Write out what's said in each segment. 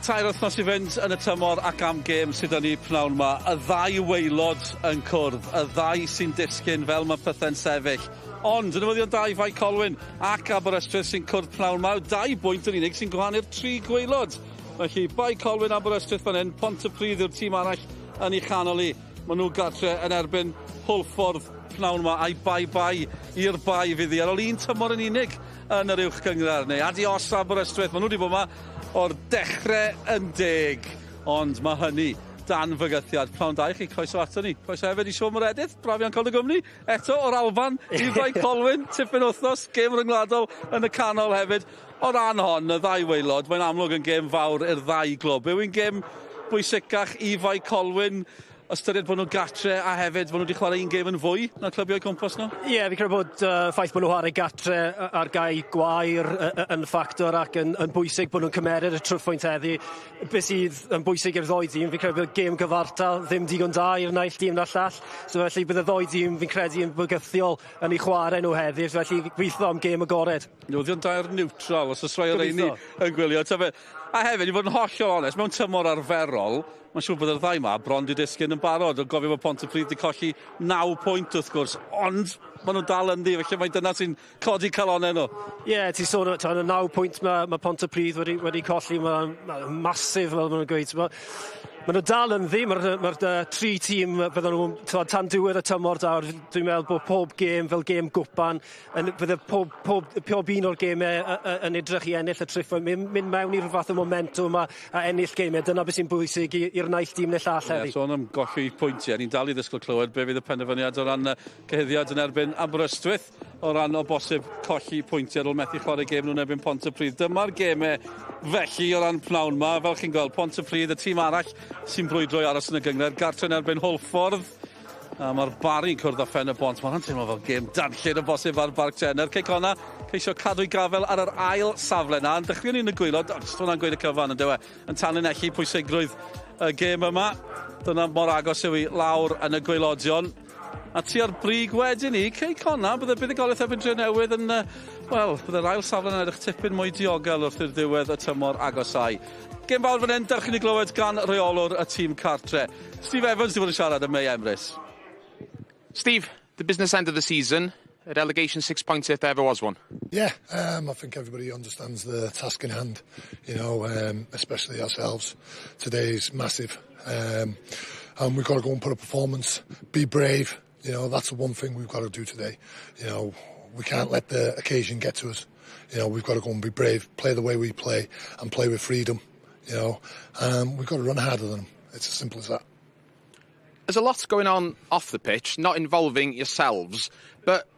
tair wythnos I fynd yn y tymor ac am gêm sydd yn ei pnawn yma. Y ddau waelod yn cwrdd, y ddau sy'n disgyn fel mae pethau'n sefyll. Ond, yn ymwyddion dau Fai Colwyn ac Aberystwyth sy'n cwrdd pnawn yma, 2 bwynt yn unig sy'n gwahannu'r 3 gwaelod. Felly, Fai Colwyn Aberystwyth fan hyn, Pontypridd yw'r tîm arall yn ei chanol I. Maen nhw gartre yn erbyn Hwlffordd pnawn yma a'i bai i'r bai fyddi ar ôl un tymor yn unig yn yr uwch gyngor neu adios Aberystwyth. Maen nhw wedi bod yma o'r dechrau yn deg, ond mae hynny dan fygythiad. Pnawn da I chi, croeso ato ni. Croeso hefyd I Siôn Moredydd, brafion Coleg Cymru. Eto o'r Alban, I Fai Colwyn, tipyn wythnos, gêm ryngwladol yn y canol hefyd. O ran hon, y ddau waelod, mae'n amlwg yn gêm fawr i'r ddau glwb. Yw yn gêm bwysicach I Fai Colwyn, ystyried bod nhw'n gatre a hefyd bod nhw wedi chwarae un gêm yn fwy na'r clybiau cwmpas nhw? Ie, fi'n credu bod ffaith bod nhw chwarae gatre ar gau gwair yn ffactor ac yn bwysig bod nhw'n cymeryd y trwffwynt heddi. Be sydd yn bwysig i'r ddoi dîm, fi'n credu bod gêm gyfartal ddim digon da i'r naill dîm na'r llall. So felly bydd y ddoi dîm fi'n credu yn bygythiol yn ei chwarae nhw heddi, felly gweithio am gêm agored. Newyddion dair neutral, os oes rhoi o'r ein yn gwylio. A hefyd, I fod yn hollol onest, mewn tymor arferol, mae'n siŵr bod yr ddau yma bron di disgyn yn barod. O gofio bod Pontypridd wedi colli 9 pwynt wrth gwrs, ond maen nhw dal yn ddi, felly mae dyna sy'n codi calonau nhw. Ie, ti'n sôn o 9 pwynt mae Pontypridd wedi colli, mae'n masif fel maen nhw'n gweud. Maen nhw dal yn ddi, mae'r 3 tîm bydden nhw tan diwedd y tymor dawr. Dwi'n meddwl bod pob gêm fel gêm gwpan, bydde pob un o'r gemau yn edrych I ennill y triphoedd, mynd mewn i'r fath o momentum a ennill gemau. Dyna beth sy'n bwysig i'r naill tîm neu llall heddi. Sôn am golli pwyntiau, ni'n dal I ddisgwyl clywed be fydd y penderfyniad o ran cyhyddiad yn erbyn Aberystwyth, o ran o bosib colli pwyntiau ar ôl methu chwarae gêm nhw'n erbyn Pontypridd. Dyma'r gemau felly o ran pnawn yma, fel chi'n gweld, Pontypridd, y tîm arall sy'n brwydro I aros yn y gyngor, gartre yn erbyn Hwlffordd. Mae'r Bari'n cwrdd â Pen-y-bont. Mae'n teimlo fel gêm danllyd o bosib ar Barc Jenner. Ceic honna, ceisio cadw I gafel ar yr ail safle na. Yn dechrau ni'n y gwylod, jyst hwnna'n gweud y cyfan yn dywe, yn tanlinellu pwysigrwydd y gêm yma. Dyna mor agos yw I lawr yn y gwylodion. A tu ar brig wedyn ni, ceic honna, bydde buddugoliaeth erbyn Dre Newydd yn, bydde'r ail safle yn edrych tipyn mwy diogel wrth i'r diwedd y tymor agosau. Gêm fawr fan hyn, darch i ni glywed gan reolwr y tîm cartre. Steve Evans di fod yn siarad yn May Emrys. Steve, the business end of the season, a relegation 6 points if there ever was one. Yeah, I think everybody understands the task in hand, especially ourselves. Today's massive. And we've got to go and put a performance, be brave. That's the one thing we've got to do today. We can't let the occasion get to us. We've got to go and be brave, play the way we play, and play with freedom. We've got to run harder than them. It's as simple as that. There's a lot going on off the pitch, not involving yourselves, but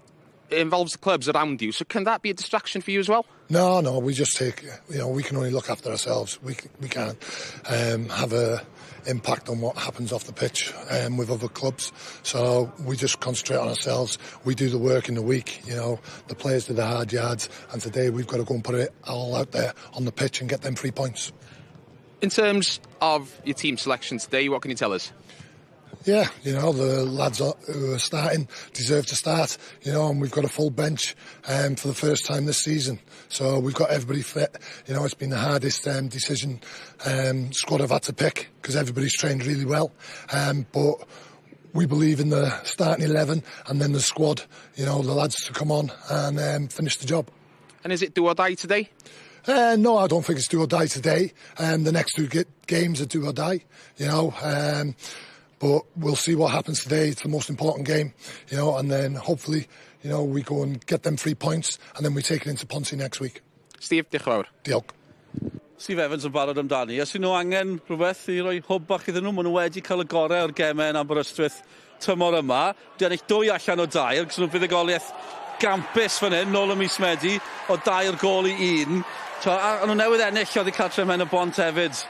it involves the clubs around you. So can that be a distraction for you as well? No, we just take, we can only look after ourselves. We can't have a impact on what happens off the pitch with other clubs. So we just concentrate on ourselves. We do the work in the week, the players do the hard yards, and today we've got to go and put it all out there on the pitch and get them 3 points. In terms of your team selection today, what can you tell us? Yeah, the lads who are starting deserve to start, and we've got a full bench for the first time this season. So we've got everybody fit. It's been the hardest decision squad I've had to pick because everybody's trained really well. But we believe in the starting 11 and then the squad, the lads to come on and finish the job. And is it do or die today? No, I don't think it's do or die today. The next 2 games are do or die, But we'll see what happens today. It's the most important game, and then hopefully, we go and get them 3 points and then we take it into Ponty next week. Steve, diolch fawr. Diolch. Steve Evans yn barod amdani. Os nhw angen rhywbeth I roi hwb bach iddyn nhw, maen nhw wedi cael y gorau o'r gemau yn Aberystwyth tymor yma. Di ennill 2 allan o 2, gyda nhw buddugoliaeth gampus fan hyn, nôl y mis Medi, o 2 gol I 1. A nhw newydd ennill oedd I cartre Pen-y-bont hefyd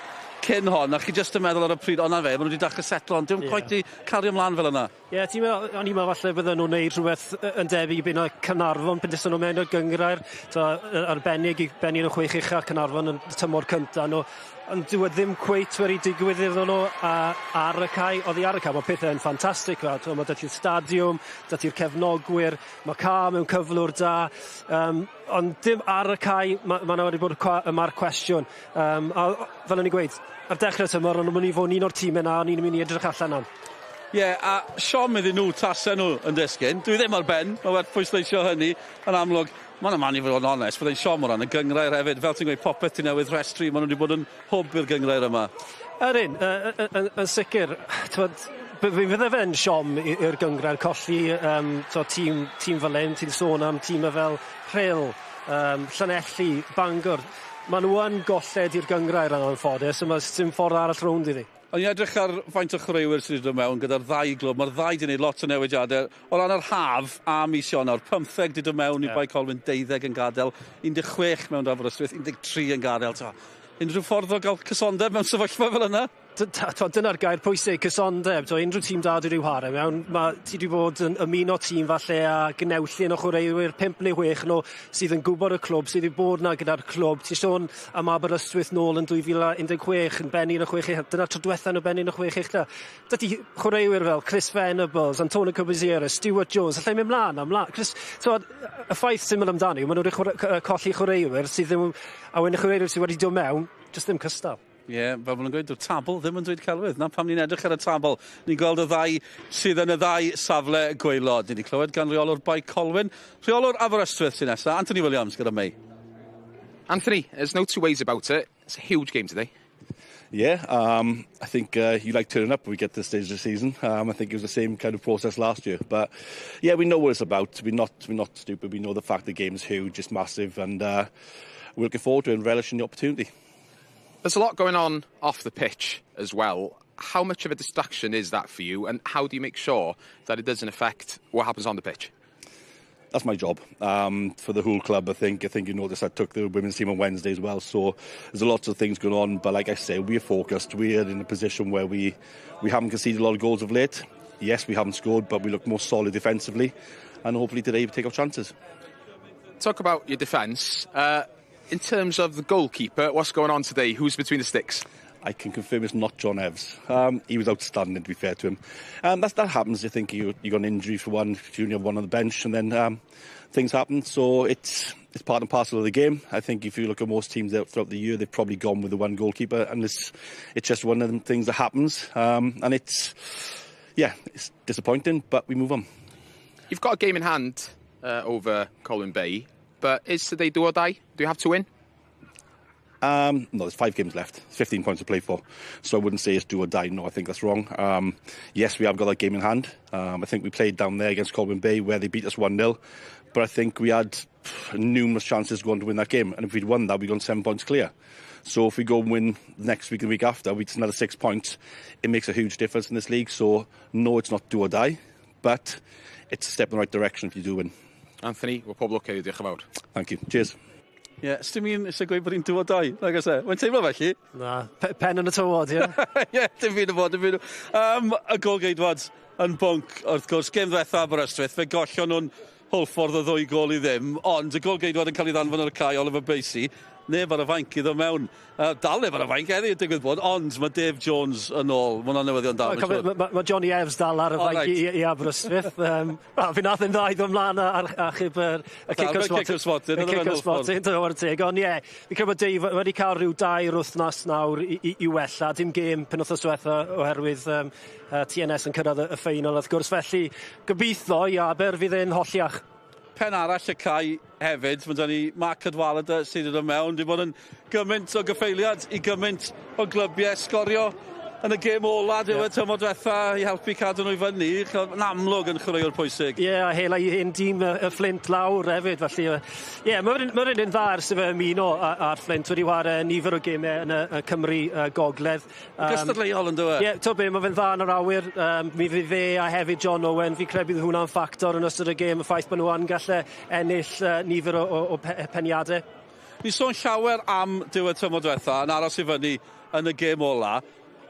cyn hon, a chi just yn meddwl ar y pryd, o'na fe, maen nhw wedi dechrau setlo, ond dwi'n quite i cario ymlaen fel yna. Ie, o'n i'n meddwl falle bydden nhw'n neud rhywbeth yn debyg i byn o Cynarfon, pan dysyn nhw mewn o'r gyngrair, arbennig i benni yn y 6 ucha Cynarfon yn tymor cyntaf nhw. Ond dyw e ddim cweit wedi digwydd iddyn nhw ar y cae. Oedd i ar y cae, mae pethau'n ffantastig. Mae dyti'r stadiwm, dyti'r cefnogwyr, mae ca mewn cyflwr da. Ond dim ar y cae, mae wedi bod yma'r cwestiwn. A fel o'n i gweud, ar dechrau tymor, ond mae'n i fod un o'r tîm yna, o'n i'n mynd i edrych allan am. Ie, a siom iddyn nhw tasau nhw yn disgyn. Dwi ddim ar ben, mae werth pwysleisio hynny yn amlwg. Mae'n man i fod yn onest, byddai'n siom o ran y gyngrair hefyd. Fel ti'n gweud, popeth ti newydd rhestru, maen nhw wedi bod yn hwb i'r gyngrair yma. Yn sicr, fi'n fydde fe'n siom i'r gyngrair, colli tîm fel un, ti'n sôn am tîm fel Rhyl, Llanelli, Bangor. Maen nhw yn golled i'r gyngrair yn anffodus, a mae dim ffordd arall rownd iddi. O'n i'n edrych ar faint o chwaraewyr sydd wedi dod mewn gyda'r ddau glwb. Mae'r ddau wedi gwneud lot o newidiadau. O ran yr haf a mis Ionawr, 15 wedi dod mewn i bai Colwyn, 12 yn gadael, 16 mewn Aberystwyth, 13 yn gadael. Unrhyw ffordd o gael cysondeb mewn sefyllfa fel yna? Dyna'r gair pwysig, cysondeb. Unrhyw tîm da wedi chwarae mewn, ti wedi bod yn ymuno tîm falle a gnewllun o chwaraewyr 5 neu 6 nhw sydd yn gwybod y clwb, sydd wedi bod yna gyda'r clwb. Ti'n sôn am Aberystwyth nôl yn 2016 yn benni yn y 6 ucha. Dyna'r tro diwetha yn y benni yn y 6 ucha. Dydy chwaraewyr fel Chris Venables, Antonio Cabezera, Stuart Jones, allai mynd mlaen. Y ffaith sy'n mynd amdani, maen nhw wedi colli chwaraewyr sydd ddim, a wedyn y chwaraewyr sydd wedi dod mewn, jyst ddim cystal. Ie, fel maen nhw'n gweud, yw'r tabl ddim yn dweud celwydd. Na pam ni'n edrych ar y tabl. Ni'n gweld y ddau sydd yn y ddau safle gwaelod. Ni wedi clywed gan reolwr bai Colwyn. Reolwr Aberystwyth sy'n nesaf. Anthony Williams gyda May. Anthony, there's no two ways about it. It's a huge game today. Yeah, I think you like turning up when we get to this stage of the season. I think it was the same kind of process last year. But yeah, we know what it's about. We're not stupid. We know the fact the game is huge, it's massive, and we're looking forward to it and relishing the opportunity. There's a lot going on off the pitch as well. How much of a distraction is that for you, and how do you make sure that it doesn't affect what happens on the pitch? That's my job for the whole club. I think you noticed I took the women's team on Wednesday as well. So there's a lot of things going on. But like I say, we're focused. We're in a position where we haven't conceded a lot of goals of late. Yes, we haven't scored, but we look more solid defensively, and hopefully today we take our chances. Talk about your defence. In terms of the goalkeeper, what's going on today? Who's between the sticks? I can confirm it's not John Evans. He was outstanding, to be fair to him. That happens. You think you got an injury for one, you only have one on the bench, and then things happen. So it's part and parcel of the game. I think if you look at most teams throughout the year, they've probably gone with the one goalkeeper, and it's just one of the things that happens. And it's disappointing, but we move on. You've got a game in hand over Colwyn Bay, but is today do or die? Do you have to win? No, there's 5 games left. 15 points to play for. So I wouldn't say it's do or die. No, I think that's wrong. Yes, we have got that game in hand. I think we played down there against Colwyn Bay where they beat us 1-0. But I think we had numerous chances going to win that game. And if we'd won that, we'd gone 7 points clear. So if we go and win next week and the week after, we just another 6 points. It makes a huge difference in this league. So no, it's not do or die. But it's a step in the right direction if you do win. Anthony, we'll pob lwc i diolch yn fawr. Thank you. Cheers. Ie, ysdim un eisiau gweud bod hi'n do or die, like I say. Mae'n teimlo felly? Na, pen yn y tywod, ie. Ie, dim byd o fod, dim byd o. Y gol geidwad yn bwnc, wrth gwrs, gêm ddwetha Aberystwyth, fe gollon nhw'n hwlffordd o 2 gol i ddim, ond y gol geidwad yn cael ei ddanfon ar y cae, Oliver Basie, neb ar y fainc iddo mewn. Dal neb ar y fainc eddi, digwydd bod, ond mae Dave Jones yn ôl. Mae hwnna'n newyddion da. Mae Johnny Evans dal ar y fainc i Aberystwyth. Fi nath yn dda i ddod ymlaen a chyb y kick-off spotting. Y kick-off spotting, dyna o'r teg. Ond ie, fi credu bod Dave wedi cael rhyw 2 wythnos nawr i wella. Dim gêm pen wythnos diwetha oherwydd TNS yn cyrraedd y ffeinal, wrth gwrs. Felly, gobeithio i Aber fydd e'n holliach. Pen arall y cae hefyd, mae dyn ni Mark Cadwaladr sydd yn mewn, di bod yn gymaint o gyffeiliad i gymaint o glybiau sgorio yn y gêm ola, dyw y tymor diwetha i helpu cadw nhw i fyny, yn amlwg yn chwaraewr pwysig. Ie, a hela i hyn dîm y Flint lawr hefyd, felly, mae'n un dda ers y fe ymuno ar Flint, wedi chwarae nifer o gemau yn y Cymru gogledd. Gystadleuol yn dweud? Ie, to be, mae fe'n dda yn yr awyr, mi fydd fe a hefyd John Owen, fi credu bydd hwnna'n ffactor yn ystod y gêm, y ffaith bod nhw yn gallu ennill nifer o peniadau. Ni sôn llawer am diwedd tymor diwetha yn aros i fyny yn y gêm ola.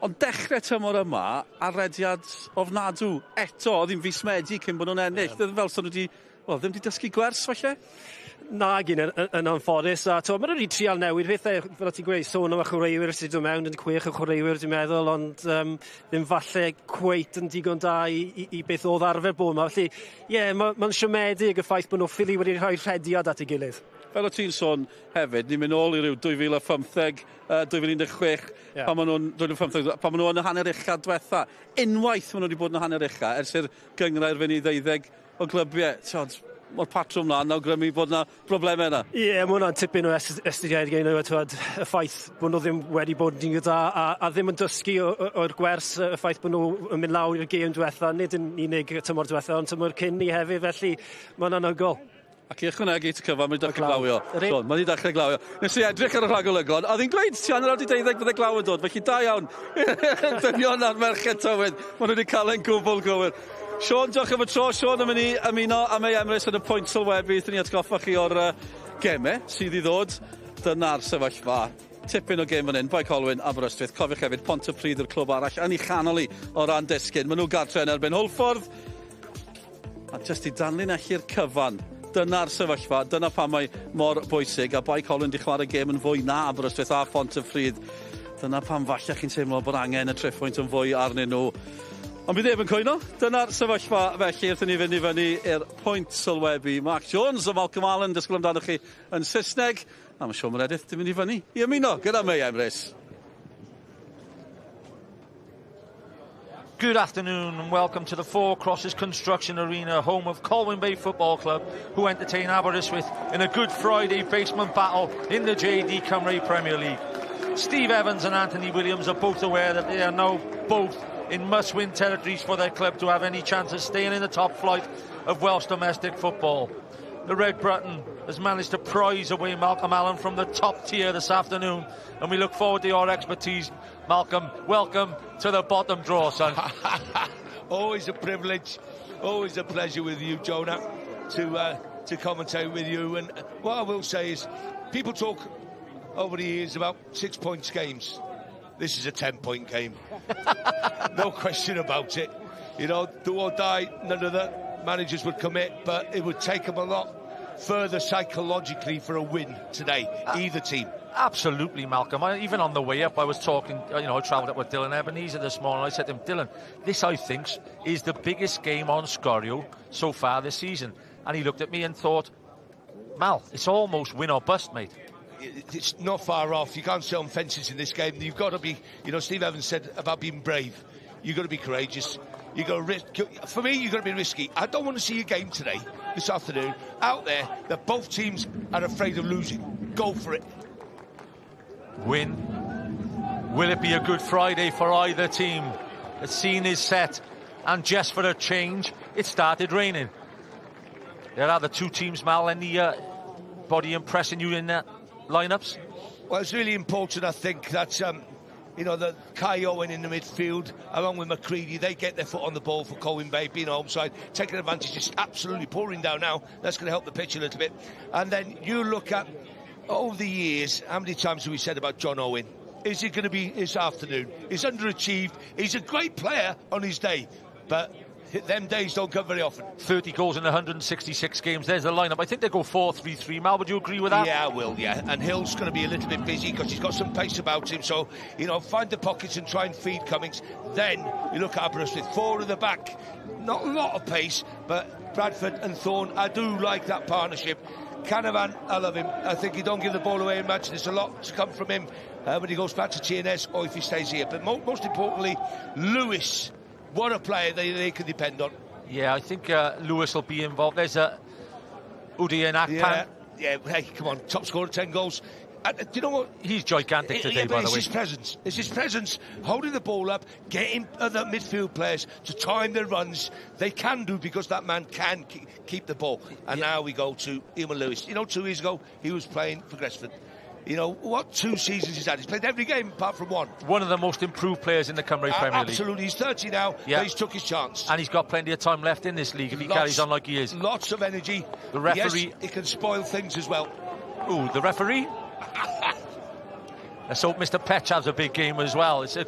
Ond dechrau tymor yma, arrediad ofnadw. Eto, oedd hi'n fis Medi cyn bod nhw'n ennill. Fel sy'n nhw ddim wedi dysgu gwers, falle? Na, gyn yn anffodus. Mae nhw wedi trial newid pethau, fel ti'n gweud, sôn am y chwaraewyr sydd wedi mewn yn 6 y chwaraewyr, dwi'n meddwl, ond ddim falle cweit yn digon da i beth oedd arfer bod yma. Felly, mae'n siomedig y ffaith bod nhw ffili wedi rhoi rhediad at ei gilydd. Fel o ti'n sôn hefyd, ni'n mynd nôl i ryw 2015, 2016, pan maen nhw yn y hanner ucha diwetha. Unwaith maen nhw wedi bod yn y hanner ucha, ers i'r gyngrair fyny 12 o glybiau. Mae'r patrwm na, awgrymu bod yna broblemau yna. Mae hwnna'n tipyn o estydiad gen i, y ffaith bod nhw ddim wedi bod yn digon da a ddim yn dysgu o'r gwers, y ffaith bod nhw yn mynd lawr i'r gêm diwetha, nid yn unig tymor diwetha, ond tymor cyn ni hefyd, felly mae'n anhygol. Ac i ychwanegu at y cyfan, mae'n dechrau glawio. Mae'n wedi dechrau glawio. Nes i edrych ar y rhagolygon. Oedd hi'n gweud, ti angen wedi 12 byddai glaw yn dod, felly da iawn. Dynion ar merched tywyd. Maen nhw wedi cael ein gwbl gywir. Sean, diolch am y tro. Sean, yn mynd i ymuno am ei Emrys yn y pwynt sylwebu. Dyn ni atgoffa chi o'r gemau sydd i ddod. Dyna'r sefyllfa. Tipyn o gêm fan hyn, bai Colwyn, Aberystwyth. Cofiwch hefyd, Pontypridd yw'r clwb arall yn ei chanol i o ran disgyn. Maen nhw gartre yn erbyn Hwlffordd. A jyst i danlinellu'r cyfan. Dyna'r sefyllfa, dyna pam mae mor bwysig, a bai Colwyn di chwarae gêm yn fwy na Aberystwyth a Pontypridd. Dyna pam falle chi'n teimlo bod angen y triffwynt yn fwy arnyn nhw. Ond bydd ef yn cwyno, dyna'r sefyllfa felly wrth i ni fynd i fyny i'r pwynt sylwebu. Mark Jones a Malcolm Allen, disgwyl amdano chi yn Saesneg, a mae Sean Meredith di mynd i fyny i ymuno gyda May Emrys. Good afternoon and welcome to the Four Crosses Construction Arena, home of Colwyn Bay Football Club, who entertain Aberystwyth in a Good Friday basement battle in the JD Cymru Premier League. Steve Evans and Anthony Williams are both aware that they are now both in must-win territories for their club to have any chance of staying in the top flight of Welsh domestic football. The Red Button has managed to prize away Malcolm Allen from the top tier this afternoon, and we look forward to your expertise. Malcolm, welcome to the bottom draw, son. Always a privilege, always a pleasure with you, Jonah, to commentate with you. And what I will say is, people talk over the years about 6 points games. This is a 10-point game. No question about it. You know, do or die, none of the managers would commit, but it would take them a lot further psychologically for a win today, either team. Absolutely, Malcolm. Even on the way up, I was talking, I travelled up with Dylan Ebenezer this morning. I said to him, Dylan, this, I think, is the biggest game on Scorio so far this season. And he looked at me and thought, Mal, it's almost win or bust, mate. It's not far off. You can't sit on fences in this game. You've got to be, Steve Evans said about being brave. You've got to be courageous. You've got to risk. For me, you've got to be risky. I don't want to see a game today, this afternoon, out there that both teams are afraid of losing. Go for it. Win. Will it be a Good Friday for either team? The scene is set, and just for a change, it started raining. There are the two teams, Mal. Anybody impressing you in that lineups? Well, it's really important, I think, that the Kai Owen in the midfield, along with McCready, they get their foot on the ball for Colwyn Bay, being home side, taking advantage, just absolutely pouring down now. That's going to help the pitch a little bit. And then you look at, over the years, how many times have we said about John Owen? Is it going to be this afternoon? He's underachieved. He's a great player on his day, but them days don't come very often. 30 goals in 166 games. There's the lineup. I think they go 4-3-3. Mal, would you agree with that? Yeah, I will, yeah. And Hill's going to be a little bit busy because he's got some pace about him. So, find the pockets and try and feed Cummings. Then you look at Aberystwyth, 4 at the back. Not a lot of pace, but Bradford and Thorne, I do like that partnership. Canavan, I love him. I think he don't give the ball away in match. There's a lot to come from him when he goes back to TNS or if he stays here. But most importantly, Lewis. What a player they can depend on. Yeah, I think Lewis will be involved. There's Udi and Akpan. Yeah, hey, come on, top scorer, 10 goals. Do you know what? He's gigantic today, by the way. It's his presence. It's his presence, holding the ball up, getting other midfield players to time their runs. They can do because that man can keep the ball. And now we go to Ewan Lewis. 2 years ago, he was playing for Gresford. What 2 seasons he's had? He's played every game apart from one. One of the most improved players in the Cymru Premier League. Absolutely. He's 30 now, but he's took his chance. And he's got plenty of time left in this league if he carries on like he is. Lots of energy. The referee... Yes, he can spoil things as well. Ooh, the referee? Let's hope Mr. Petch has a big game as well. It's a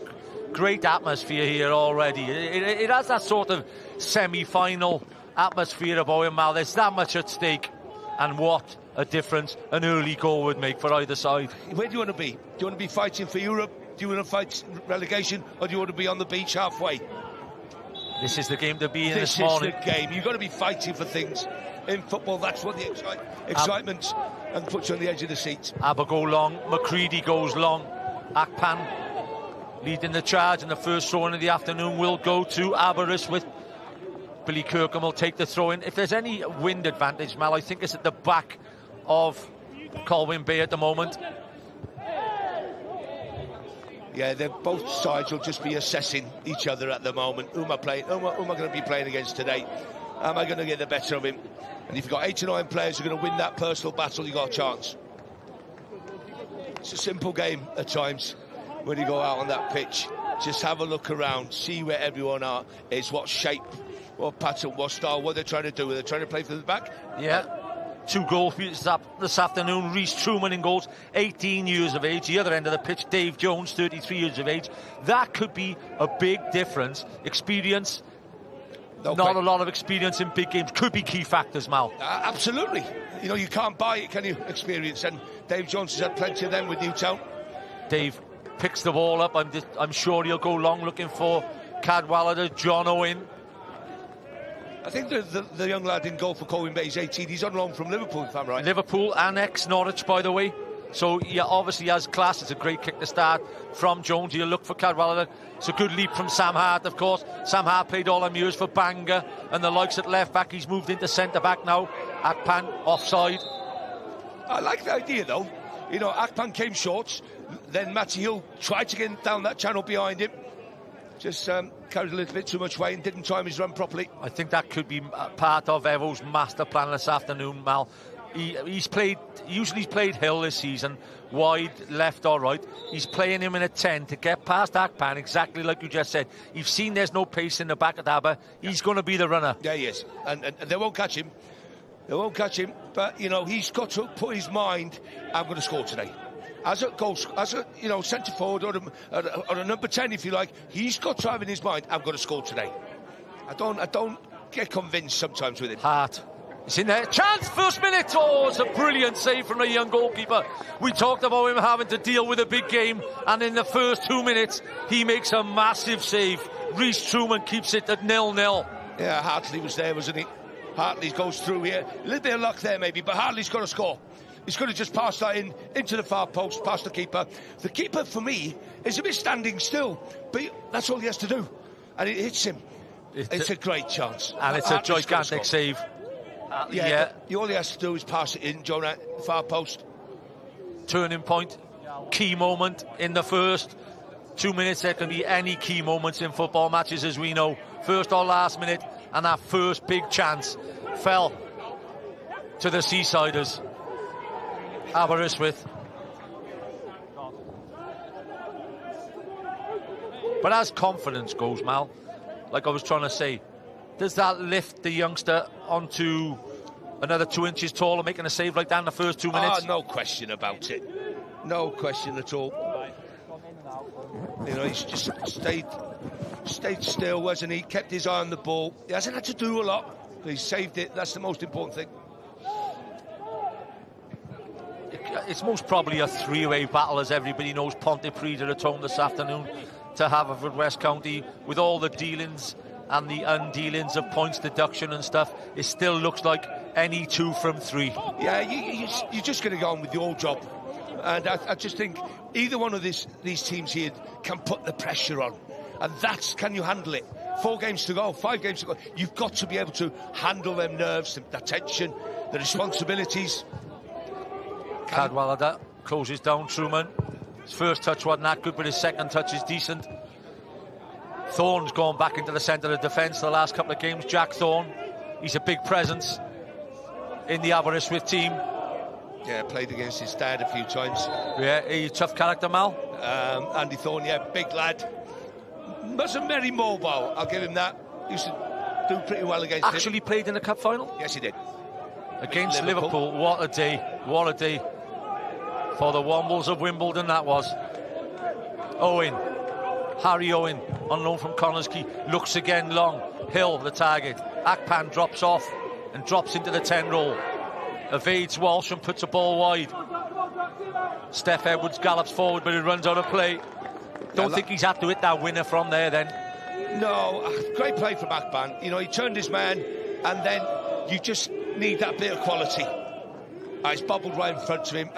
great atmosphere here already. It has that sort of semi-final atmosphere about it, Mal. There's that much at stake, and what a difference an early goal would make for either side. Where do you want to be? Do you want to be fighting for Europe? Do you want to fight relegation, or do you want to be on the beach halfway? This is the game to be in this morning. This is the game. You've got to be fighting for things. In football, that's what the excitement and puts you on the edge of the seat. Aber go long, McCready goes long. Akpan leading the charge, and the first throw-in of the afternoon will go to Aberystwyth. Billy Kirkham will take the throw-in. If there's any wind advantage, Mal, I think it's at the back of Colwyn Bay at the moment. Yeah, both sides will just be assessing each other at the moment. Who am I playing? Who am I going to be playing against today? Am I going to get the better of him? And if you've got 8 or 9 players who are going to win that personal battle, you've got a chance. It's a simple game at times when you go out on that pitch. Just have a look around, see where everyone is, what shape, what pattern, what style, what they're trying to do. Are they trying to play for the back? Yeah. 2 goals this afternoon. Reece Truman in goals, 18 years of age. The other end of the pitch, Dave Jones, 33 years of age. That could be a big difference. Experience, not a lot of experience in big games, could be key factors, Mal. Absolutely. You know, you can't buy it, can you? Experience. And Dave Jones has had plenty of them with Newtown. Dave picks the ball up. I'm sure he'll go long looking for Cadwallader, John Owen. I think the young lad in goal for Colwyn Bay is 18. He's on loan from Liverpool, if I'm right. Liverpool and ex-Norwich, by the way. So, yeah, obviously has class. It's a great kick to start from Jones. He'll look for Cadwallader. It's a good leap from Sam Hart, of course. Sam Hart played all them years for Bangor and the likes at left-back. He's moved into centre-back now. Akpan, offside. I like the idea, though. You know, Akpan came short. Then Matty Hill tried to get down that channel behind him. Just carried a little bit too much weight and didn't time his run properly. I think that could be part of Evo's master plan this afternoon, Mal. He's played Hill this season, wide, left or right. He's playing him in a 10 to get past Akpan, exactly like you just said. You've seen there's no pace in the back of Aber. He's going to be the runner. Yeah, he is. And they won't catch him. They won't catch him. But, you know, he's got to put his mind, I'm going to score today. As a centre forward or a number 10, if you like, he's got to have in his mind, I'm going to score today. I don't get convinced sometimes with him. Hart. It's in there. Chance, first minute. Oh, it's a brilliant save from a young goalkeeper. We talked about him having to deal with a big game, and in the first 2 minutes, he makes a massive save. Reece Truman keeps it at 0-0. Yeah, Hartley was there, wasn't he? Hartley goes through here. A little bit of luck there, maybe, but Hartley's got to score. He's going to just pass that into the far post, past the keeper. The keeper, for me, is a bit standing still, but that's all he has to do. And it hits him. It's a great chance. And it's a gigantic save. Yeah. All he has to do is pass it in, Jonah, far post. Turning point, key moment in the first 2 minutes. There can be any key moments in football matches, as we know. First or last minute, and that first big chance fell to the Seasiders. Aberystwyth. But as confidence goes, Mal, like I was trying to say, does that lift the youngster onto another 2 inches taller, making a save like that in the first 2 minutes? No question about it. No question at all. You know, he's just stayed still, wasn't he? Kept his eye on the ball. He hasn't had to do a lot, but he saved it. That's the most important thing. It's most probably a three-way battle, as everybody knows. Pontypridd are at home this afternoon to Haverfordwest County. With all the dealings and the undealings of points deduction and stuff, it still looks like any 2 from 3. Yeah, you're just going to go on with your job. And I just think either one of these teams here can put the pressure on. And can you handle it? 4 games to go, 5 games to go. You've got to be able to handle them nerves, the tension, the responsibilities. Cadwallader closes down Truman. His first touch wasn't that good, but his second touch is decent. Thorne's gone back into the centre of defence the last couple of games. Jack Thorne, he's a big presence in the Aberystwyth team. Yeah, played against his dad a few times. Yeah, a tough character, Mal. Andy Thorne, yeah, big lad. Wasn't very mobile, I'll give him that. Used to do pretty well against him. Actually played in the cup final? Yes, he did. Against Liverpool. What a day for the Wombles of Wimbledon that was. Owen. Harry Owen, on loan from Connors Key, looks again long. Hill, the target. Akpan drops off and drops into the 10 roll. Evades Walsh and puts a ball wide. Steph Edwards gallops forward, but he runs out of play. Don't think he's had to hit that winner from there then. No, great play from Akpan. You know, he turned his man, and then you just need that bit of quality. He's bobbled right in front of him.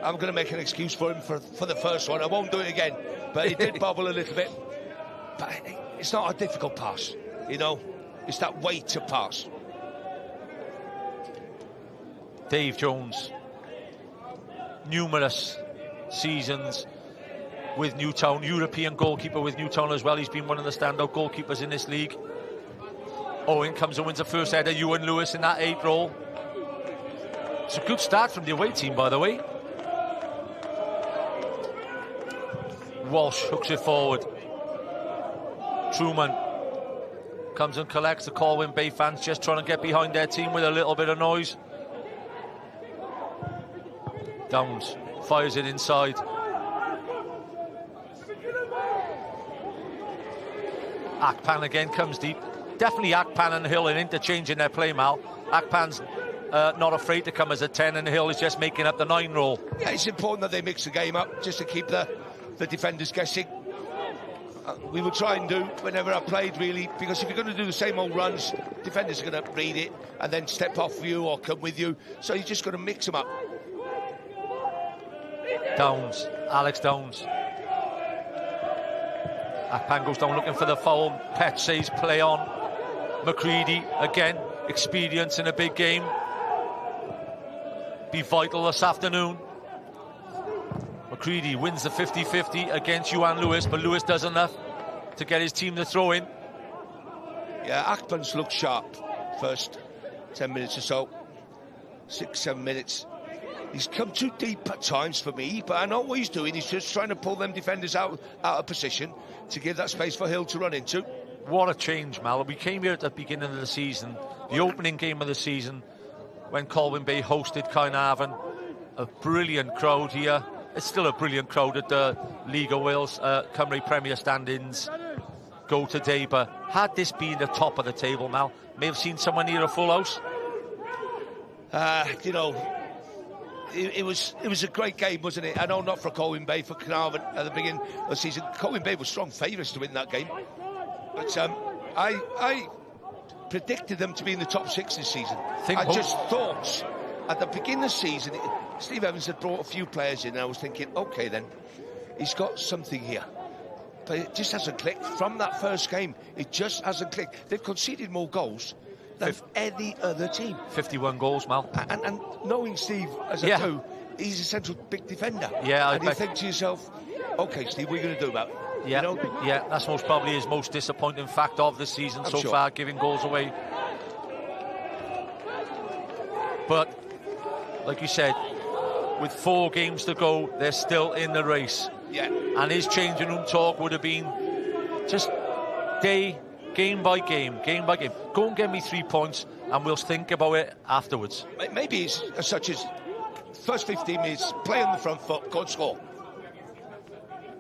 I'm going to make an excuse for him for the first one. I won't do it again, but he did bobble a little bit. But it's not a difficult pass, you know. It's that way to pass. Dave Jones, numerous seasons with Newtown, European goalkeeper with Newtown as well. He's been one of the standout goalkeepers in this league. Owen comes and wins the first header. Ewan Lewis in that 8 roll. It's a good start from the away team, by the way. Walsh hooks it forward. Truman comes and collects. The Colwyn Bay fans just trying to get behind their team with a little bit of noise. Downs fires it inside. Akpan again comes deep. Definitely Akpan and Hill are interchanging their play, Mal. Akpan's not afraid to come as a 10, and Hill is just making up the 9 roll. Yeah, it's important that they mix the game up just to keep the defenders guessing. We will try and do whenever I played, really, because if you're going to do the same old runs, defenders are going to read it and then step off you or come with you. So you're just going to mix them up. Downs, Alex Downs. Akpan goes down looking for the foul. Pet says play on. McCready, again, experience in a big game. Be vital this afternoon. McCready wins the 50-50 against Ewan Lewis, but Lewis does enough to get his team to throw in. Yeah, Akpan's looked sharp first 10 minutes or so. 6-7 minutes. He's come too deep at times for me, but I know what he's doing. He's just trying to pull them defenders out of position to give that space for Hill to run into. What a change, Mal. We came here at the beginning of the season, the opening game of the season, when Colwyn Bay hosted Caernarfon. A brilliant crowd here. It's still a brilliant crowd at the League of Wales Cymru Premier stand-ins go today, but had this been the top of the table, Mal, may have seen someone near a full house. You know, it was a great game, wasn't it? I know not for Colwyn Bay, for Caernarfon at the beginning of the season. Colwyn Bay were strong favourites to win that game, but I predicted them to be in the top 6 this season. I just thought at the beginning of the season, Steve Evans had brought a few players in, and I was thinking, OK then, he's got something here. But it just hasn't clicked. From that first game, it just hasn't clicked. They've conceded more goals than any other team. 51 goals, Mal. And knowing Steve as I do, he's a central big defender. Yeah, and you think to yourself, OK, Steve, what are you going to do about it? Yeah, you know? yeah, that's most probably his most disappointing fact of the season so far, giving goals away. But, like you said, with 4 games to go, they're still in the race. Yeah. And his changing room talk would have been just game by game. Go and get me 3 points, and we'll think about it afterwards. Maybe it's such as first 15 minutes, play on the front foot, go and score.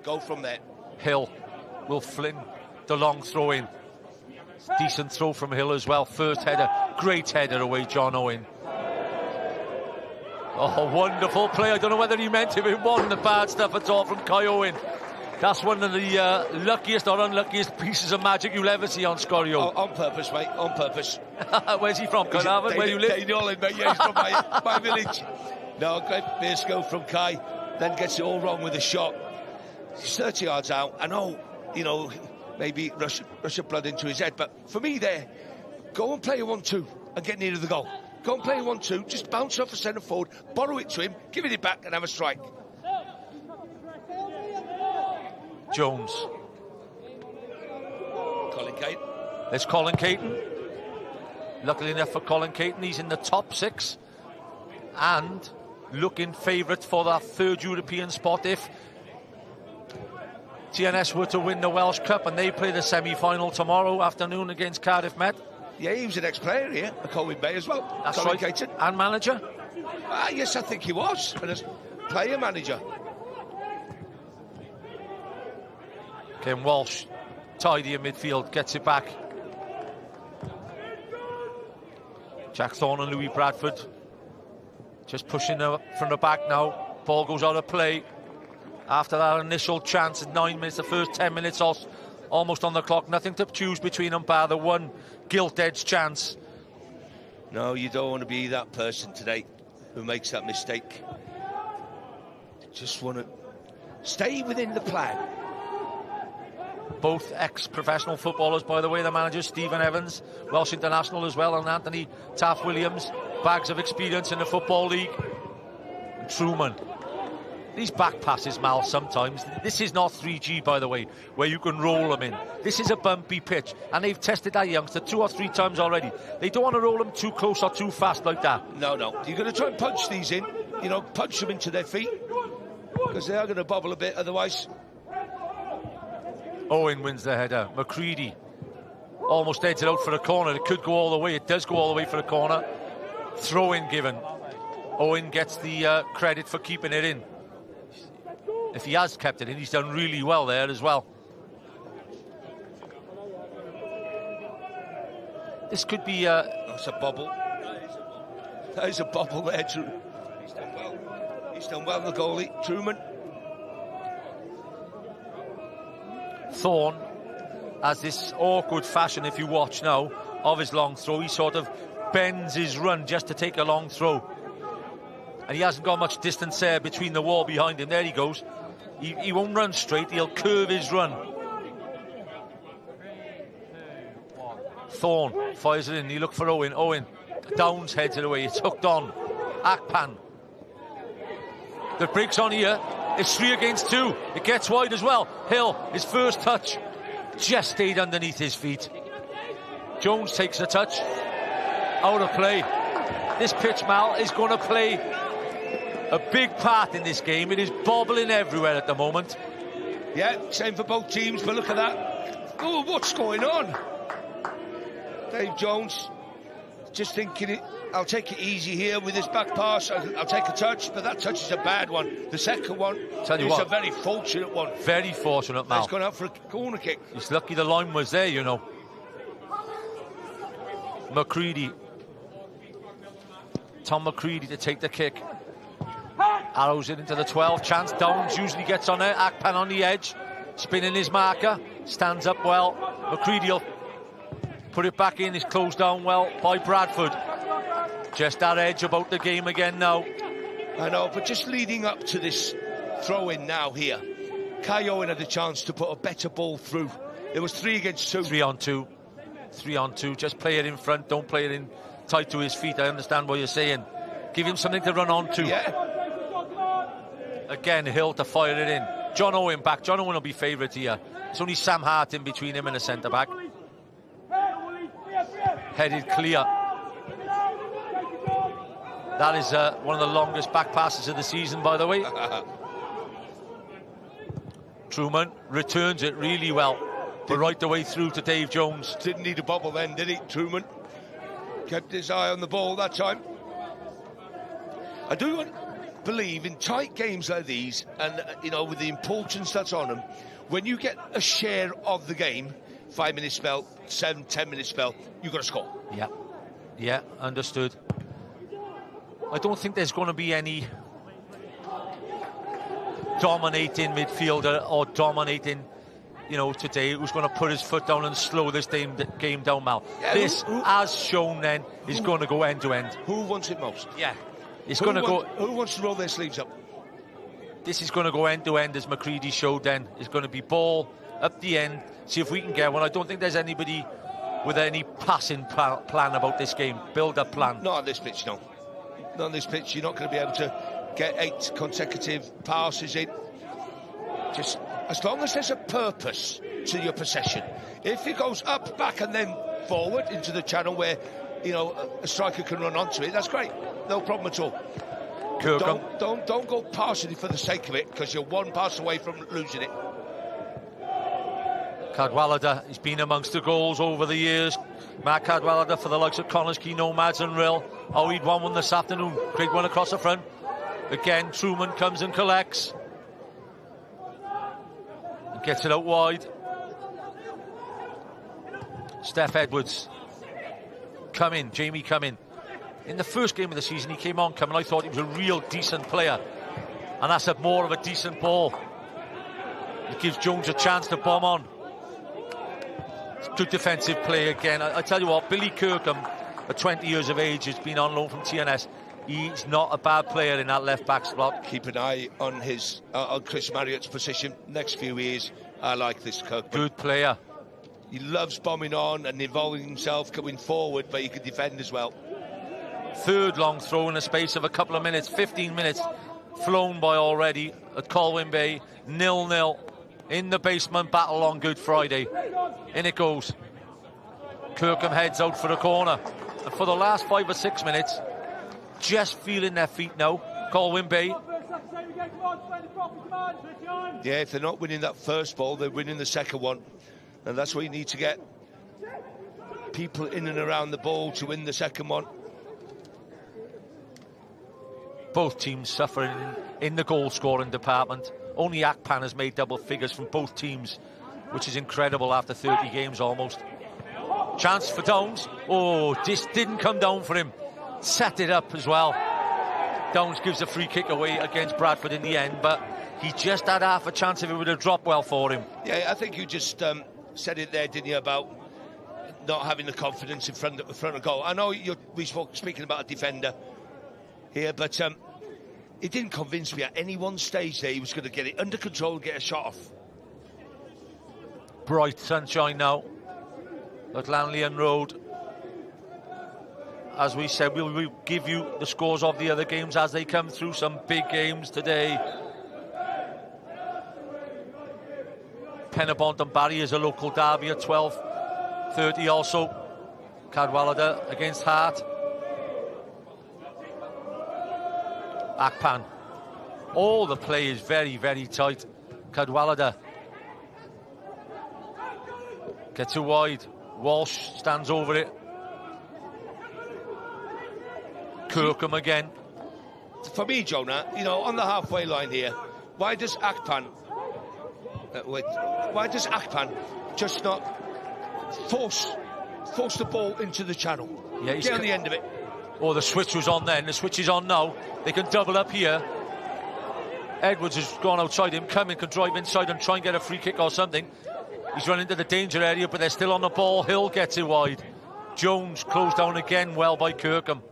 Go from there. Hill will fling the long throw in. Decent throw from Hill as well. First header, great header away, John Owen. Oh, wonderful play. I don't know whether he meant if it wasn't the bad stuff at all from Kai Owen. That's one of the luckiest or unluckiest pieces of magic you'll ever see on Scorio. On purpose, mate, on purpose. Where's he from, Caernarfon, where you live? Daniel, mate, yeah, he's from my village. No, great bit of skill from Kai, then gets it all wrong with a shot. He's 30 yards out. I know, you know, maybe rush of blood into his head, but for me there, go and play a 1-2 and get near to the goal. Go and play a 1-2, just bounce off a centre forward, borrow it to him, give it back and have a strike. Jones. Colin Caton. There's Colin Caton. Luckily enough for Colin Caton, he's in the top 6 and looking favourite for that 3rd European spot if TNS were to win the Welsh Cup, and they play the semi-final tomorrow afternoon against Cardiff Met. Yeah, he was an ex-player here at Colwyn Bay as well. That's Colin right. Caton. And manager? Yes, I think he was. And as player manager. Ken Walsh, tidy in midfield, gets it back. Jack Thorne and Louis Bradford just pushing from the back now. Ball goes out of play after that initial chance at 9 minutes, the first 10 minutes almost on the clock. Nothing to choose between them bar the one gilt-edged chance. No, you don't want to be that person today who makes that mistake. Just want to stay within the plan. Both ex-professional footballers, by the way, the managers, Stephen Evans, Welsh international as well, and Anthony Taff-Williams, bags of experience in the Football League. And Truman. These back passes, Mal, sometimes. This is not 3G, by the way, where you can roll them in. This is a bumpy pitch, and they've tested that youngster 2 or 3 times already. They don't want to roll them too close or too fast like that. No. You're going to try and punch these in, punch them into their feet, because they are going to bobble a bit otherwise. Owen wins the header. McCready almost heads it out for a corner. It could go all the way. It does go all the way for a corner. Throw-in given. Owen gets the credit for keeping it in. If he has kept it in, he's done really well there as well. This could be... That's a bobble. That is a bobble there, Truman. He's done well, the goalie, Truman. Thorne has this awkward fashion, if you watch now, of his long throw. He sort of bends his run just to take a long throw. And he hasn't got much distance there between the wall behind him. There he goes. He won't run straight, he'll curve his run. Thorne fires it in, he looked for Owen. Owen, Downs heads it away, it's hooked on. Akpan. The break's on here. It's 3 against 2. It gets wide as well. Hill, his first touch, just stayed underneath his feet. Jones takes a touch. Out of play. This pitch, Mal, is going to play a big part in this game. It is bobbling everywhere at the moment. Yeah, same for both teams, but look at that. Oh, what's going on? Dave Jones just thinking I'll take it easy here with this back pass. I'll take a touch, but that touch is a bad one. The second one is a very fortunate one. Very fortunate, Mal. He's gone out for a corner kick. He's lucky the line was there, you know. McCready. Tom McCready to take the kick. Arrows it into the 12. Chance. Downs usually gets on it. Akpan on the edge. Spinning his marker. Stands up well. McCready will put it back in. It's closed down well by Bradford. Just that edge about the game again now. I know, but just leading up to this throw-in now here, Kai Owen had a chance to put a better ball through. It was 3 against 2. 3 on 2. 3 on 2. Just play it in front. Don't play it in tight to his feet. I understand what you're saying. Give him something to run on to. Yeah. Again, Hill to fire it in. John Owen back. John Owen will be favourite here. It's only Sam Hart in between him and the centre-back. Headed clear. That is one of the longest back passes of the season, by the way. Truman returns it really well, but right the way through to Dave Jones. Didn't need a bobble then, did he, Truman? Kept his eye on the ball that time. I do believe in tight games like these, and with the importance that's on them, when you get a share of the game, 5-minute spell, 7-10-minute spell, you've got to score. Yeah, understood. I don't think there's going to be any dominating midfielder or dominating, today who's going to put his foot down and slow this game down, Mal. Yeah, this, as shown then, is going to go end to end. Who wants it most? Yeah. It's going to go. Who wants to roll their sleeves up? This is going to go end to end, as McCready showed then. It's going to be ball up the end. See if we can get one. I don't think there's anybody with any passing plan about this game. Build-up plan. Not on this pitch, no. Not on this pitch. You're not going to be able to get 8 consecutive passes in. Just as long as there's a purpose to your possession. If it goes up, back, and then forward into the channel where a striker can run onto it, that's great. No problem at all. Kirkham. Don't go passing it for the sake of it, because you're one pass away from losing it. Cadwallader, he's been amongst the goals over the years. Mark Cadwallader for the likes of Connors, Key Nomads and Rill. Oh, he'd won one this afternoon. Great one across the front. Again, Truman comes and collects. Gets it out wide. Steph Edwards. Jamie come in. In the first game of the season, he came on coming. I thought he was a real decent player. And that's more of a decent ball. It gives Jones a chance to bomb on. It's good defensive play again. I tell you what, Billy Kirkham, at 20 years of age, has been on loan from TNS. He's not a bad player in that left-back slot. Keep an eye on his on Chris Marriott's position. Next few years, I like this Kirkham. Good player. He loves bombing on and involving himself, coming forward, but he can defend as well. Third long throw in a space of a couple of minutes, 15 minutes flown by already at Colwyn Bay. 0-0 in the basement battle on Good Friday. In it goes. Kirkham heads out for the corner. And for the last 5 or 6 minutes, just feeling their feet now, Colwyn Bay. Yeah, if they're not winning that first ball, they're winning the second one. And that's where you need to get people in and around the ball to win the second one. Both teams suffering in the goal-scoring department. Only Akpan has made double figures from both teams, which is incredible after 30 games almost. Chance for Downs. Oh, this didn't come down for him. Set it up as well. Downs gives a free kick away against Bradford in the end, but he just had half a chance if it would have dropped well for him. Yeah, I think you just said it there, didn't you, about not having the confidence in front of goal. I know we spoke speaking about a defender here, but it didn't convince me at any one stage there he was going to get it under control and get a shot off. Bright sunshine now at Llanelian Road. As we said, we'll give you the scores of the other games as they come through. Some big games today. Pen-y-bont and Barry is a local derby at 12:30 also. Cadwallader against Hart. Akpan. All the play is very, very tight. Cadwallader gets it wide. Walsh stands over it. Kirkham again. For me, Jonah, you know, on the halfway line here, why does Akpan just not force the ball into the channel? Yeah, he's get on the end of it. Oh, the switch was on then. The switch is on now. They can double up here. Edwards has gone outside him. Cumming can drive inside and try and get a free kick or something. He's run into the danger area, but they're still on the ball. Hill gets it wide. Jones closed down again well by Kirkham.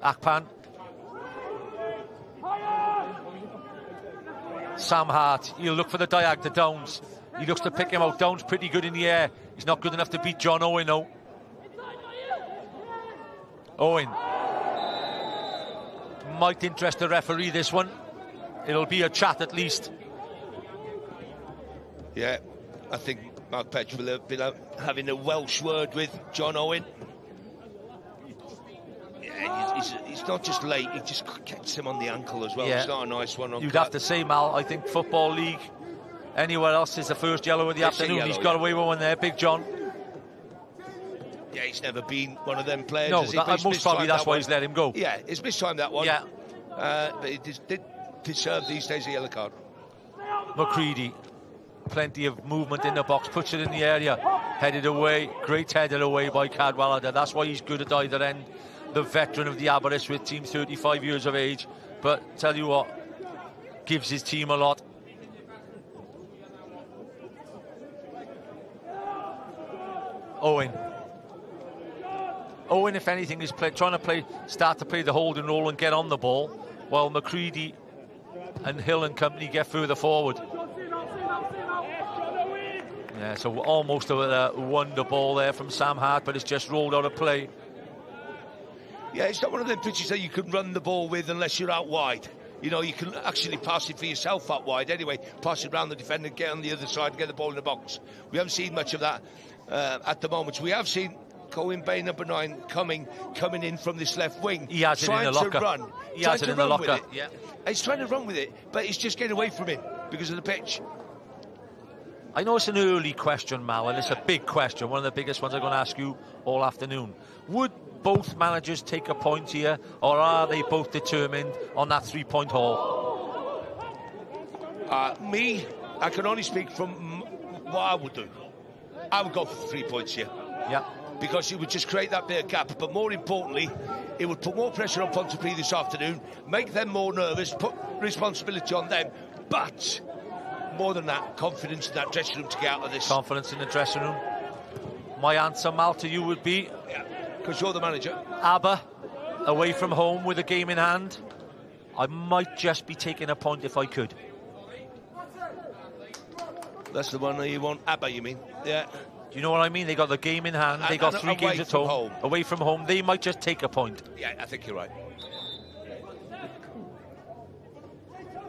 Akpan. Sam Hart. He'll look for the diag to Downs. He looks to pick him out. Downs pretty good in the air. He's not good enough to beat John Owen, though. Owen. Might interest the referee, this one. It'll be a chat at least. Yeah, I think Mark Petch will have been having a Welsh word with John Owen. Yeah, he's not just late, he just gets him on the ankle as well. Yeah. It's not a nice one. You'd have to say, Mal, I think Football League, anywhere else is the first yellow of the afternoon. He's got away with one there, Big John. Yeah, he's never been one of them players. No, most probably that's why he's let him go. Yeah, he's mistimed that one. Yeah. But he did deserve these days a yellow card. McCready, plenty of movement in the box, puts it in the area, headed away, great headed away by Cadwallader. That's why he's good at either end. The veteran of the Aberystwyth team, 35 years of age, but tell you what, gives his team a lot. Owen, if anything, is trying to start to play the holding role and get on the ball, while McCready and Hill and company get further forward. Yeah, so almost a wonder ball there from Sam Hart, but it's just rolled out of play. Yeah, it's not one of them pitches that you can run the ball with unless you're out wide. You know, you can actually pass it for yourself out wide anyway. Pass it around the defender, get on the other side and get the ball in the box. We haven't seen much of that at the moment. We have seen Colwyn Bay, number 9, coming in from this left wing. He has it in the locker. He has it in the locker. Yeah. He's trying to run with it, but he's just getting away from it because of the pitch. I know it's an early question, Mal, and it's a big question, one of the biggest ones I'm going to ask you all afternoon. Would both managers take a point here, or are they both determined on that 3-point haul? I can only speak from what I would do. I would go for the 3 points here. Yeah. Because it would just create that bit of gap. But more importantly, it would put more pressure on Pontypridd this afternoon, make them more nervous, put responsibility on them. But more than that, confidence in that dressing room to get out of this. Confidence in the dressing room. My answer, Mal, to you would be... Because you're the manager. Aber, away from home with a game in hand. I might just be taking a point if I could. That's the one that you want. Aber, you mean? Yeah. Do you know what I mean? They got the game in hand. They got 3 games at home. Away from home. They might just take a point. Yeah, I think you're right.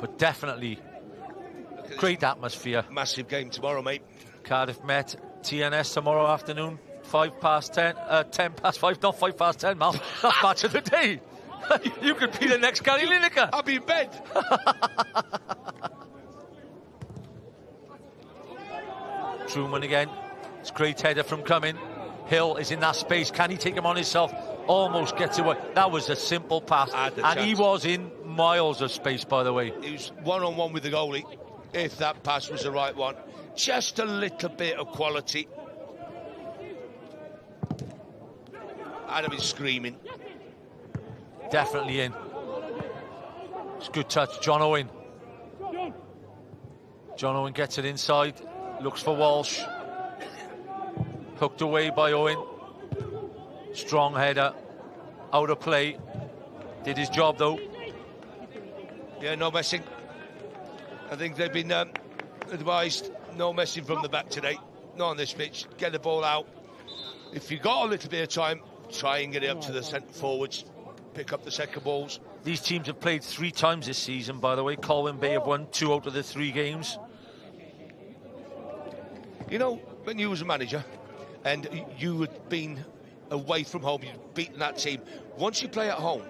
But definitely, great atmosphere. Massive game tomorrow, mate. Cardiff Met, TNS tomorrow afternoon. 5 past 10. 10 past 5, not 5 past 10, Mal. That's match of the day. You could be the next Gary Lineker. I'll be in bed. Truman again. It's great header from Cumming. Hill is in that space. Can he take him on himself? Almost gets away. That was a simple pass. And he was in miles of space, by the way. He was one-on-one with the goalie, if that pass was the right one. Just a little bit of quality. I'd have been screaming. Definitely in. It's a good touch. John Owen. John Owen gets it inside. Looks for Walsh. Hooked away by Owen. Strong header. Out of play. Did his job, though. Yeah, no messing. I think they've been advised no messing from the back today. Not on this pitch. Get the ball out. If you've got a little bit of time, try and get it up to the centre forwards. Pick up the second balls. These teams have played 3 times this season, by the way. Colwyn Bay have won 2 out of the 3 games. You know, when you was a manager and you had been away from home, you'd beaten that team. Once you play at home,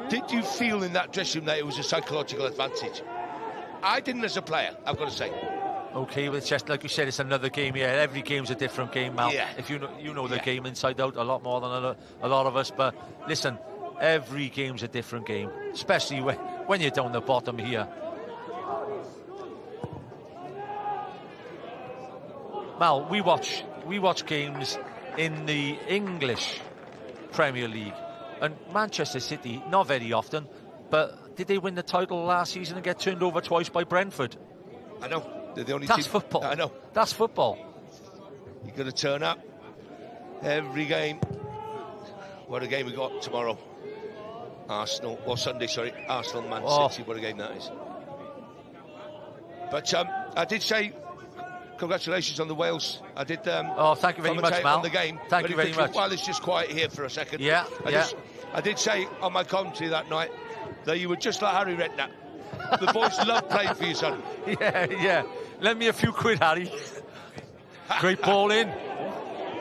did you feel in that dressing room that it was a psychological advantage? I didn't as a player, I've got to say. Okay, but it's just like you said, it's another game. Yeah, every game's a different game, Mal. Yeah. If you know the game inside out a lot more than a lot of us. But listen, every game's a different game, especially when you're down the bottom here. Mal, we watch games in the English Premier League, and Manchester City, not very often, but did they win the title last season and get turned over twice by Brentford? I know. They're the only That's team. football. I know. That's football. You've got to turn up every game. What a game we got tomorrow. Arsenal, or Sunday, sorry. Arsenal, Man City. What a game that is. But I did say congratulations on the Wales. I did. Thank you very much, Mal. On the game. Thank you very much. While it's just quiet here for a second. Yeah, I did say on my commentary that night that you were just like Harry Redknapp. The boys love playing for you, son. Yeah. Lend me a few quid, Harry. Great ball in.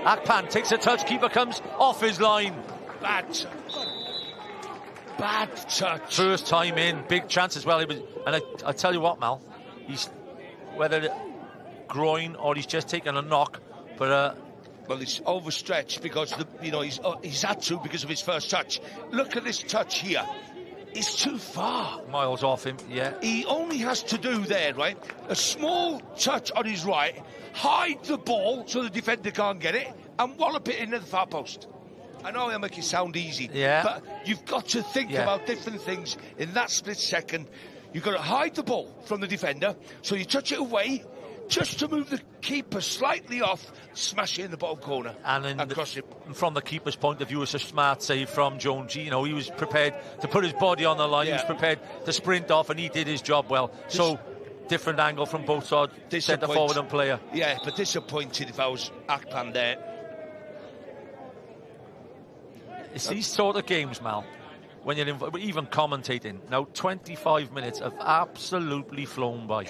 Akpan takes a touch. Keeper comes off his line. Bad touch. First time in. Big chance as well. And I tell you what, Mal. He's whether groin or he's just taken a knock, but well, he's overstretched because he's had to because of his first touch. Look at this touch here. It's too far. Miles off him, yeah. He only has to do there, right? A small touch on his right, hide the ball so the defender can't get it, and wallop it into the far post. I know I make it sound easy, but you've got to think about different things in that split second. You've got to hide the ball from the defender, so you touch it away, just to move the keeper slightly off, smash it in the bottom corner, and across it. From the keeper's point of view, it's a smart save from Jonesy. You know, he was prepared to put his body on the line. He was prepared to sprint off, and he did his job well. So, different angle from both sides, centre forward and player. Yeah, but disappointed if I was Akpan there. It's these sort of games, Mal, when you're even commentating. Now, 25 minutes have absolutely flown by.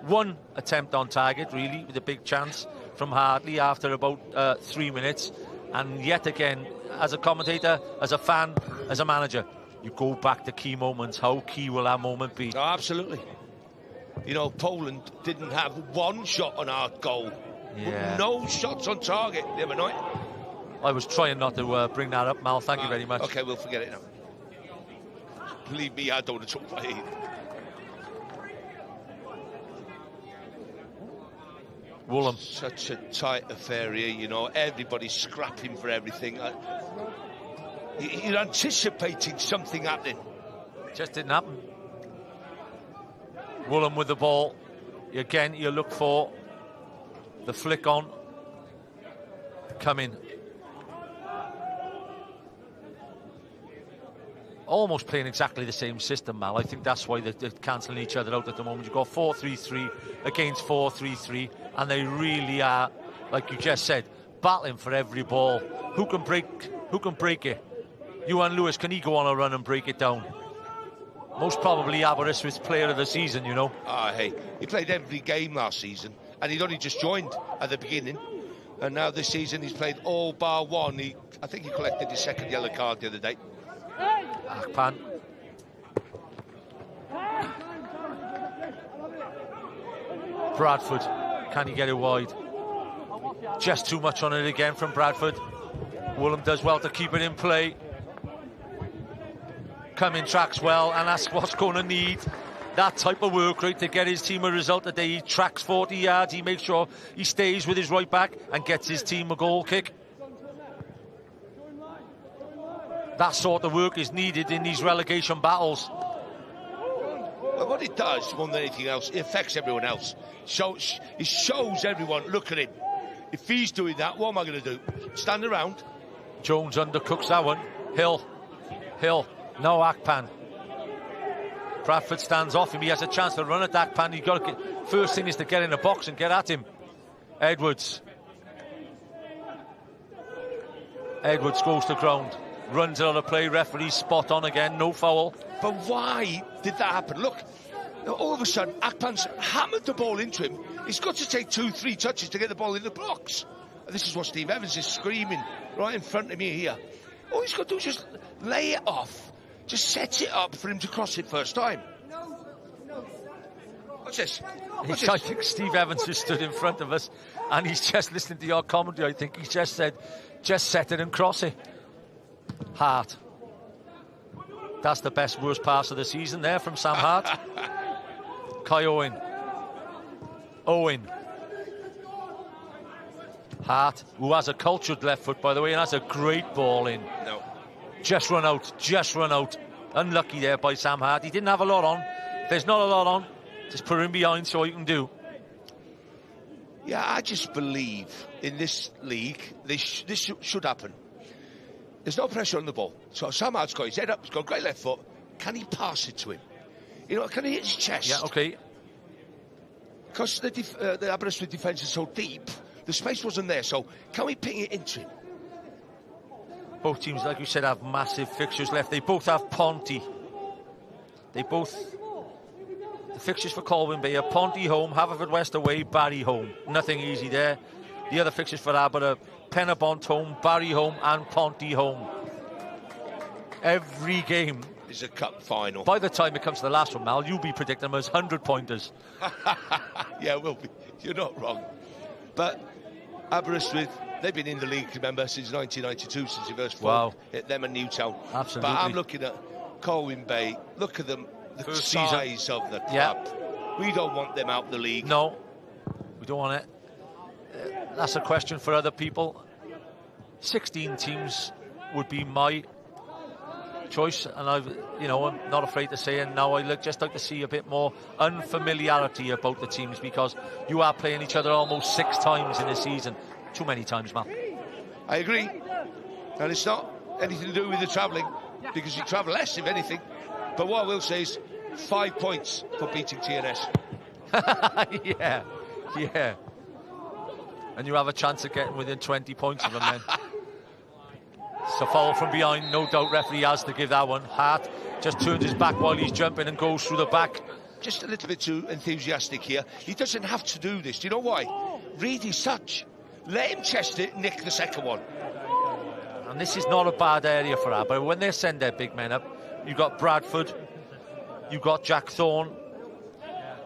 One attempt on target, really, with a big chance from Hartley after about 3 minutes. And yet again, as a commentator, as a fan, as a manager, you go back to key moments. How key will that moment be? Oh, absolutely. You know, Poland didn't have one shot on our goal. Yeah. No shots on target the other night. I was trying not to bring that up, Mal. Thank you very much. OK, we'll forget it now. Believe me, I don't want to talk about it. Woolham. Such a tight affair here, you know, everybody's scrapping for everything. You're anticipating something happening. Just didn't happen. Woolham with the ball. Again, you look for the flick on. Coming. Almost playing exactly the same system, Mal. I think that's why they're cancelling each other out at the moment. You've got 4-3-3 against 4-3-3, and they really are, like you just said, battling for every ball. Who can break it? Ewan Lewis, can he go on a run and break it down? Most probably Aberystwyth's player of the season, you know. Hey, he played every game last season, and he'd only just joined at the beginning. And now this season he's played all bar one. I think he collected his second yellow card the other day. Akpan. Bradford, can he get it wide? Just too much on it again from Bradford. Woolham does well to keep it in play. Cumming tracks well, and that's what's going to need. That type of work rate to get his team a result today. He tracks 40 yards, he makes sure he stays with his right back and gets his team a goal kick. That sort of work is needed in these relegation battles. Well, what it does, more than anything else, it affects everyone else. So it shows everyone, look at him. If he's doing that, what am I going to do? Stand around? Jones undercooks that one. Hill. No Akpan. Bradford stands off him. He has a chance to run at Akpan. You've got to first thing is to get in the box and get at him. Edwards goes to ground. Runs out of play. Referee spot on again. No foul. But why did that happen? Look, all of a sudden, Akpan's hammered the ball into him. He's got to take 2-3 touches to get the ball in the box. And this is what Steve Evans is screaming right in front of me here. All he's got to do is just lay it off. Just set it up for him to cross it first time. What's this? I think Steve Evans has stood in front of us and he's just listening to your commentary. I think he just said, just set it and cross it. Hart. That's the worst pass of the season there from Sam Hart. Kai Owen. Hart, who has a cultured left foot, by the way, and that's a great ball in. No. Just run out. Unlucky there by Sam Hart. He didn't have a lot on. If there's not a lot on, just put him behind so you can do. Yeah, I just believe in this league, this should happen. There's no pressure on the ball. So Sam Hart's got his head up, he's got a great left foot. Can he pass it to him? You know, can he hit his chest? Yeah, okay. Because the Aberystwyth defence is so deep, the space wasn't there, so can we ping it into him? Both teams, like you said, have massive fixtures left. They both have Ponty. The fixtures for Colwyn Bay are Ponty home, Haverfordwest away, Barry home. Nothing easy there. The other fixtures for Aber are Pen-y-bont home, Barry home and Ponty home. Every game is a cup final. By the time it comes to the last one, Mal, you'll be predicting them as 100-pointers. Yeah, we'll be. You're not wrong. But Aberystwyth, they've been in the league, remember, since 1992, since they first formed. Hit them and Newtown. Absolutely. But I'm looking at Colwyn Bay. Look at them, the First size season of the club. Yeah. We don't want them out the league. No, we don't want it. That's a question for other people. 16 teams would be my choice, and I'm not afraid to say it now. I just like to see a bit more unfamiliarity about the teams, because you are playing each other almost 6 times in a season. Too many times, Mal. I agree, and it's not anything to do with the travelling, because you travel less, if anything. But what I will say is 5 points for beating TNS. Yeah. And you have a chance of getting within 20 points of them then. So foul from behind, no doubt referee has to give that one. Hart just turns his back while he's jumping and goes through the back. Just a little bit too enthusiastic here. He doesn't have to do this. Do you know why? Read his touch. Let him chest it, nick the second one. And this is not a bad area for Aber. When they send their big men up, you've got Bradford, you've got Jack Thorne,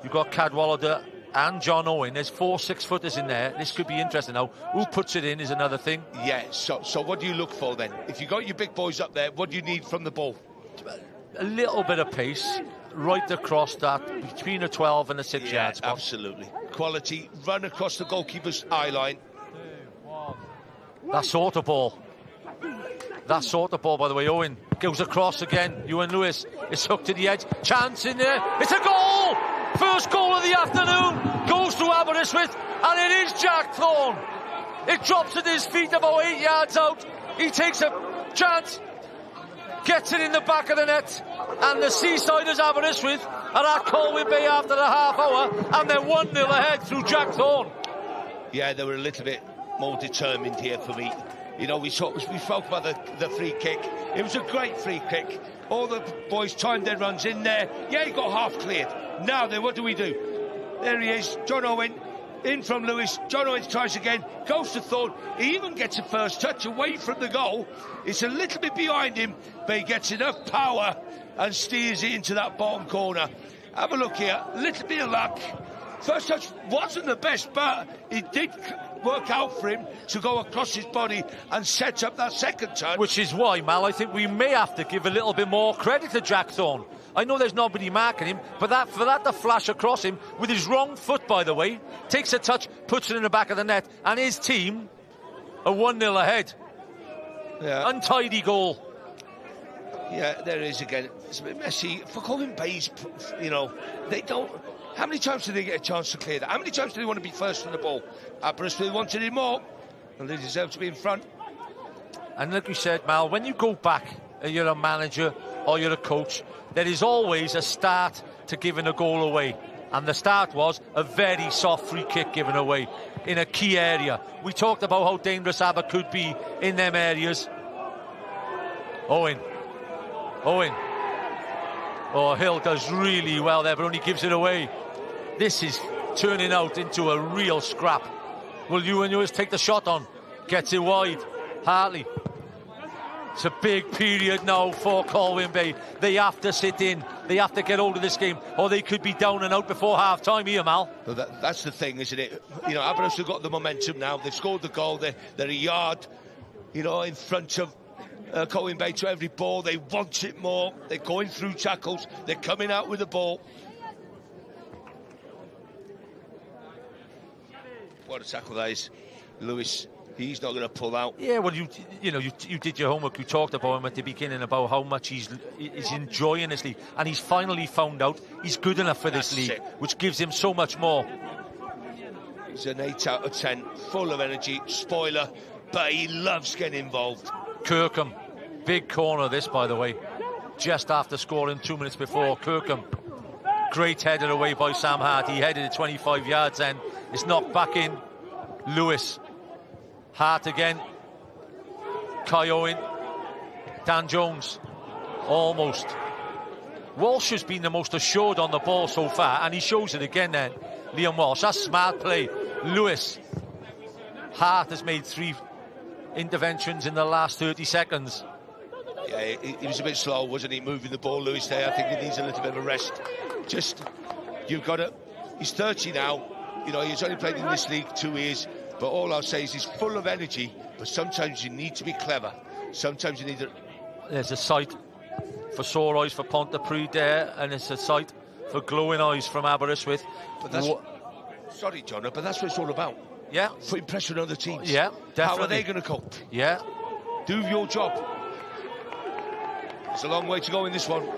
you've got Cadwallader and John Owen. There's 4 6-footers in there. This could be interesting. Now, who puts it in is another thing. Yeah, so what do you look for then? If you've got your big boys up there, what do you need from the ball? A little bit of pace right across that, between a 12 and a 6 yard spot. Absolutely. quality, run across the goalkeeper's eye line. That sort of ball. That sort of ball, by the way. Owen goes across again. Ewan Lewis is hooked to the edge. Chance in there. It's a goal! First goal of the afternoon. Goes to Aberystwyth. And it is Jack Thorne. It drops at his feet about 8 yards out. He takes a chance. Gets it in the back of the net. And the Seasiders Aberystwyth are at Colwyn Bay after the half hour. And they're 1-0 ahead through Jack Thorne. Yeah, they were a little bit more determined here for me. You know, we spoke about the free kick. It was a great free kick. All the boys timed their runs in there. Yeah, he got half cleared. Now then, what do we do? There he is, John Owen, in from Lewis. John Owen tries again, goes to Thorne. He even gets a first touch away from the goal. It's a little bit behind him, but he gets enough power and steers it into that bottom corner. Have a look here, a little bit of luck. First touch wasn't the best, but it did work out for him to go across his body and set up that second touch. Which is why, Mal, I think we may have to give a little bit more credit to Jack Thorne. I know there's nobody marking him, but for that to flash across him with his wrong foot, by the way, takes a touch, puts it in the back of the net, and his team are 1-0 ahead. Yeah. Untidy goal. Yeah, there it is again. It's a bit messy. For Colwyn Bay's, you know, they don't... How many times do they get a chance to clear that? How many times do they want to be first on the ball? Aberystwyth wanted it more, and they deserve to be in front. And like you said, Mal, when you go back, you're a manager or you're a coach, there is always a start to giving a goal away. And the start was a very soft free kick given away in a key area. We talked about how dangerous Aber could be in them areas. Owen. Oh, Hill does really well there, but only gives it away. This is turning out into a real scrap. Will Ewan Lewis take the shot on? Gets it wide. Hartley. It's a big period now for Colwyn Bay. They have to sit in. They have to get hold of this game, or they could be down and out before half-time here, Mal. Well, that's the thing, isn't it? You know, Aberystwyth have got the momentum now. They've scored the goal. They're a yard, you know, in front of Colwyn Bay to every ball. They want it more. They're going through tackles. They're coming out with the ball. What a tackle that is. Lewis, he's not going to pull out. Yeah, well, you did your homework. You talked about him at the beginning about how much he's enjoying this league, and he's finally found out he's good enough for this league, which gives him so much more. He's an 8 out of 10, full of energy, spoiler, but he loves getting involved. Kirkham, big corner this, by the way, just after scoring 2 minutes before. Kirkham, great header away by Sam Hart. He headed it 25 yards then. It's knocked back in. Lewis, Hart again. Kai Owen, Dan Jones, almost. Walsh has been the most assured on the ball so far, and he shows it again then. Liam Walsh, that's smart play. Lewis, Hart has made 3 interventions in the last 30 seconds. Yeah, he was a bit slow, wasn't he, moving the ball, Lewis, there. I think he needs a little bit of a rest. You've got to... He's 30 now. You know, he's only played in this league 2 years. But all I'll say is he's full of energy, but sometimes you need to be clever. Sometimes you need to... There's a sight for sore eyes for Pontypridd there, and it's a sight for glowing eyes from Aberystwyth. But that's... Sorry, John, but that's what it's all about. Yeah. Putting pressure on other teams. Yeah, definitely. How are they going to cope? Yeah. Do your job. It's a long way to go in this one.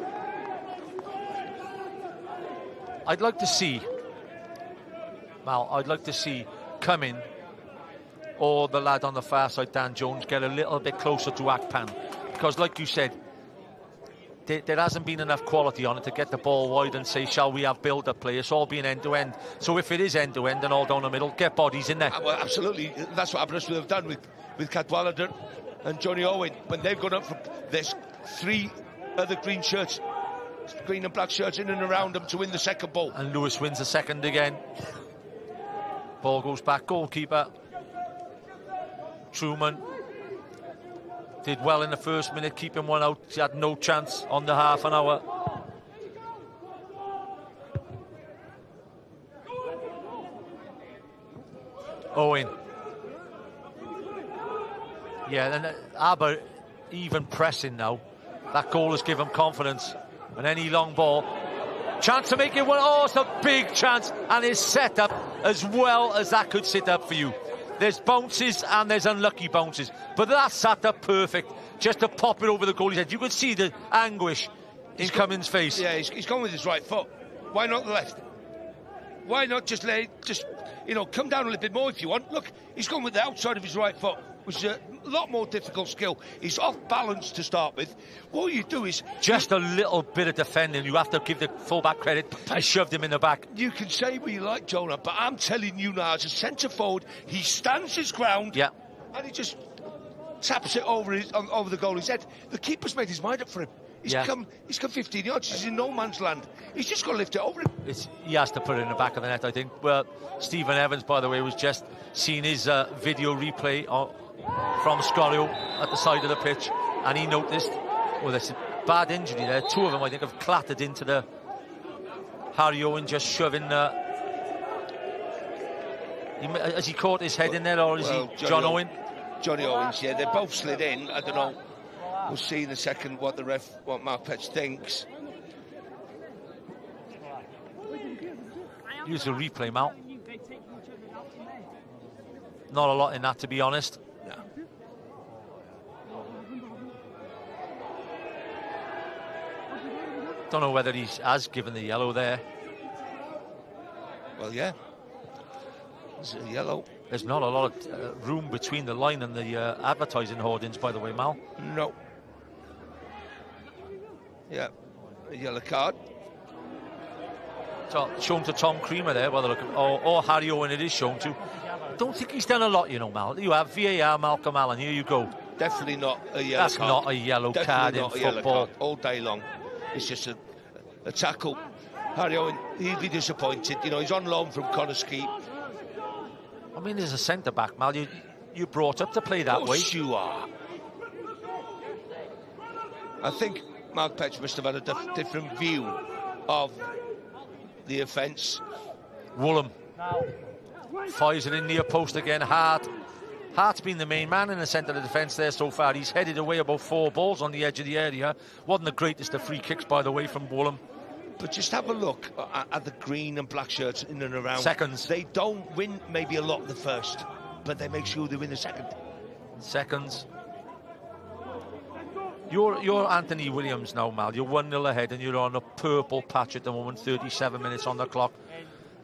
I'd like to see, Mal, Cumming or the lad on the far side, Dan Jones, get a little bit closer to Akpan. Because like you said, there hasn't been enough quality on it to get the ball wide and say, shall we have build-up play? It's all been end-to-end. So if it is end-to-end and all down the middle, get bodies in there. Well, absolutely. That's what Aberystwyth have done with Cadwallader and Johnny Owen. When they've gone up from... There's 3 other green and black shirts in and around them to win the second ball. And Lewis wins the second again. Ball goes back, goalkeeper. Truman did well in the first minute, keeping one out. He had no chance on the half an hour. Owen. Yeah, and Aber even pressing now. That goal has given him confidence. And any long ball. Chance to make it one. Oh, it's a big chance. And his set up as well as that could sit up for you. There's bounces and there's unlucky bounces, but that sat up perfect, just to pop it over the goalie's head. You could see the anguish in Cummins' face. Yeah, he's gone with his right foot. Why not the left? Why not just come down a little bit more if you want? Look, he's gone with the outside of his right foot, which is a lot more difficult skill. He's off balance to start with. What you do is... Just a little bit of defending. You have to give the full-back credit. I shoved him in the back. You can say what you like, Jonah, but I'm telling you now, as a centre-forward, he stands his ground, yeah, and he just taps it over the goalie's head. The keeper's made his mind up for him. He's come 15 yards. He's in no man's land. He's just got to lift it over him. He has to put it in the back of the net, I think. Well, Stephen Evans, by the way, was just seeing his video replay from Scorio at the side of the pitch, and he noticed, there's a bad injury there. Two of them, I think, have clattered into the Harry Owen, just shoving. Has he caught his head in there, or is he John Owen? Johnny Owens, yeah, they both slid in. I don't know. We'll see in a second what Mark Petch thinks. Use the replay, Mal. Not a lot in that, to be honest. No. Don't know whether he has given the yellow there. Well, yeah. It's a yellow. There's not a lot of room between the line and the advertising hoardings, by the way, Mal. No. Yeah, a yellow card. So, shown to Tom Creamer there, by the look of, or Harry Owen it is shown to. I don't think he's done a lot, you know, Mal. You have VAR, Malcolm Allen, here you go. Definitely not a yellow card. That's not a yellow card in football. All day long. It's just a tackle. Harry Owen, he'll be disappointed. You know, he's on loan from Connors Keep. I mean, as a centre-back, Mal, you brought up to play that way. Of course you are. I think Mark Petch must have had a different view of the offence. Woolham fires it in near post again. Hart's been the main man in the centre of the defence there so far. He's headed away about 4 balls on the edge of the area. Wasn't the greatest of free kicks, by the way, from Woolham. But just have a look at the green and black shirts in and around. Seconds. They don't win maybe a lot the first, but they make sure they win the second. Seconds. You're Anthony Williams now, Mal. You're 1-0 ahead and you're on a purple patch at the moment, 37 minutes on the clock.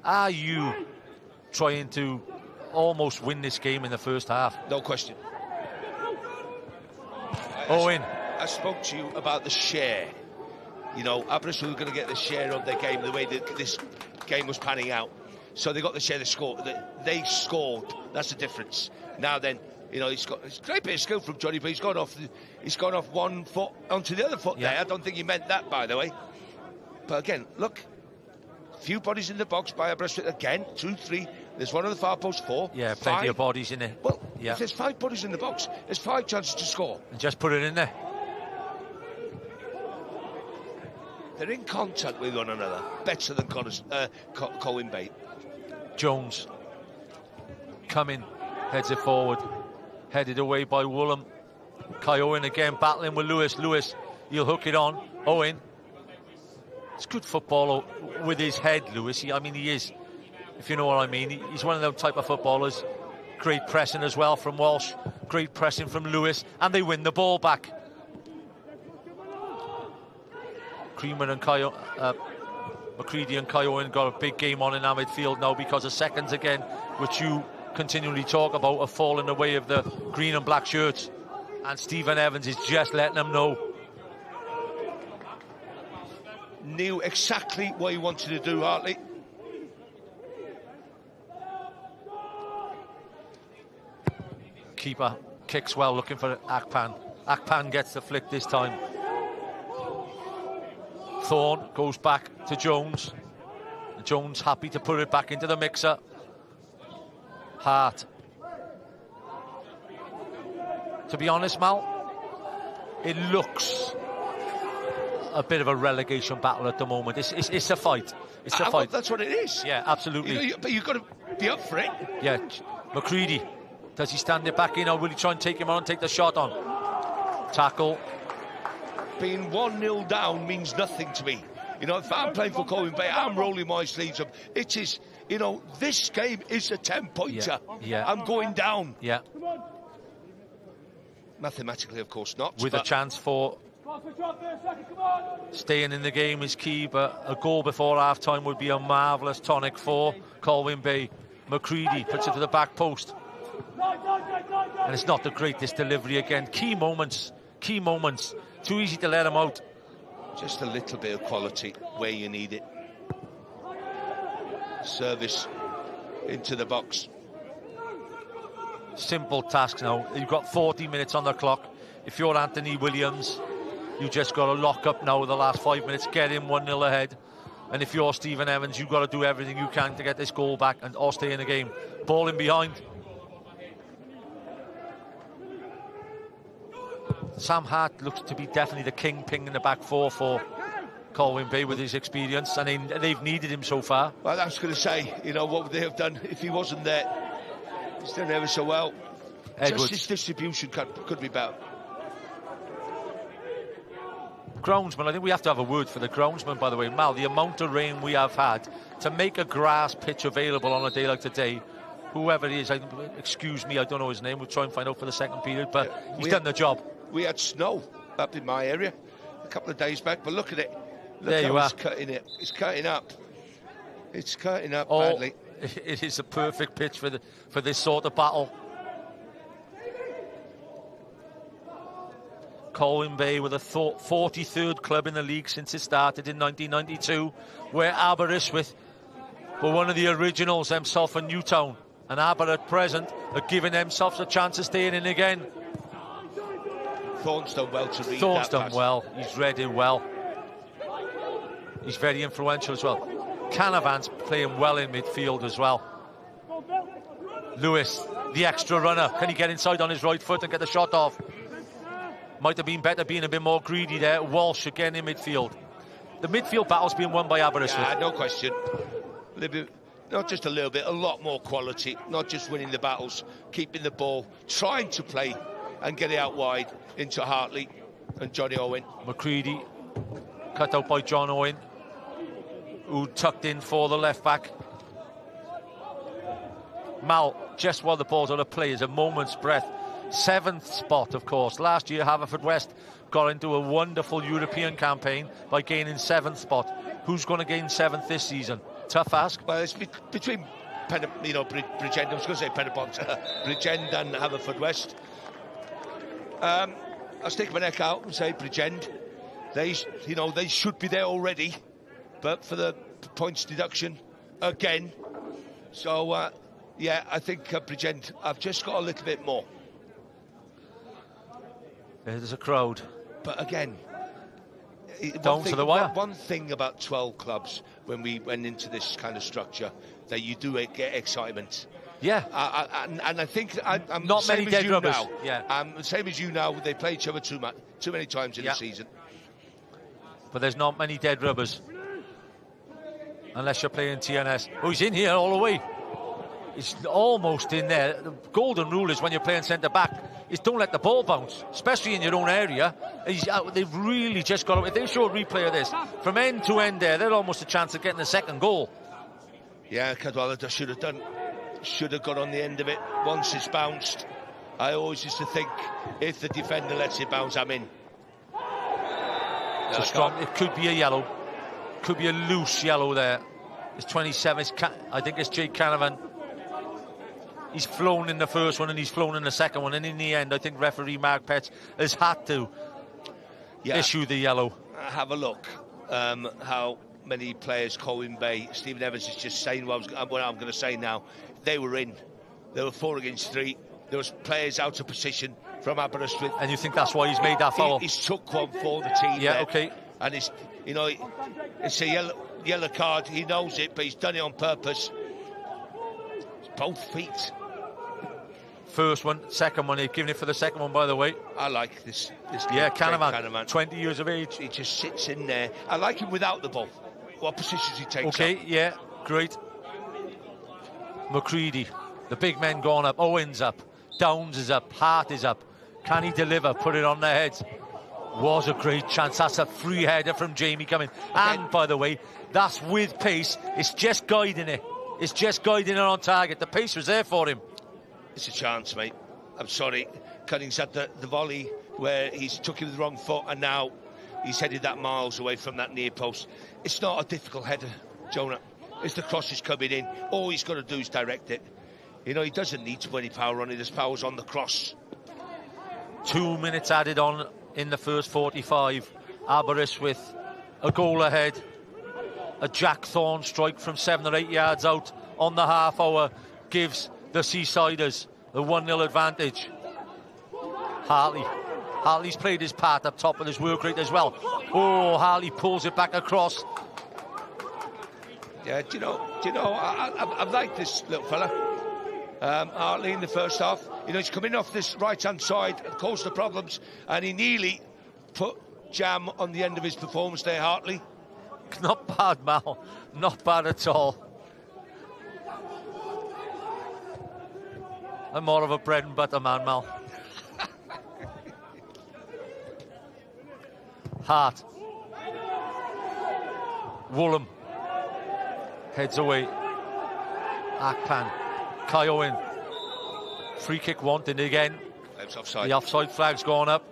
Are you trying to almost win this game in the first half? No question. Owen. I spoke to you about the share. You know, Aberystwyth were going to get the share of their game the way that this game was panning out. So they got the share, they scored. That's the difference. Now then, you know, it's a great bit of skill from Johnny, but he's gone off 1 foot onto the other foot there. I don't think he meant that, by the way. But again, look, few bodies in the box by Aberystwyth again, 2, 3. There's one on the far post, 4. Yeah, plenty of bodies in it. Well, if there's 5 bodies in the box, there's 5 chances to score. And just put it in there. They're in contact with one another, better than Colwyn Bay. Jones coming, heads it forward, headed away by Woolham. Kai Owen again battling with Lewis. He'll hook it on. Owen. It's good football with his head, Lewis. I mean, he is, if you know what I mean. He's one of those type of footballers. Great pressing as well from Walsh. Great pressing from Lewis. And they win the ball back. Creamer and McCready and Kai Owen got a big game on in our midfield now because of seconds again, which you continually talk about, are falling away of the green and black shirts. And Stephen Evans is just letting them know. Knew exactly what he wanted to do, Hartley. Keeper kicks well, looking for Akpan. Akpan gets the flick this time. Thorne goes back to Jones. Jones happy to put it back into the mixer. Hart. To be honest, Mal, it looks a bit of a relegation battle at the moment. It's a fight. It's a fight. That's what it is. Yeah, absolutely. But you've got to be up for it. Yeah, McCready. Does he stand it back in, or will he try and take him on and take the shot on? Tackle. Being 1-0 down means nothing to me. You know, if I'm playing for Colwyn Bay, I'm rolling my sleeves up. It is, you know, this game is a 10-pointer. Yeah. I'm going down. Yeah. Mathematically, of course not. With a chance for staying in the game is key, but a goal before half-time would be a marvellous tonic for Colwyn Bay. McCready puts it to the back post. And it's not the greatest delivery again. Key moments. Too easy to let him out. Just a little bit of quality where you need it. Service into the box. Simple task now. You've got 40 minutes on the clock. If you're Anthony Williams, you just got to lock up now the last 5 minutes, get him 1-0 ahead. And if you're Stephen Evans, you've got to do everything you can to get this goal back or stay in the game. Ball in behind. Sam Hart looks to be definitely the kingpin in the back four for Colwyn Bay with his experience, and they've needed him so far. Well, I was going to say, you know, what would they have done if he wasn't there? He's done ever so well. Edwards. Just his distribution could be better. Groundsman, I think we have to have a word for the groundsman, by the way. Mal, the amount of rain we have had to make a grass pitch available on a day like today, whoever it is, excuse me, I don't know his name, we'll try and find out for the second period, but he's done the job. We had snow up in my area a couple of days back, but look at it. Look there how you are. It's cutting it. It's cutting up. It's cutting up badly. It is a perfect pitch for this sort of battle. Colwyn Bay with a 43rd club in the league since it started in 1992, where Aberystwyth were one of the originals themselves and Newtown, and Aber at present are giving themselves a chance of staying in again. Thorne's done well to read Thorne's that done well. He's read it well. He's very influential as well. Canavan's playing well in midfield as well. Lewis, the extra runner. Can he get inside on his right foot and get the shot off? Might have been better being a bit more greedy there. Walsh again in midfield. The midfield battle's being won by Aberystwyth. Yeah, no question. Not just a little bit, a lot more quality. Not just winning the battles, keeping the ball, trying to play and get it out wide into Hartley and Johnny Owen. McCready cut out by John Owen, who tucked in for the left back. Mal, just while the ball's out of play, is a moment's breath. 7th spot, of course. Last year, Haverfordwest got into a wonderful European campaign by gaining 7th spot. Who's going to gain 7th this season? Tough ask. Well, it's between Bridgend, I was going to say Pen-y-bont, Bridgend and Haverfordwest. I'll stick my neck out and say Bridgend. They should be there already, but for the points deduction again. So, yeah, I think Bridgend, I've just got a little bit more. There's a crowd. But again, down to the wire. One thing about 12 clubs when we went into this kind of structure, that you do get excitement. Yeah. And I think I'm not many dead rubbers. Now. Yeah. Same as you now. They play each other too many times in the season. But there's not many dead rubbers. Unless you're playing TNS. Oh, he's in here all the way. He's almost in there. The golden rule is when you're playing centre-back is don't let the ball bounce, especially in your own area. They've really just got to... If they show a replay of this, from end to end there, they're almost a chance of getting the second goal. Yeah, Cadwallader should have got on the end of it once it's bounced. I always used to think if the defender lets it bounce, I'm in. It could be a yellow. Could be a loose yellow there. It's 27. I think it's Jake Canavan. He's flown in the first one and he's flown in the second one, and in the end I think referee Mark Petch has had to issue the yellow. Have a look how many players Colwyn Bay, Stephen Evans is just saying what I'm going to say now. They were in. They were 4 against 3. There was players out of position from Aberystwyth. And you think that's why he's made that foul? He's took one for the team. Yeah, there. okay. And it's a yellow card. He knows it, but he's done it on purpose. It's both feet. First one, second one. They've given it for the second one, by the way. I like this yeah, Canavan, 20 years of age. He just sits in there. I like him without the ball. What positions he takes Okay, up. yeah, great. McCready, the big men gone up. Owen's up. Downs is up. Hart is up. Can he deliver? Put it on their heads. Was a great chance. That's a free header from Jamie coming. And, by the way, that's with pace. It's just guiding it. It's just guiding it on target. The pace was there for him. It's a chance, mate. I'm sorry. Cunning's had the volley where he's took it with the wrong foot, and now he's headed that miles away from that near post. It's not a difficult header, Jonah. It's the crosses coming in. All he's got to do is direct it. You know, he doesn't need to put any power on it. There's power's on the cross. 2 minutes added on in the first 45. Aberystwyth a goal ahead. A Jack Thorne strike from 7 or 8 yards out on the half hour gives the Seasiders the 1-0 advantage. Hartley's played his part up top with his work rate as well. Oh, Hartley pulls it back across. Yeah, do you know, I've liked this little fella. Hartley in the first half. You know, he's coming off this right-hand side and caused the problems, and he nearly put jam on the end of his performance there, Hartley. Not bad, Mal. Not bad at all. I'm more of a bread and butter man, Mal. Hart. Woolham. Heads away. Akpan. Kai Owen. Free kick wanted again. Offside. The offside flag's gone up.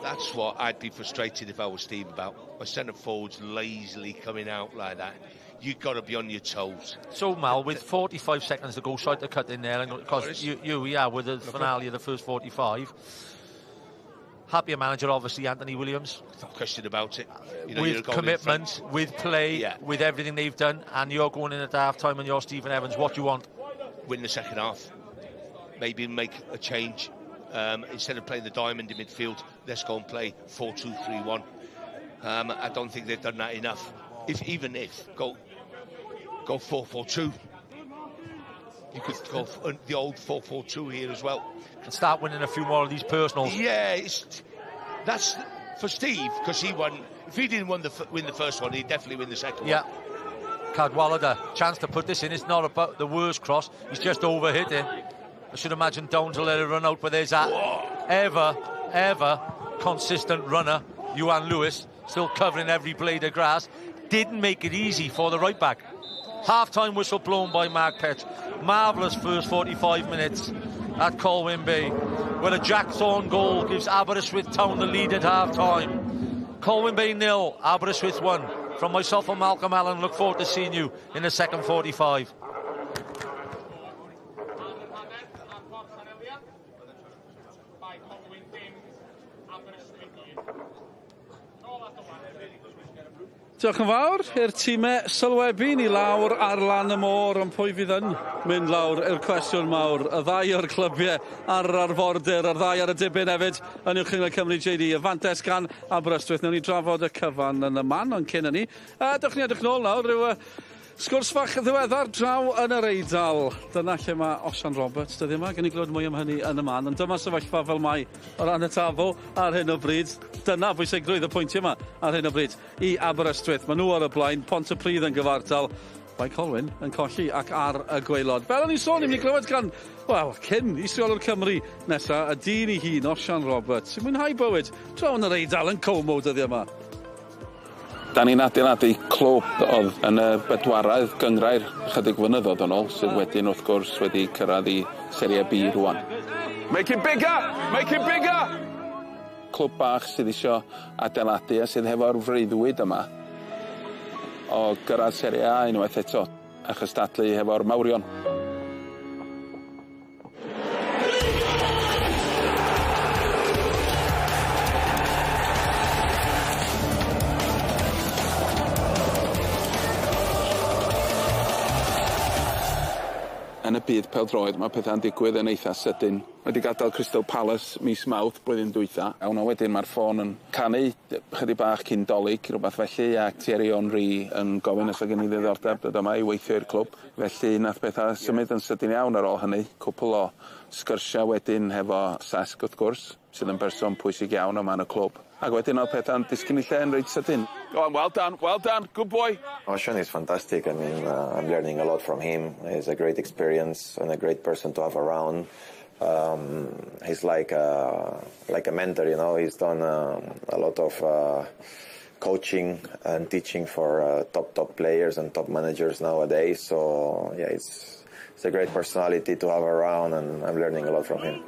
That's what I'd be frustrated if I was Steve about. My centre forwards lazily coming out like that. You've got to be on your toes. So, Mal, with 45 seconds to go, try to cut in there, and because with the finale of the first 45. Happier manager, obviously, Anthony Williams. No question about it. You know, with commitment, with play, with everything they've done, and you're going in at half-time and you're Stephen Evans. What do you want? Win the second half. Maybe make a change. Instead of playing the diamond in midfield, let's go and play 4-2-3-1. I don't think they've done that enough. Even if go 4-4-2. You could go the old 4-4-2 here as well. And start winning a few more of these personals. Yeah, that's for Steve, because he won. If he didn't win the first one, he'd definitely win the second one. Yeah. Cadwallader, chance to put this in. It's not about the worst cross. He's just overhit it. I should imagine Downs will let it run out, but there's that ever consistent runner, Iwan Lewis, still covering every blade of grass. Didn't make it easy for the right back. Half-time whistle blown by Mark Petch. Marvellous first 45 minutes at Colwyn Bay, where a Jack Thorne goal gives Aberystwyth Town the lead at half-time. Colwyn Bay 0, Aberystwyth 1. From myself and Malcolm Allen, look forward to seeing you in the second 45. Diolch yn fawr i'r tîmau sylwebu ni lawr ar lan y môr, ond pwy fydd yn mynd lawr i'r cwestiwn mawr. Y ddau o'r clybiau ar yr arfordir, a'r ddau ar y dibyn hefyd yn uwch yng Cymru JD. Y fantes gan Aberystwyth. Nawr ni drafod y cyfan yn y man, ond cyn hynny. Dewch ni edrych nôl nawr, ryw sgwrs fach ddiweddar draw yn yr Eidal. Dyna lle mae Osian Roberts dyddi yma. Gen i glywed mwy am hynny yn y man. Ond dyma sefyllfa fel mai o ran y tafo ar hyn o bryd. Dyna bwysigrwydd y pwyntiau yma ar hyn o bryd i Aberystwyth. Maen nhw ar y blaen. Pontypridd yn gyfartal. Bai Colwyn yn colli ac ar y gwaelod. Fel o'n i sôn, ni'n glywed gan, cyn Israel o'r Cymru nesa, y dyn i hun, Osian Roberts. Sy'n mwynhau bywyd draw yn yr Eidal yn Como dyddi yma. Da ni'n adeiladu clwb oedd yn y bedwaredd gyngrair chydig flynyddoedd yn ôl, sydd wedyn wrth gwrs wedi cyrraedd i Serie B rwan. Make it bigger! Make it bigger! Clwb bach sydd isio adeiladu a sydd hefo'r freuddwyd yma o gyrraedd Serie A unwaith eto a chystadlu hefo'r mawrion. Yn y byd pêl-droed, mae pethau'n digwydd yn eitha sydyn. Wedi gadael Crystal Palace mis Mawrth blwyddyn dwytha. Awn o wedyn mae'r ffôn yn canu chydig bach cyn dolyg, rhywbeth felly, ac Thierry Henry yn gofyn os oedd gen i ddiddordeb dod yma i weithio i'r clwb. Felly nath pethau symud yn sydyn iawn ar ôl hynny. Cwpl o sgyrsiau wedyn hefo Cesc wrth gwrs, sydd yn berson pwysig iawn yma yn y clwb. Ac wedyn oedd pethau'n disgyn i lle yn reit sydyn. Go on, well done, good boy. Osian is fantastic. I mean, I'm learning a lot from him. He's a great experience and a great person to have around. He's like a mentor, you know. He's done a lot of coaching and teaching for top players and top managers nowadays. So yeah, it's a great personality to have around, and I'm learning a lot from him.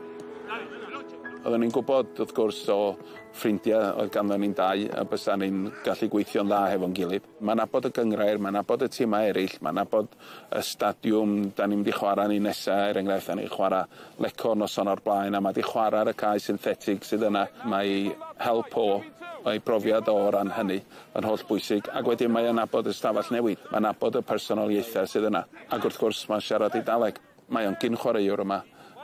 Oedden ni'n gwybod, wrth gwrs, o ffrindiau oedd ganddo ni'n dau, a bysa ni'n gallu gweithio'n dda hefo'n gilydd. Mae'n nabod y gyngrair, mae'n nabod y tîmau eraill, mae'n nabod y stadiwm da ni'n mynd i chwarae ni nesaf, enghraifft, da ni'n chwarae Lecco noson o'r blaen, a mae di chwarae ar y cae synthetig sydd yna. Mae help o'i brofiad o ran hynny yn holl bwysig, ac wedyn mae'n nabod y stafell newid, mae'n nabod y personoliaethau sydd yna. Ac wrth gwrs, mae'n siarad Eidaleg. Mae o'n gyn-chwaraewr yma,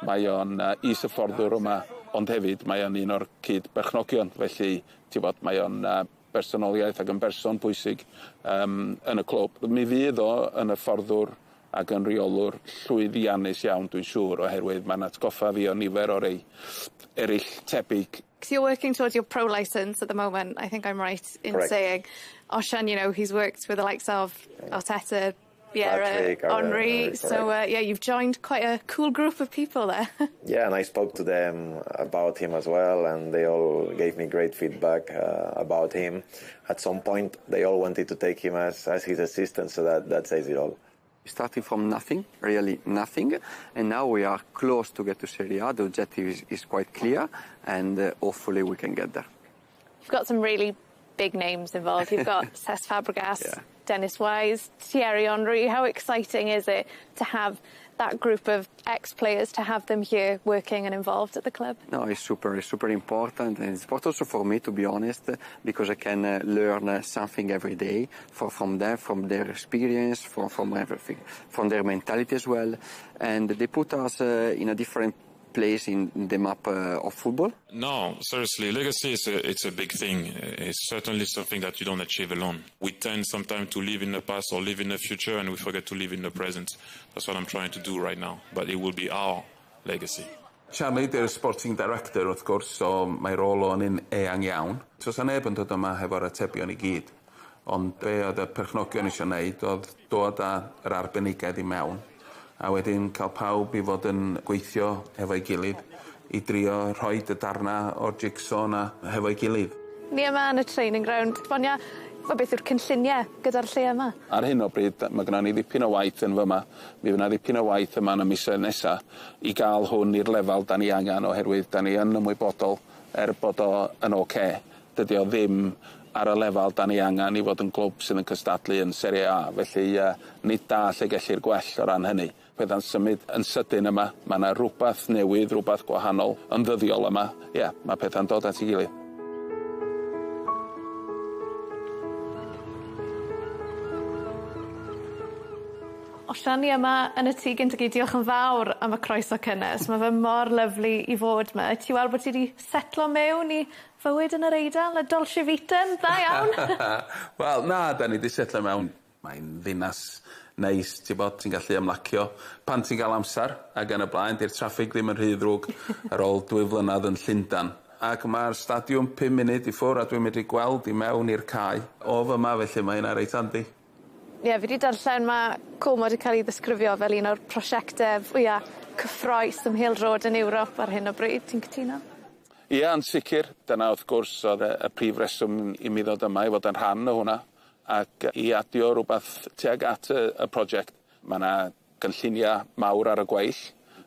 mae o'n is-hyfforddwr yma, ond hefyd mae o'n un o'r cyd-berchnogion, felly mae o'n bersonoliaeth ac yn berson bwysig yn y clwb. Mi fydd o yn y fforddwr ac yn reolwr llwyddiannus iawn, dwi'n siŵr, oherwydd mae'n atgoffa fi o nifer o rei eraill tebyg. So you're working towards your pro licence at the moment, I think I'm right in Correct. saying. Oshan, you know, he's worked with the likes of Arteta, Vieira, Henry. So, yeah, you've joined quite a cool group of people there. Yeah, and I spoke to them about him as well, and they all gave me great feedback about him. At some point, they all wanted to take him as his assistant, so that says it all. Starting from nothing, really nothing, and now we are close to get to Serie A. The objective is quite clear, and hopefully we can get there. You've got some really big names involved. You've got Cesc Fabregas, yeah. Dennis Wise, Thierry Henry. How exciting is it to have that group of ex-players, to have them here working and involved at the club? No, it's super important, and it's important also for me, to be honest, because I can learn something every day from them, from their experience, from everything, from their mentality as well, and they put us in a different place in the map of football? No, seriously, legacy it's a big thing. It's certainly something that you don't achieve alone. We tend sometimes to live in the past or live in the future, and we forget to live in the present. That's what I'm trying to do right now, but it will be our legacy. Charlie, di'r sporting director, wrth gwrs, so mae rôl o'n un eang iawn. So sa neb yn dod yma hefo'r atebion I gyd, ond be oedd y perchnogion eisiau wneud oedd dod â'r arbenigedd I mewn, a wedyn cael pawb I fod yn gweithio hefo'i gilydd I drio rhoi y darna o'r jigsaw na hefo'i gilydd. Ni yma yn y training ground. Fonia, beth yw'r cynlluniau gyda'r lle yma? Ar hyn o bryd, mae gynna ni ddipyn o waith yn fyma. Mi fyna ddipyn o waith yma yn y misoedd nesaf I gael hwn i'r lefel da ni angen, oherwydd da ni yn ymwybodol bod o yn oce. Dydy o ddim ar y lefel da ni angen I fod yn glwb sydd yn cystadlu yn Serie A. Felly nid da lle gellir gwell o ran hynny. Pethau'n symud yn sydyn yma, mae yna rhywbeth newydd, rhywbeth gwahanol, yn ddyddiol yma. Ie, mae pethau'n dod at ei gilydd. Osian, ni yma yn y tŷ gyntaf, diolch yn fawr am y croeso cynnes. Mae fe mor lyflu I fod yma. Ti weld bod ti wedi setlo mewn I fywyd yn yr Eidal, y Dolce Vita'n dda iawn? Wel, na, da ni wedi setlo mewn. Mae'n ddinas neis, ti'n gallu ymlacio pan ti'n cael amser, ac yn y blaen, di'r traffig ddim yn rhy ddrwg ar ôl 2 flynedd yn Llundain. Ac mae'r stadiwm 5 munud I ffwr, a dwi'n medru gweld I mewn i'r cae. O fyma, felly mae hynna reit handi. Ie, fi wedi darllen mae Como wedi cael ei ddisgrifio fel un o'r prosiectau fwyaf cyffroes ymhell rod yn Ewrop ar hyn o bryd. Ti'n cytuno? Ie, yn sicr. Dyna wrth gwrs oedd y prif reswm I mi ddod yma I fod yn rhan o hwnna, ac I adio rhywbeth tuag at y prosiect. Mae yna gynlluniau mawr ar y gweill,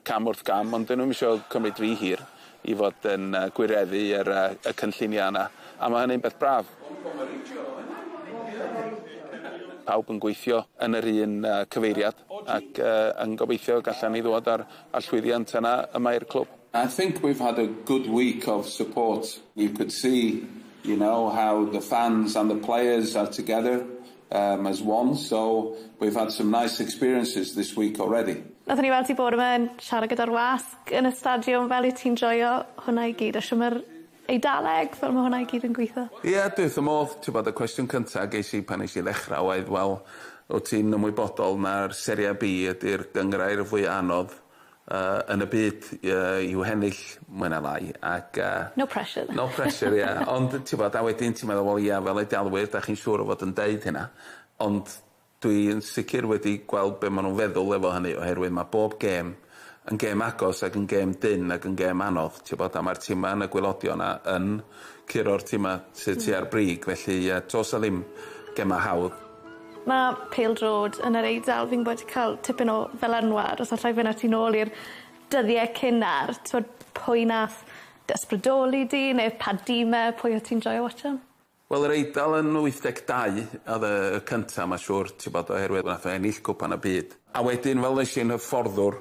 cam wrth gam, ond dyn nhw'n eisiau cymryd rhy hir I fod yn gwireddu y cynlluniau yna, a mae hynny'n beth braf. Pawb yn gweithio yn yr un cyfeiriad, ac yn gobeithio gallan ni ddod ar llwyddiant yna yma i'r clwb. I think we've had a good week of support. You could see, you know, how the fans and the players are together as one, so we've had some nice experiences this week already. Nathon ni weld ti bod yma yn siarad gyda'r wasg yn y stadiwm, fel I ti'n joio hwnna I gyd, a siwm'r Eidaleg, fel mae hwnna I gyd yn gweithio? Ie, dwi'n modd, ti'n bod y cwestiwn cyntaf ges I pan eisiau ddechrau oedd, wel, wyt ti'n ymwybodol na'r Serie B ydy'r gyngrair fwy anodd yn y byd i'w hennill mwy na lai, ac... No pressure. No pressure, ie. Ond ti'n bod, a wedyn ti'n meddwl, wel, ie, fel Eidalwyr, da chi'n siŵr o fod yn deud hynna, ond dwi'n sicr wedi gweld be maen nhw'n feddwl efo hynny, oherwydd mae bob gêm yn gêm agos ac yn gêm dyn ac yn gêm anodd, ti'n bod, a mae'r tîmau yn y gwylodion yn curo'r tîmau sydd tu ar brig, felly tos a ddim gemau hawdd. Mae pêl-drod yn yr Eidal, fi'n bod cael tipyn o fel anwad, os allai fynd ati nôl i'r dyddiau cynnar, ti'n pwy nath ysbrydoli di, neu pa dîmau, pwy o ti'n joio watch am? Wel, yr Eidal yn 82, oedd y cyntaf, mae'n siŵr, ti'n bod, oherwydd nath o ennill cwpan y byd. A wedyn, fel nes i'n hyfforddwr,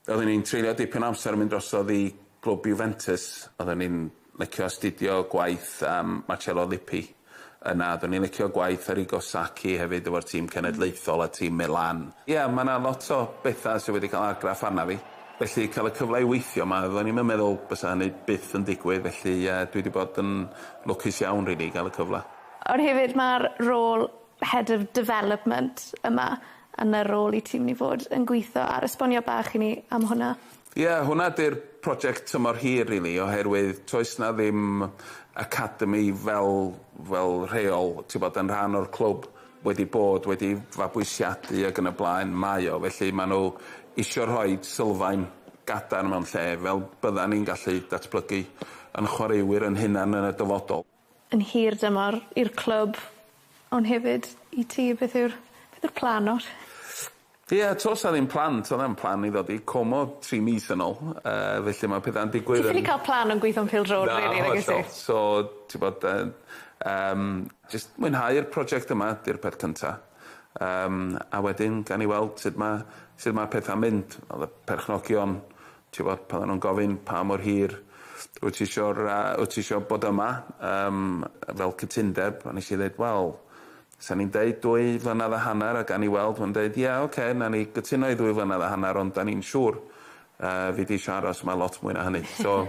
oedden ni'n treulio dipyn amser yn mynd drosodd i glwb Juventus, oedden ni'n licio astudio gwaith Marcello Lippi. Yna, oedden ni'n licio gwaith Arrigo Sacchi hefyd efo'r tîm cenedlaethol a tîm Milan. Ie, mae yna lot o bethau sydd wedi cael argraff arna fi. Felly, cael y cyfle i weithio yma, oedden ni'n meddwl bysa hynny byth yn digwydd, felly dwi wedi bod yn lwcus iawn rili gael y cyfle. Ond hefyd mae'r rôl Head of Development yma yn y rôl i tîm ni fod yn gweithio ar esbonio bach i ni am hwnna. Ie, hwnna di'r prosiect tymor hir rili, oherwydd toes na ddim academi fel rheol, ti'n bod, yn rhan o'r clwb wedi bod, wedi fabwysiadu ac yn y blaen mae o, felly maen nhw isio rhoi sylfaen gadarn mewn lle fel byddan ni'n gallu datblygu yn chwaraewyr yn hunan yn y dyfodol. Yn hir dymor i'r clwb, ond hefyd i ti, beth yw'r plan o'r? Ie, tos a ddim plan, to ddim plan i ddod i Como 3 mis yn ôl, felly mae pethau'n digwydd... Ti'n ffili cael plan yn gweithio'n pêl-drod, really, nag ysdi? So, ti'n bod, just mwynhau'r prosiect yma, di'r peth cynta. A wedyn, gan i weld sut mae pethau'n mynd. Oedd y perchnogion, ti'n bod, pan nhw'n gofyn pa mor hir wyt ti isio bod yma fel cytundeb, a nes i ddweud, wel, sa'n ni'n deud 2 flynedd a hanner, a gan i weld, mae'n deud, ie, oce, na ni gytuno i 2 flynedd a hanner, ond da ni'n siŵr fi di isio aros yma lot mwy na hynny. So,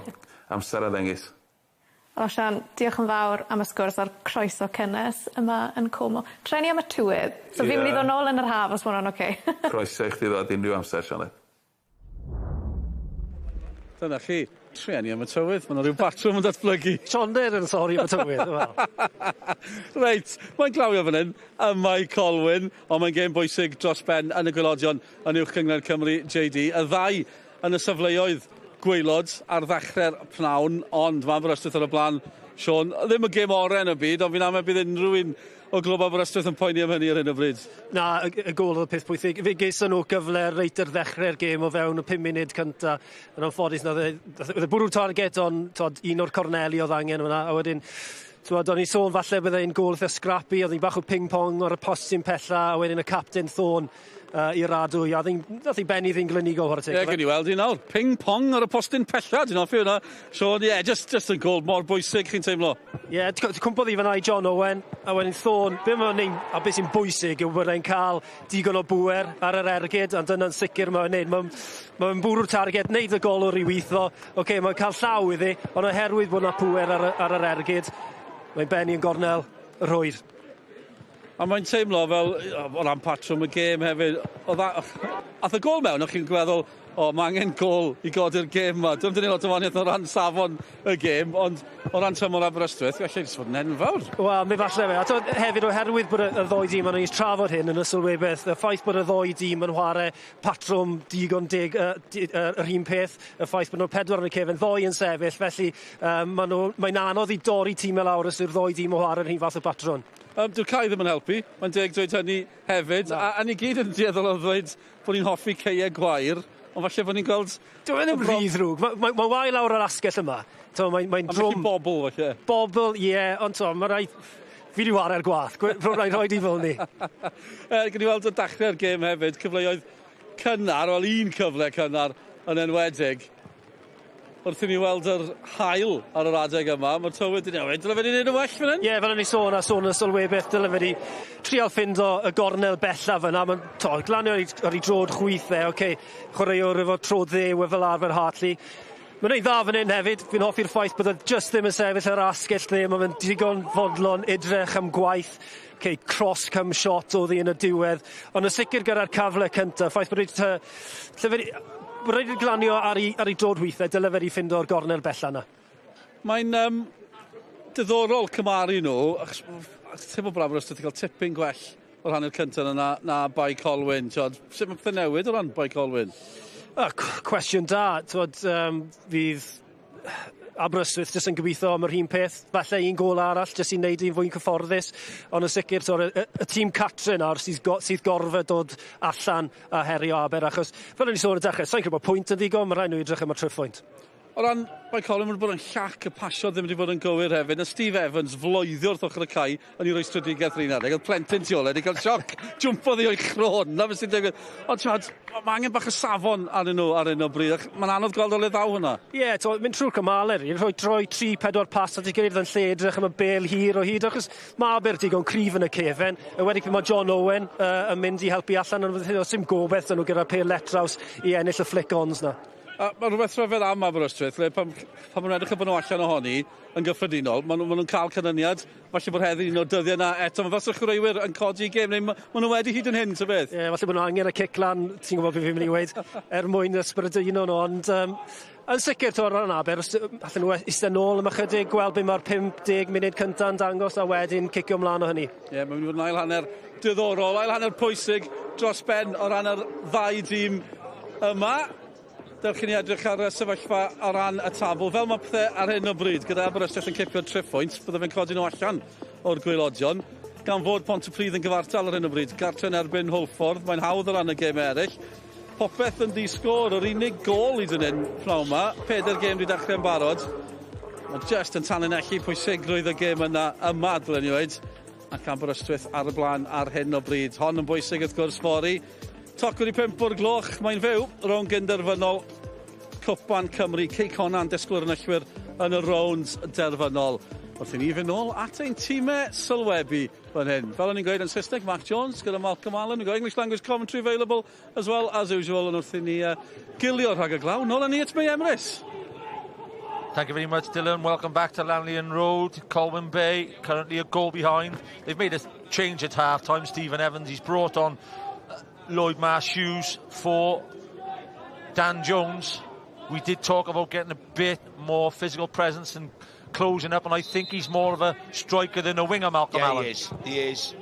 amser a ddengis. O, Sian, diolch yn fawr am y sgwrs a'r croeso cynnes yma yn Como. Treni am y tywydd, so fi'n mynd i ddod nôl yn yr haf os mae hwnna'n oce. Croeso i chdi ddod unrhyw amser, Sianed. Dyna chi, treni am y tywydd, mae'n rhyw batrwm yn datblygu. Sionder yn sori am y tywydd. Reit, mae'n glawio fan hyn, yma i Colwyn, ond mae'n gêm bwysig dros ben yn y gwylodion yn uwch cyngor Cymru JD. Y ddau yn y safleoedd gwaelod ar ddechrau'r pnawn, ond mae Aberystwyth ar y blaen, Sean, ddim y gêm oren y byd, ond fi'n am bydd unrhyw un o glwb Aberystwyth yn poeni am hynny ar hyn o bryd. Na, y gol oedd y peth pwysig. Fe geisio nhw gyfle reit ar ddechrau'r gêm o fewn y 5 munud cynta. Yn anffodus, oedd y bwrw target ond un o'r corneli oedd angen hwnna, a wedyn do'n ni sôn falle byddai'n gol eitha scrappy, oedd ni'n bach o ping-pong o'r post sy'n pella, a wedyn y captain Thorn i'r radw, a ddath i benni ddyn glynigol o'r teg. Ie, gyn i weld i nawr. Ping-pong ar y postyn pella, dwi'n offi hwnna. Sean, ie, just yn gol mor bwysig, chi'n teimlo? Ie, cwmpodd i fan'na i John Owen, a wedyn Thorn, a beth sy'n bwysig yw bod e'n cael digon o bwer ar yr ergyd, ond dyna'n sicr mae'n neud. Mae'n bwrw'r target, neud y golwr i weithio. Oce, mae'n cael llaw iddi, ond oherwydd bod yna pwer ar yr ergyd, mae'n benni yn gornel rhwydd. A mae'n teimlo fel, o ran patrwm y gêm hefyd, ath y gol mewn, o'ch chi'n gweddol, mae angen gol i godi'r gêm yma. Dwi'n dynnu lot o waniaeth o ran safon y gêm, ond o ran tymor Aberystwyth, gallai jyst fod yn enfawr. Wel, mi falle fe. A hefyd oherwydd bod y ddoi dîm yn ei trafod hyn yn y sylwebeth, y ffaith bod y ddoi dîm yn chwarae patrwm digon deg yr un peth, y ffaith bod nhw'n 4 yn y cefn, ddoi yn sefyll, felly mae'n anodd i dorri tîm y lawr os yw'r ddoi dîm o chwarae'r un fath o patrwm. Dwi'n cael ddim yn helpu, mae'n deg dweud hynny hefyd, a ni gyd yn dieddol o ddweud bod ni'n hoffi ceia gwair, ond falle bod ni'n gweld... Dwi'n ddim rhy ddrwg, mae'n wai lawr yr asgell yma. Mae'n drwm... A bobl, falle. Bobl, ie, ond mae'n rhaid... Fi di war ar gwath, rhaid rhoi di fel ni. Gyn i weld y dechrau'r gêm hefyd, cyfleoedd cynnar, wel un cyfle cynnar yn enwedig. Wrth i ni weld yr haul ar yr adeg yma, mae'r tywyd yn newid. Dyle fe ni'n neud yn well fan hyn? Ie, fel o'n i sôn y sylwebeth, dyle fe ni trial ffindo y gornel bella fyna. Mae'n glanio ar ei drod chwyth e, chwaraewr efo trod ddew fel arfer Hartley. Mae'n ei dda fan hyn hefyd, fi'n hoffi'r ffaith bod e just ddim yn sefyll ar asgell dde, mae'n digon fodlon edrych am gwaith. Cross come shot oedd hi yn y diwedd, ond yn sicr gyda'r cafle cyntaf, ffaith bod rhaid i glanio ar ei drod weithiau, dyle fe i ffindo'r gornel bella yna. Mae'n diddorol cymaru nhw, ti'n bod Aberystwyth wedi cael tipyn gwell o rhan i'r cyntaf yna na bai Colwyn. Sut mae pethau newid o ran bai Colwyn? Cwestiwn da. Fydd Aberystwyth jyst yn gobeithio am yr un peth. Falle un gol arall jyst i wneud un fwy'n cyfforddus. Ond yn sicr, y tîm catre nawr sydd gorfod dod allan a herio Aber. Achos, fel o'n i sôn y dechrau, sa'n credu bod pwynt yn ddigon, mae rhaid nhw edrych am y tryffoint. O ran, mae Colwyn wedi bod yn llac, y pasio ddim wedi bod yn gywir hefyd. A Steve Evans floeddio wrth ochr y cae yn ei roi strydigaeth rhan adeg. Oedd plentyn tu ôl, wedi cael sioc, jwmpodd i o'i chrôn. Na fe sy'n digwydd. Ond tiad, mae angen bach y safon arnyn nhw ar un o bryd. Mae'n anodd gweld o le ddaw hwnna. Ie, mynd trwy'r cymaler. I'n rhoi 3-4 pas at ei gilydd yn lle edrych am y bel hir o hyd. Achos mae Aber digon cryf yn y cefen. Wedi mae John Owen yn mynd i helpu allan. Sim gobeith yn nhw gyda'r pêl letraws i ennill y flick-ons na. Mae rhywbeth rhyfedd am Aberystwyth, le pan maen edrych bod nhw allan ohoni yn gyffredinol, maen nhw'n cael canlyniad, falle bod heddi un o'r dyddiau yna eto, mae fel chwaraewyr yn codi gêm, neu maen nhw wedi hyd yn hyn, ta beth? Ie, falle bod nhw angen y cic lan, ti'n gwybod beth fi'n mynd i weid, mwyn ysbrydino nhw, ond yn sicr to'r ran Aber, allan nhw eistedd nôl am ychydig, gweld beth mae'r 50 munud cyntaf yn dangos, a wedyn cicio ymlaen o hynny. Ie, mae'n mynd i fod yn ail hanner diddorol, ail hanner pwysig dros ben o ran yr ddau dîm yma. Dewch i ni edrych ar y sefyllfa o ran y tabl. Fel mae pethau ar hyn o bryd, gyda Aberystwyth yn cipio'r triffwynt, bydde fe'n codi nhw allan o'r gwaelodion. Gan fod Pontypridd yn gyfartal ar hyn o bryd, gartre yn erbyn Hwlffordd, mae'n hawdd o ran y gêm eraill. Popeth yn disgwyl, yr unig gol hyd yn hyn pnawn yma, 4 gêm wedi dechrau yn barod. Mae just yn tanlinellu pwysigrwydd y gêm yma, dylen ni weid. Ac Aberystwyth ar y blaen ar hyn o bryd. Hon yn bwysig wrth gwrs fori. Toc wedi 5 o'r gloch, mae'n fyw, rownd gynderfynol Cwpan Cymru, Ceic Honna'n disgwyl yn yllwyr yn y rownd derfynol. Wrth i ni fynd nôl at ein tîmau sylwebu fan hyn. Fel o'n i'n gweud yn Saesneg, Mac Jones gyda Malcolm Allen. We've got English language commentary available as well as usual. And wrth i ni gilio rhag y glaw. Nôl yn ni at Emrys. Thank you very much, Dylan. Welcome back to Llanelian Road. Colwyn Bay, currently a goal behind. They've made a change at half-time. Stephen Evans, he's brought on Lloyd Marsh Hughes for Dan Jones. We did talk about getting a bit more physical presence and closing up, and I think he's more of a striker than a winger, Malcolm Allen. He is.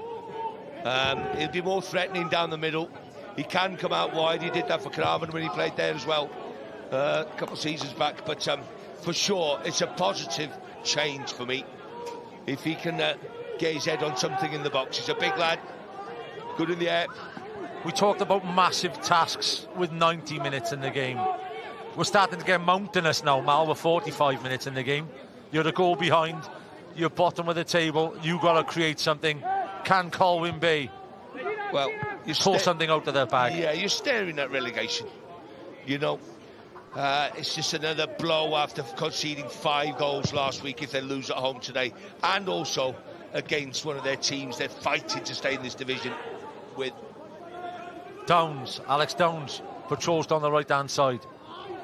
He'll be more threatening down the middle. He can come out wide. He did that for Craven when he played there as well a couple of seasons back. But for sure, it's a positive change for me. If he can get his head on something in the box. He's a big lad, good in the air. We talked about massive tasks with 90 minutes in the game. We're starting to get mountainous now, Mal, with 45 minutes in the game. You're a goal behind, you're bottom of the table, you've got to create something. Can Colwyn Bay pull something out of their bag? Yeah, you're staring at relegation. You know, it's just another blow after conceding 5 goals last week if they lose at home today. And also against one of their teams they're fighting to stay in this division with. Alex Downs patrols down the right-hand side.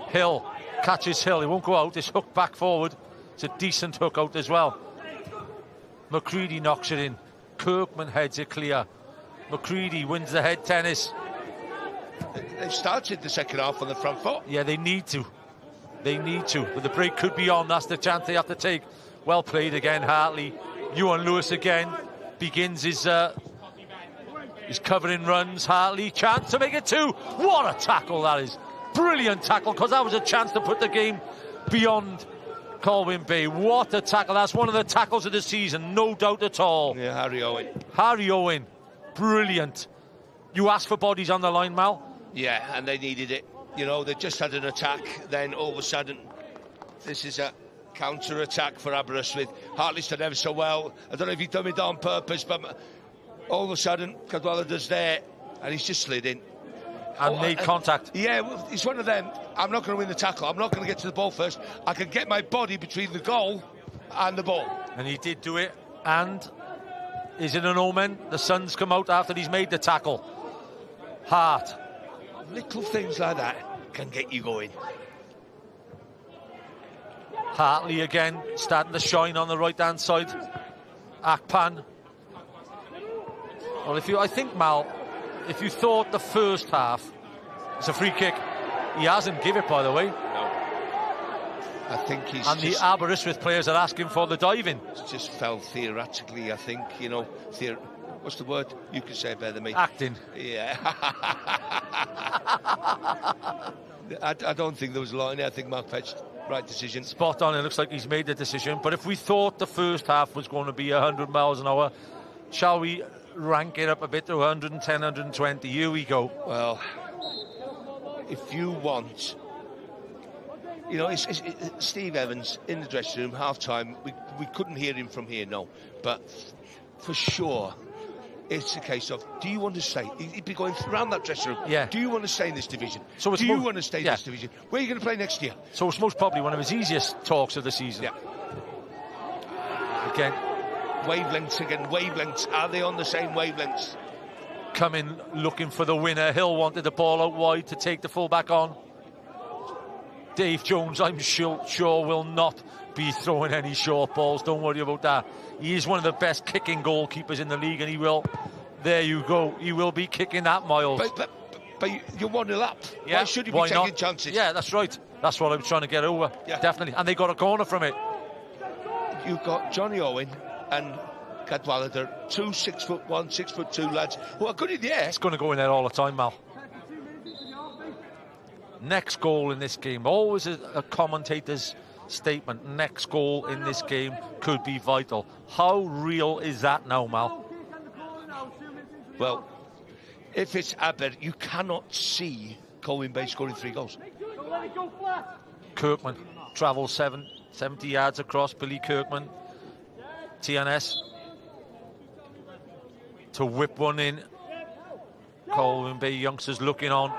Hill catches Hill, he won't go out, it's hooked back forward. It's a decent hook out as well. McCready knocks it in. Kirkman heads it clear. McCready wins the head tennis. They've started the second half on the front foot. Yeah, they need to. But the break could be on, that's the chance they have to take. Well played again, Hartley. Ewan Lewis again begins his covering runs. Hartley, chance to make it 2. What a tackle that is. Brilliant tackle, because that was a chance to put the game beyond Colwyn Bay. What a tackle. That's one of the tackles of the season, no doubt at all. Yeah, Harry Owen, brilliant. You asked for bodies on the line, Mal? Yeah, and they needed it. You know, they just had an attack, then all of a sudden, this is a counter-attack for Aberystwyth. Hartley's done ever so well. I don't know if he's done it on purpose, but all of a sudden, Cadwallader's there, and he's just slid in. And made contact. Yeah, well, it's one of them. I'm not going to win the tackle. I'm not going to get to the ball first. I can get my body between the goal and the ball. And he did do it. And is it an omen? The sun's come out after he's made the tackle. Hart. Little things like that can get you going. Hartley again, starting to shine on the right-hand side. Akpan. Well, I think, Mal, if you thought the first half, it's a free kick. He hasn't given it, by the way. No. I think he's and the Aberystwyth players are asking for the diving. It's just fell theoretically, I think, you know. What's the word? You can say it better than me. Acting. Yeah. I don't think there was a line. I think Mark Petch, right decision. Spot on. It looks like he's made the decision. But if we thought the first half was going to be 100 miles an hour, shall we rank it up a bit to 110, 120? Here we go. Well, if you want... You know, it's Steve Evans in the dressing room, half-time. We couldn't hear him from here, no. But for sure, it's a case of, do you want to stay? He'd be going around that dressing room. Yeah. Do you want to stay in this division? So do you want to stay in this division? Where are you going to play next year? So it's most probably one of his easiest talks of the season. Yeah. Again. Wavelengths. Are they on the same wavelengths? Coming, looking for the winner. Hill wanted the ball out wide to take the full-back on. Dave Jones, I'm sure will not be throwing any short balls. Don't worry about that. He is one of the best kicking goalkeepers in the league, and he will. There you go. He will be kicking that, Miles. But you're 1-0 up. Yeah, why should you be taking chances? Yeah, that's right. That's what I'm trying to get over. Yeah. Definitely. And they got a corner from it. You've got Johnny Owen and Cadwallader, 2 6'1", 6'2" lads who are good in the air. It's going to go in there all the time, Mal. Next goal in this game, always a commentator's statement, next goal in this game could be vital. How real is that now, Mal? Well, if it's Aber, you cannot see Colwyn Bay scoring 3 goals. Kirkman travels 70 yards across. Billy Kirkman, TNS, to whip one in. Colwyn Bay youngsters looking on.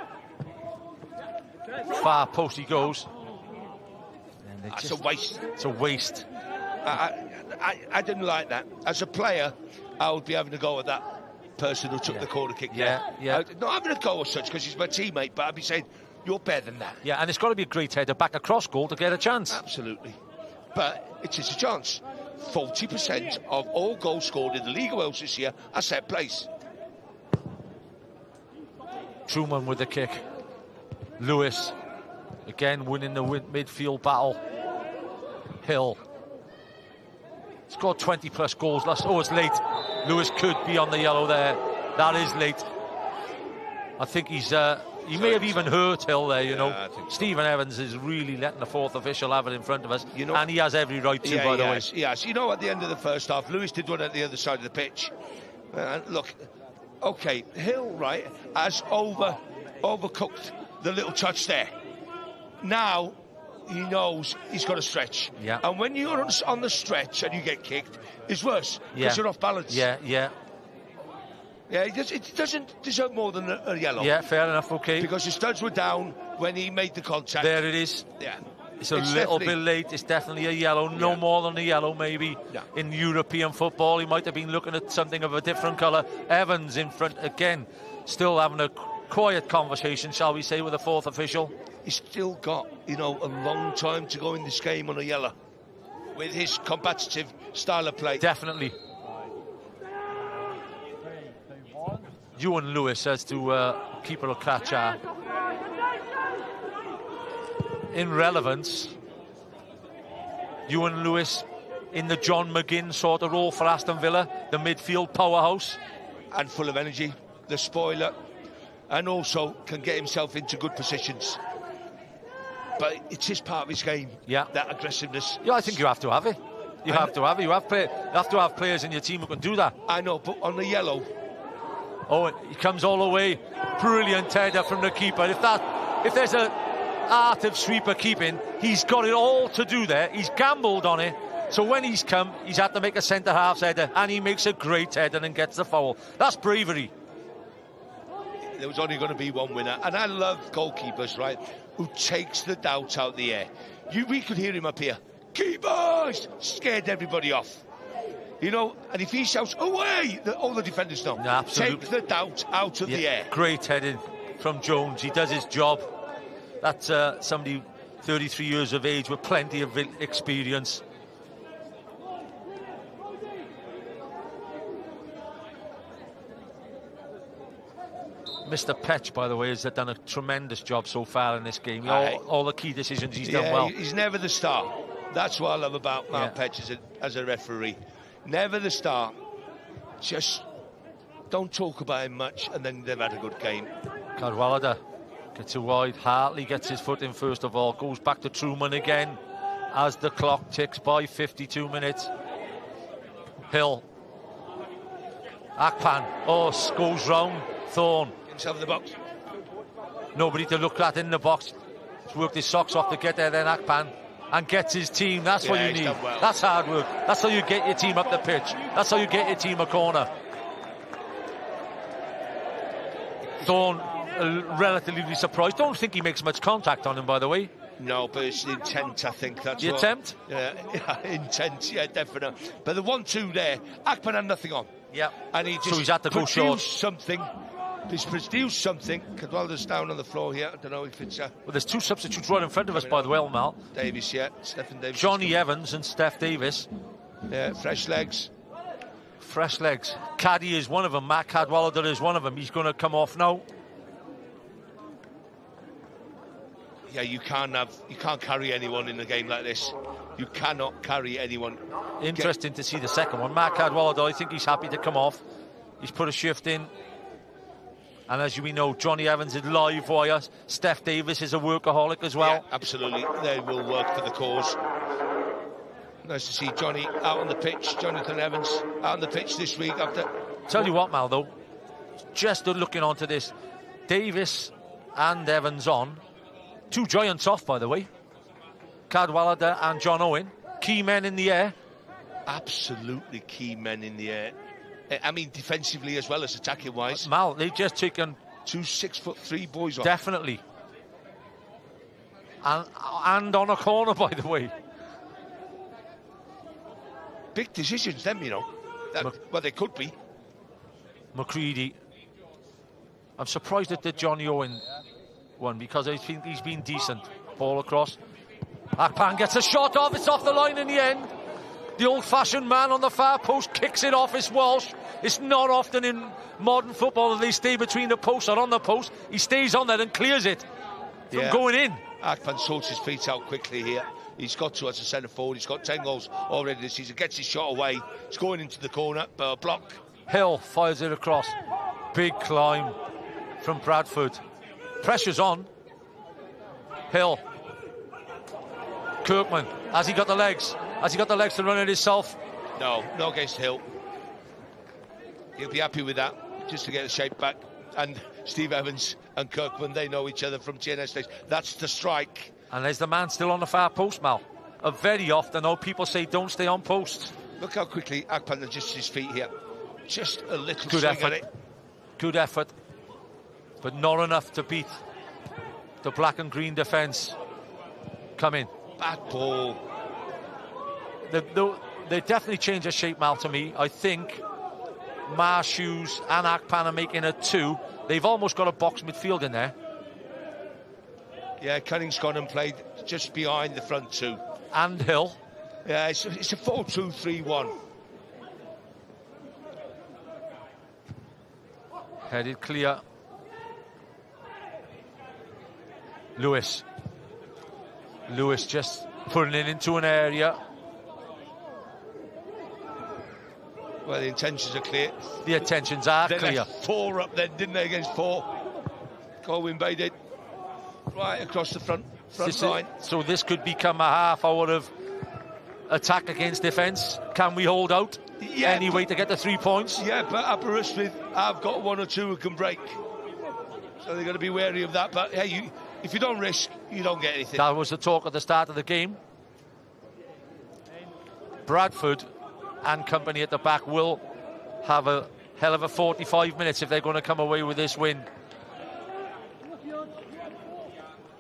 Far post he goes. That's a waste. It's a waste. I didn't like that. As a player, I would be having a go at that person who took the corner kick there. Not having a go as such because he's my teammate, but I'd be saying, you're better than that. Yeah, and it's got to be a great header back across goal to get a chance. Absolutely. But it is a chance. 40% of all goals scored in the League of Wales this year are set plays. Truman with the kick. Lewis again winning the midfield battle. Hill scored 20 plus goals last. Oh, it's late. Lewis could be on the yellow there. That is late. I think he's he may have even hurt Hill there, you know. Stephen Evans is really letting the fourth official have it in front of us, you know, and he has every right to, by the way. Yes, you know, at the end of the first half, Lewis did one at the other side of the pitch. Look, okay, Hill, right, has overcooked the little touch there. Now he knows he's got to stretch. Yeah. And when you're on the stretch and you get kicked, it's worse because you're off balance. Yeah. Yeah, it doesn't deserve more than a yellow. Yeah, fair enough, okay. Because his studs were down when he made the contact. There it is. Yeah. It's a little bit late. It's definitely a yellow. No more than a yellow, maybe. Yeah. In European football, he might have been looking at something of a different colour. Evans in front again, still having a quiet conversation, shall we say, with the fourth official. He's still got, you know, a long time to go in this game on a yellow with his competitive style of play. Definitely. Ewan Lewis has to keep a catch out. In relevance, Ewan Lewis in the John McGinn sort of role for Aston Villa, the midfield powerhouse. And full of energy, the spoiler, and also can get himself into good positions. But it's his part of his game, that aggressiveness. Yeah, I think you have to have it. You have to have it. You have to have players in your team who can do that. I know, but on the yellow... Oh, he comes all the way. Brilliant header from the keeper. If there's an art of sweeper keeping, he's got it all to do there. He's gambled on it. So when he's come, he's had to make a centre-half header, and he makes a great header and gets the foul. That's bravery. There was only going to be one winner. And I love goalkeepers, right, who takes the doubt out of the air. We could hear him up here. Keepers! Scared everybody off. You know, and if he shouts, away, all the defenders know. No, absolutely. Take the doubt out of the air. Great heading from Jones. He does his job. That's somebody 33 years of age with plenty of experience. Mr. Petch, by the way, has done a tremendous job so far in this game. All the key decisions he's done well. He's never the star. That's what I love about Mark Petch as a referee. Never the star. Just don't talk about him much, and then they've had a good game. Cadwallader Gets it wide. Hartley gets his foot in first of all. Goes back to Truman again as the clock ticks by 52 minutes. Hill. Akpan. Oh, goes round. Thorne. Inside the box. Nobody to look at in the box. He's worked his socks off to get there, then Akpan. And gets his team. That's what you need. Well. That's hard work. That's how you get your team up the pitch. That's how you get your team a corner. Thorne, relatively surprised. Don't think he makes much contact on him, by the way. No, but it's the intent, I think. That's the attempt? Yeah, intent, yeah, definitely. But the 1-2 there, Akpan had nothing on. Yeah. And he just so he's had to go short. He's produced something. Cadwallader's down on the floor here. I don't know if it's... Well, there's two substitutes right in front of us, by the way, Mal. Davis, yeah. Stephen Davis. Johnny Evans and Steph Davis. Yeah, fresh legs. Fresh legs. Caddy is one of them. Matt Cadwallader is one of them. He's going to come off now. Yeah, you can't carry anyone in a game like this. You cannot carry anyone. Interesting to see the second one. Matt Cadwallader, I think he's happy to come off. He's put a shift in. And as we know, Johnny Evans is live wire. Steph Davis is a workaholic as well. Yeah, absolutely. They will work for the cause. Nice to see Johnny out on the pitch. Jonathan Evans out on the pitch this week after... Tell you what, Mal, though. Just looking onto this. Davis and Evans on. Two giants off, by the way. Cadwallader and John Owen. Key men in the air. Absolutely key men in the air. I mean, defensively as well as attacking-wise. Mal, they've just taken... 2 6'3" boys off. Definitely. And on a corner, by the way. Big decisions, them, you know. Well, they could be. McCready. I'm surprised at the Johnny Owen one because I think he's been decent. Ball across. Akpan gets a shot off. It's off the line in the end. The old-fashioned man on the far post kicks it off. It's Walsh. It's not often in modern football that they stay between the posts or on the post. He stays on there and clears it from going in. Akpan sorts his feet out quickly here. He's got to as a centre forward. He's got 10 goals already this season. Gets his shot away. He's going into the corner, but a block. Hill fires it across. Big climb from Bradford. Pressure's on. Hill. Kirkman. Has he got the legs? Has he got the legs to run it himself? No, not against Hill. He'll be happy with that, just to get the shape back. And Steve Evans and Kirkman, they know each other from TNS days. That's the strike. And there's the man still on the far post, Mal. Very often, though, people say don't stay on post. Look how quickly Akpan adjusts his feet here. Just a little good swing effort. at it. Good effort. But not enough to beat the black and green defence. Come in. Bad ball. They definitely changed their shape, Mal, to me. I think Marshoes and Akpan are making a 2. They've almost got a box midfield in there. Yeah, Cunning's gone and played just behind the front two. And Hill. Yeah, it's a 4-2-3-1. Headed clear. Lewis just putting it into an area. Well, the intentions are clear. The intentions are they clear. Left 4 up then, didn't they, against 4? Colwyn Bay did. Right across the front line. So this could become a half hour of attack against defence. Can we hold out? Yeah, any way to get the 3 points? Yeah, but Aberystwyth have got 1 or 2 who can break. So they're going to be wary of that. But hey, if you don't risk, you don't get anything. That was the talk at the start of the game. Bradford and company at the back will have a hell of a 45 minutes if they're going to come away with this win.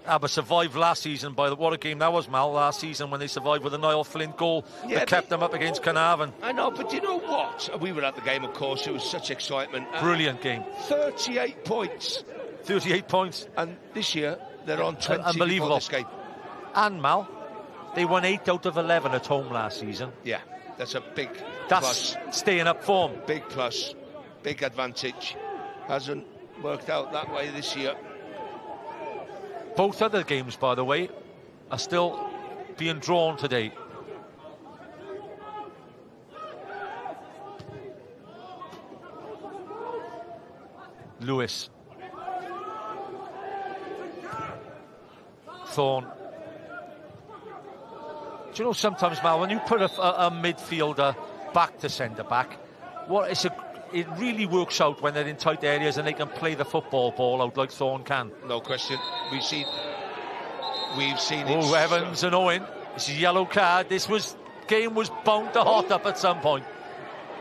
Aber survived last season by what a game that was, Mal, last season when they survived with a Niall Flint goal that kept them up against Carnarvon. I know, but you know what? We were at the game, of course. It was such excitement. Brilliant game. 38 points. 38 points. And this year, they're on 20 unbelievable. This game. And, Mal, they won 8 out of 11 at home last season. Yeah, that's a big plus. Staying up form. Big plus. Big advantage. Hasn't worked out that way this year. Both other games, by the way, are still being drawn today. Lewis. Thorne. Do you know sometimes, Mal, when you put a midfielder back to centre-back, it really works out when they're in tight areas and they can play the football ball out like Thorne can. No question. We've seen it. Oh, Evans and Owen. This is yellow card. Game was bound to hot up at some point.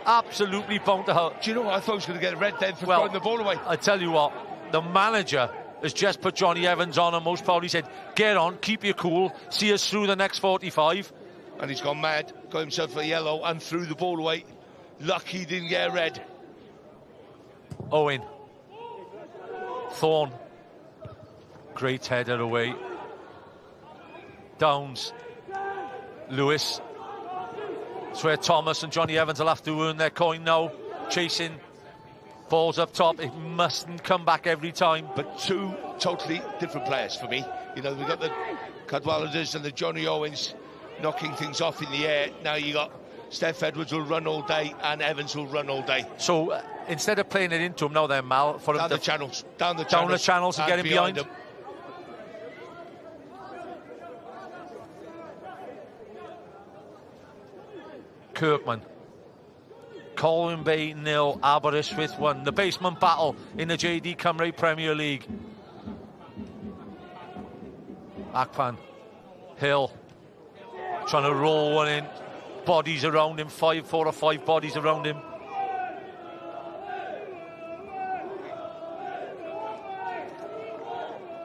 Absolutely bound to hot. Do you know what? I thought he was going to get red then for throwing the ball away. I tell you what, the manager has just put Johnny Evans on and most probably said, get on, keep your cool, see us through the next 45. And he's gone mad, got himself a yellow and threw the ball away. Lucky he didn't get a red. Owen. Thorne. Great header away. Downs. Lewis. It's where Thomas and Johnny Evans will have to earn their coin now. Chasing. Balls up top. It mustn't come back every time. But two totally different players for me. You know, we've got the Cadwaladers and the Johnny Owens knocking things off in the air. Now you got Steph Edwards will run all day and Evans will run all day. So instead of playing it into him now then, Mal, for down him the channels and get him behind. Kirkman. Colwyn Bay 0, Aberystwyth 1. The basement battle in the JD Cymru Premier League. Akpan. Hill. Trying to roll one in. Bodies around him. 4 or 5 bodies around him.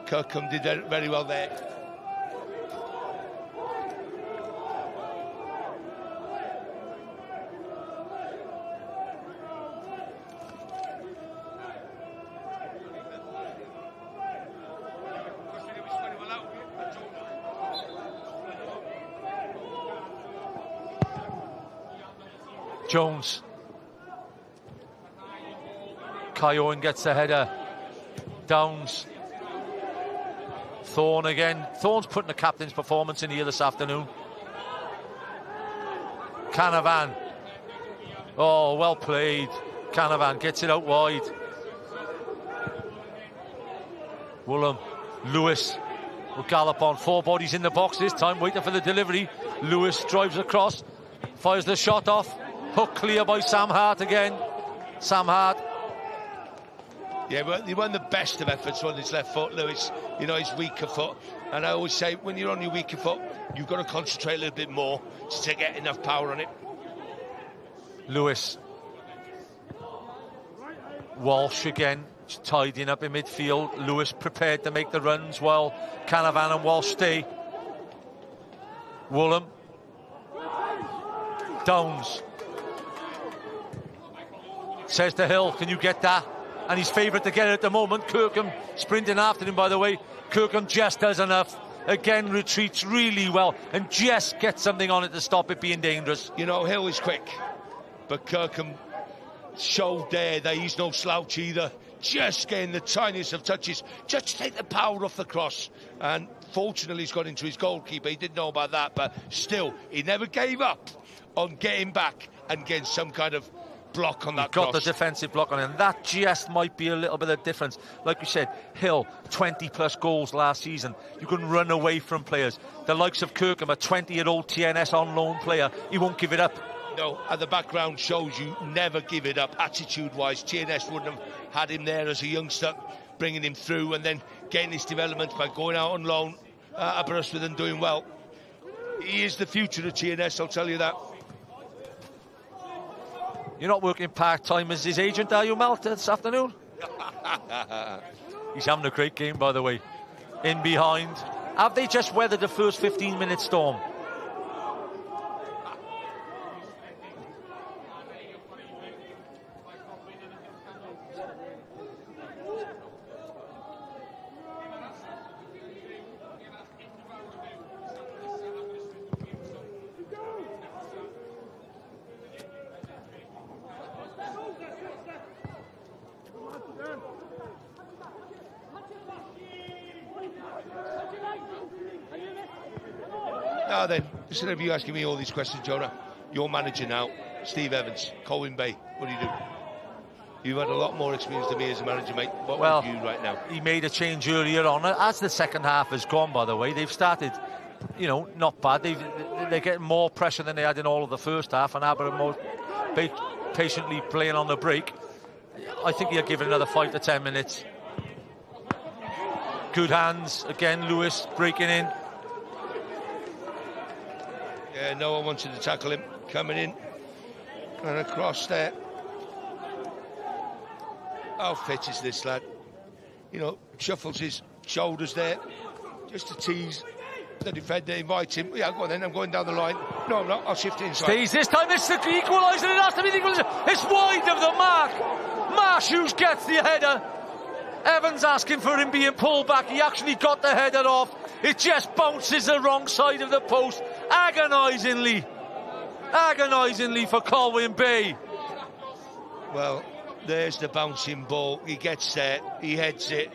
Kirkham did very well there. Jones. Kai Owen gets the header. Downs. Thorne again. Thorne's putting the captain's performance in here this afternoon. Canavan. Oh, well played. Canavan gets it out wide. Woolham. Lewis will gallop on. 4 bodies in the box this time, waiting for the delivery. Lewis drives across. Fires the shot off. Hook clear by Sam Hart again. Sam Hart. Yeah, but he won the best of efforts on his left foot, Lewis. You know, his weaker foot. And I always say, when you're on your weaker foot, you've got to concentrate a little bit more to get enough power on it. Lewis. Walsh again, tidying up in midfield. Lewis prepared to make the runs while Canavan and Walsh stay. Woolham. Downs. Says to Hill, can you get that? And he's favourite to get it at the moment. Kirkham sprinting after him, by the way. Kirkham just does enough. Again, retreats really well and just gets something on it to stop it being dangerous. You know, Hill is quick, but Kirkham showed there that he's no slouch either. Just getting the tiniest of touches, just to take the power off the cross. And fortunately, he's got into his goalkeeper. He didn't know about that, but still, he never gave up on getting back and getting some kind of block on that cross. Got the defensive block on it, and that just might be a little bit of difference. Like we said, Hill, 20+ goals last season. You can run away from players. The likes of Kirkham, a 20-year-old TNS on loan player, he won't give it up. No, and the background shows you never give it up. Attitude-wise, TNS wouldn't have had him there as a youngster, bringing him through and then getting his development by going out on loan at Aberystwyth and doing well. He is the future of TNS, I'll tell you that. You're not working part-time as his agent, are you, Mal, this afternoon? He's having a great game, by the way. In behind. Have they just weathered the first 15-minute storm? Now then, instead of you asking me all these questions, Jonah, your manager now, Steve Evans, Colwyn Bay, what do you do? You've had a lot more experience than me as a manager, mate. What would you right now? He made a change earlier on. As the second half has gone, by the way, they've started, you know, not bad. They're getting more pressure than they had in all of the first half, and Aberystwyth patiently playing on the break. I think he'll give it another 5 to 10 minutes. Good hands again. Lewis breaking in. Yeah, no one wanted to tackle him. Coming in and across there. How fit is this lad? You know, shuffles his shoulders there just to tease the defender, invite him. Yeah, go on then, I'm going down the line. No, I'm not, I'll shift inside. Stays this time, it's the equaliser. It has to be the equaliser. It's wide of the mark. Marshoes gets the header. Evans asking for him being pulled back. He actually got the header off. It just bounces the wrong side of the post. Agonisingly for Colwyn Bay. Well, there's the bouncing ball. He gets there, he heads it.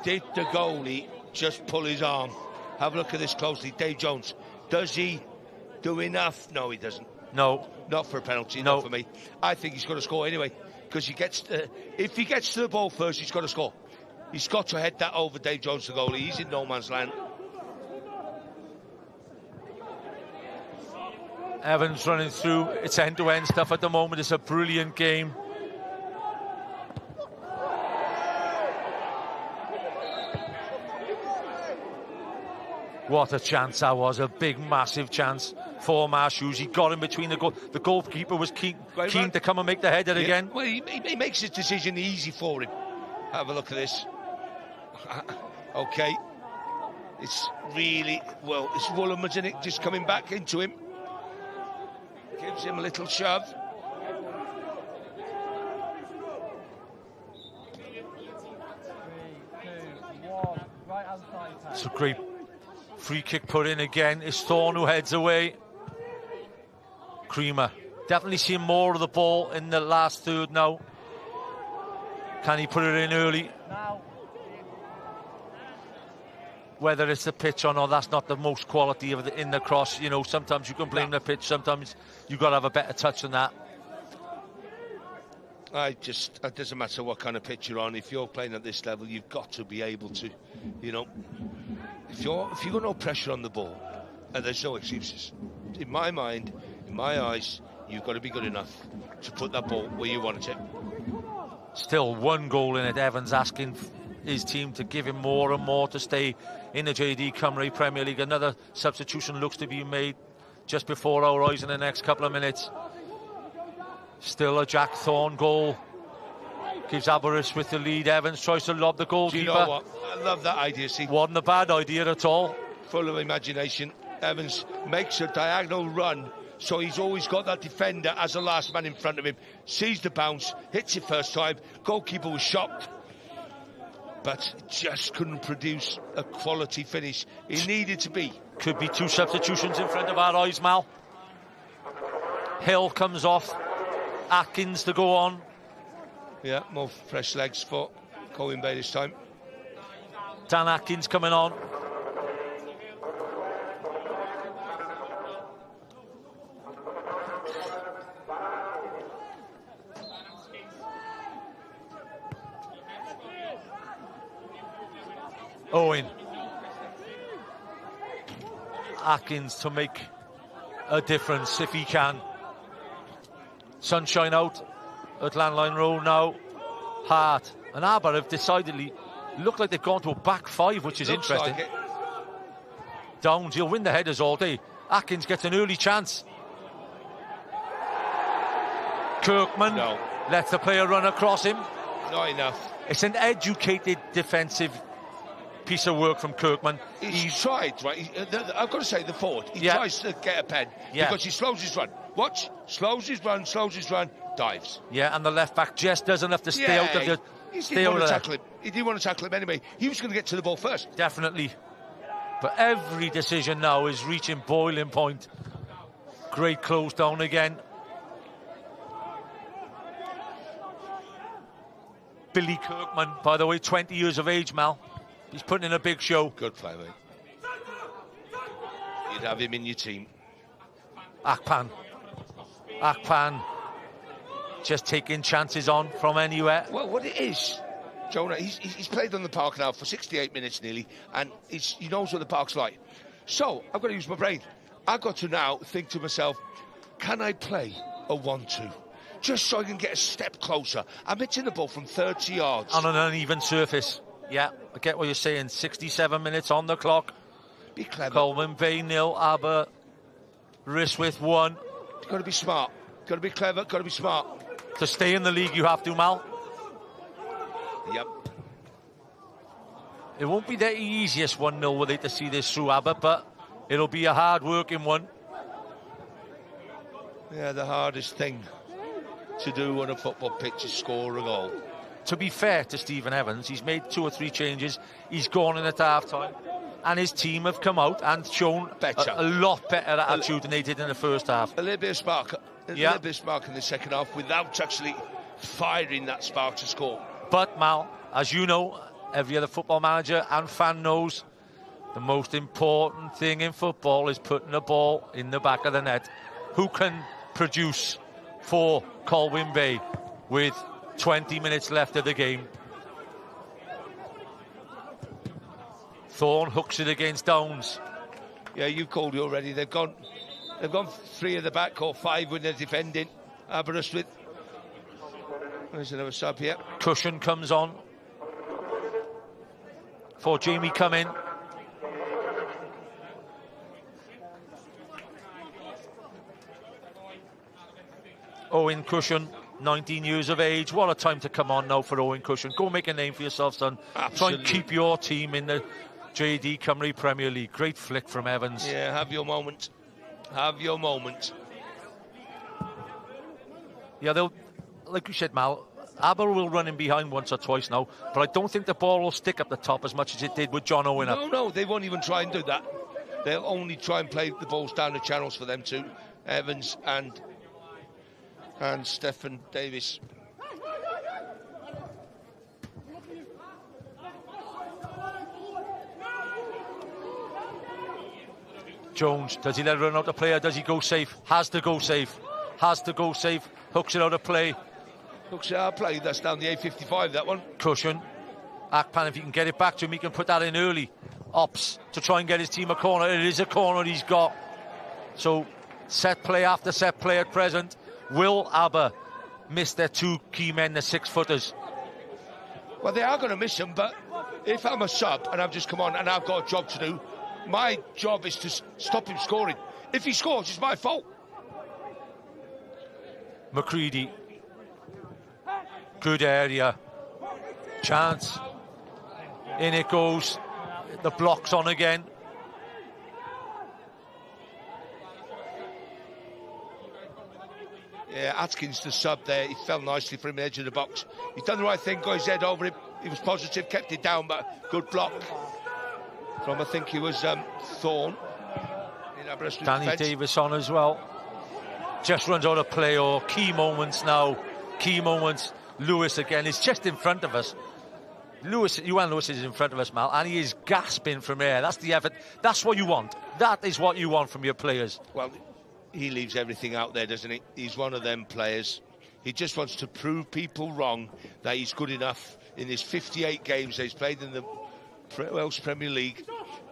Did the goalie just pull his arm? Have a look at this closely. Dave Jones, does he do enough? No, he doesn't. No. Not for a penalty, not for me. I think he's got to score anyway, because if he gets to the ball first, he's got to score. He's got to head that over Dave Jones, the goalie. He's in no man's land. Evans running through. It's end-to-end stuff at the moment. It's a brilliant game. What a chance that was. A big, massive chance for Marshoes. He got in between the goal. The goalkeeper was keen to come and make the header again. Well, he makes his decision easy for him. Have a look at this. Okay. It's really, well, it's Woolham, isn't it? Just coming back into him. Gives him a little shove. It's a great free kick put in again. It's Thorne who heads away. Creamer definitely seeing more of the ball in the last third now. Can he put it in early? Whether it's the pitch or not, that's not the most quality of in the cross. You know, sometimes you can blame the pitch, sometimes you've got to have a better touch than that. It doesn't matter what kind of pitch you're on. If you're playing at this level, you've got to be able to, you know, if you've got no pressure on the ball, and there's no excuses. In my mind, in my eyes, you've got to be good enough to put that ball where you want it. Still one goal in it. Evans asking his team to give him more and more to stay in the JD Cymru Premier League. Another substitution looks to be made just before our eyes in the next couple of minutes. Still a Jack Thorne goal. Gives Aberystwyth the lead. Evans tries to lob the goalkeeper. Do you know what? I love that idea, see. Wasn't a bad idea at all. Full of imagination. Evans makes a diagonal run, so he's always got that defender as the last man in front of him. Sees the bounce, hits it first time. Goalkeeper was shocked, but just couldn't produce a quality finish. He needed to be. Could be two substitutions in front of our eyes, Mal. Hill comes off. Atkins to go on. Yeah, more fresh legs for Colwyn Bay this time. Dan Atkins coming on. Owen. Atkins to make a difference if he can. Sunshine out at Llanelian Road now. Hart and Aber have decidedly looked like they've gone to a back five, which is interesting. Like Downs, he'll win the headers all day. Atkins gets an early chance. Kirkman lets the player run across him. Not enough. It's an educated defensive piece of work from Kirkman. He's tried, right? I've got to say, the forward, he tries to get a pen because he slows his run. Watch, slows his run, dives. Yeah, and the left back just doesn't have to stay out of the. He didn't want to tackle him. He didn't want to tackle him anyway. He was going to get to the ball first. Definitely. But every decision now is reaching boiling point. Great close down again. Billy Kirkman, by the way, 20 years of age, Mal. He's putting in a big show. Good play, mate. You'd have him in your team. Akpan just taking chances on from anywhere. Well, what it is, Jonah, he's played on the park now for 68 minutes nearly, and he knows what the park's like. So, I've got to use my brain. I've got to now think to myself, can I play a 1-2? Just so I can get a step closer. I'm hitting the ball from 30 yards. On an uneven surface. Yeah, I get what you're saying. 67 minutes on the clock. Be clever. Colwyn Bay 0, Aberystwyth 1. You've got to be smart. Got to be clever, got to be smart. To stay in the league, you have to, Mal. Yep. It won't be the easiest 1-0 were they to see this through, Aber, but it'll be a hard-working one. Yeah, the hardest thing to do on a football pitch is score a goal. To be fair to Stephen Evans, he's made 2 or 3 changes. He's gone in at half-time. And his team have come out and shown a lot better attitude than they did in the first half. A little bit of spark. A little bit of spark in the second half without actually firing that spark to score. But, Mal, as you know, every other football manager and fan knows, the most important thing in football is putting the ball in the back of the net. Who can produce for Colwyn Bay with 20 minutes left of the game? Thorne hooks it against Downs. Yeah, you called it already. They've gone 3 at the back or 5 when they're defending. Aberystwyth. There's another sub here. Cushion comes on for Jamie come in. Owen Cushion, 19 years of age. What a time to come on now for Owen Cushion. Go make a name for yourself, son. Absolutely. Try and keep your team in the JD Cymru Premier League. Great flick from Evans. Yeah, have your moment. Have your moment. Yeah, they'll, like you said, Mal, Aber will run in behind once or twice now, but I don't think the ball will stick up the top as much as it did with John Owen up. No, they won't even try and do that. They'll only try and play the balls down the channels for them two, Evans and Stephen Davis. Jones, does he let it run out of play or does he go safe? Has to go safe. Has to go safe. Hooks it out of play. Hooks it out of play. That's down the A55, that one. Cushion. Akpan, if he can get it back to him, he can put that in early. Ops to try and get his team a corner. It is a corner he's got. So, set play after set play at present. Will Aber miss their 2 key men, the 6-footers? Well, they are going to miss them, but if I'm a sub and I've just come on and I've got a job to do, my job is to stop him scoring. If he scores, it's my fault. McCready. Good area. Chance. In it goes. The block's on again. Yeah, Atkins, the sub there, he fell nicely from the edge of the box. He's done the right thing, got his head over it. He was positive, kept it down, but good block from, I think he was Thorne. Danny defense. Davis on as well. Just runs out of play, or key moments now. Key moments. Lewis again is just in front of us. Ewan Lewis is in front of us, Mal, and he is gasping from air. That's the effort. That's what you want. That is what you want from your players. Well, he leaves everything out there, doesn't he? He's one of them players. He just wants to prove people wrong that he's good enough in his 58 games that he's played in the Welsh Premier League,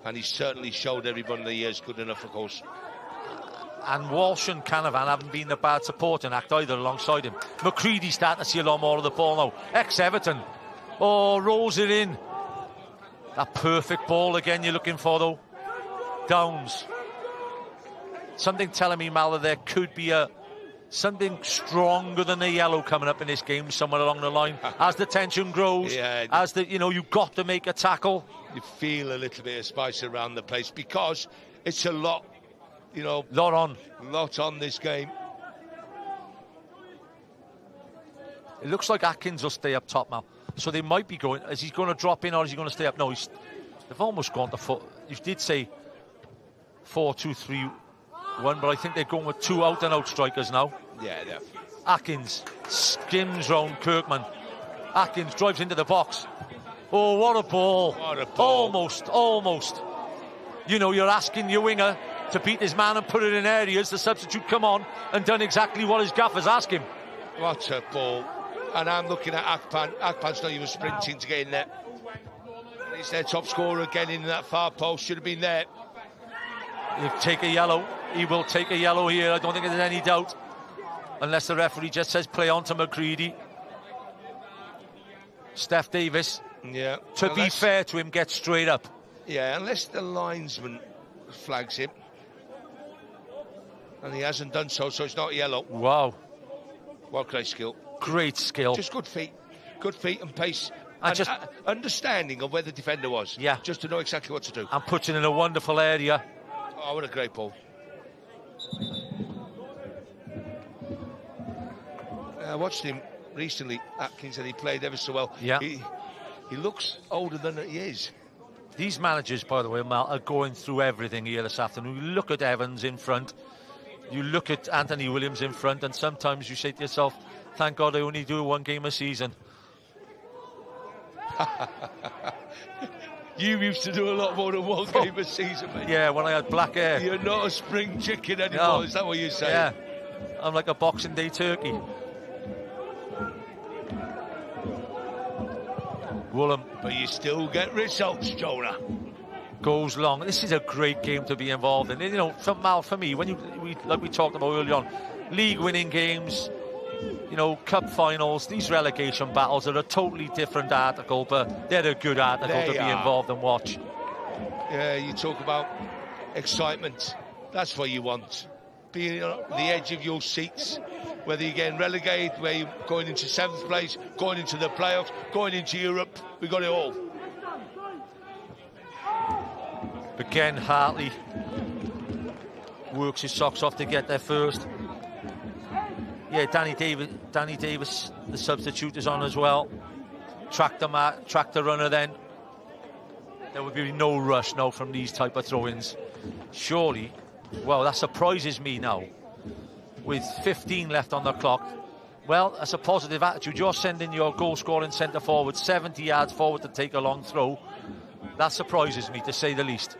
and he's certainly showed everyone that he is good enough, of course. And Walsh and Canavan haven't been a bad supporting act either alongside him. McCready's starting to see a lot more of the ball now. Ex-Everton. Oh, rolls it in. That perfect ball again you're looking for, though. Downs. Something telling me, Mal, that there could be something stronger than a yellow coming up in this game somewhere along the line. As the tension grows, as you've got to make a tackle. You feel a little bit of spice around the place because it's a lot, lot on this game. It looks like Atkins will stay up top now. So they might be going, is he going to drop in or is he going to stay up? No, they've almost gone to foot. You did say 4-2-3-1, but I think they're going with 2 out-and-out strikers now. Yeah, yeah. Atkins skims round Kirkman. Atkins drives into the box. Oh, what a ball. What a ball. Almost. You're asking your winger to beat his man and put it in areas. The substitute come on and done exactly what his gaffers ask him. What a ball. And I'm looking at Akpan. Akpan's not even sprinting to get in there. He's their top scorer again in that far post. Should have been there. He'll take a yellow. He will take a yellow here. I don't think there's any doubt. Unless the referee just says play on to McCready. Steph Davis, to be fair to him, gets straight up. Yeah, unless the linesman flags him. And he hasn't done so, so it's not yellow. Wow. What great skill. Great skill. Just good feet and pace. And just understanding of where the defender was. Yeah. Just to know exactly what to do. And puts it in a wonderful area. Oh, what a great ball. I watched him recently, Atkins, and he played ever so well. Yeah. He looks older than he is. These managers, by the way, Mal, are going through everything here this afternoon. You look at Evans in front. You look at Anthony Williams in front, and sometimes you say to yourself, thank God I only do one game a season. You used to do a lot more than one game a season, mate. Yeah, when I had black hair. You're not a spring chicken anymore, no. Is that what you're saying? Yeah, I'm like a Boxing Day turkey. Woolham. But you still get results, Jonah. Goes long. This is a great game to be involved in. You know, for me, when like we talked about earlier on, league-winning games, you know, cup finals, these relegation battles are a totally different article, but they're a good article to be involved and watch. Yeah, you talk about excitement. That's what you want. Being on the edge of your seats, whether you're getting relegated, whether you're going into 7th place, going into the playoffs, going into Europe, we got it all. Again, Hartley works his socks off to get there first. Yeah, Danny Davis, the substitute, is on as well. Track the runner then. There would be no rush now from these type of throw-ins. Surely, well, that surprises me now. With 15 left on the clock, well, that's a positive attitude. You're sending your goal-scoring centre forward 70 yards forward to take a long throw. That surprises me, to say the least.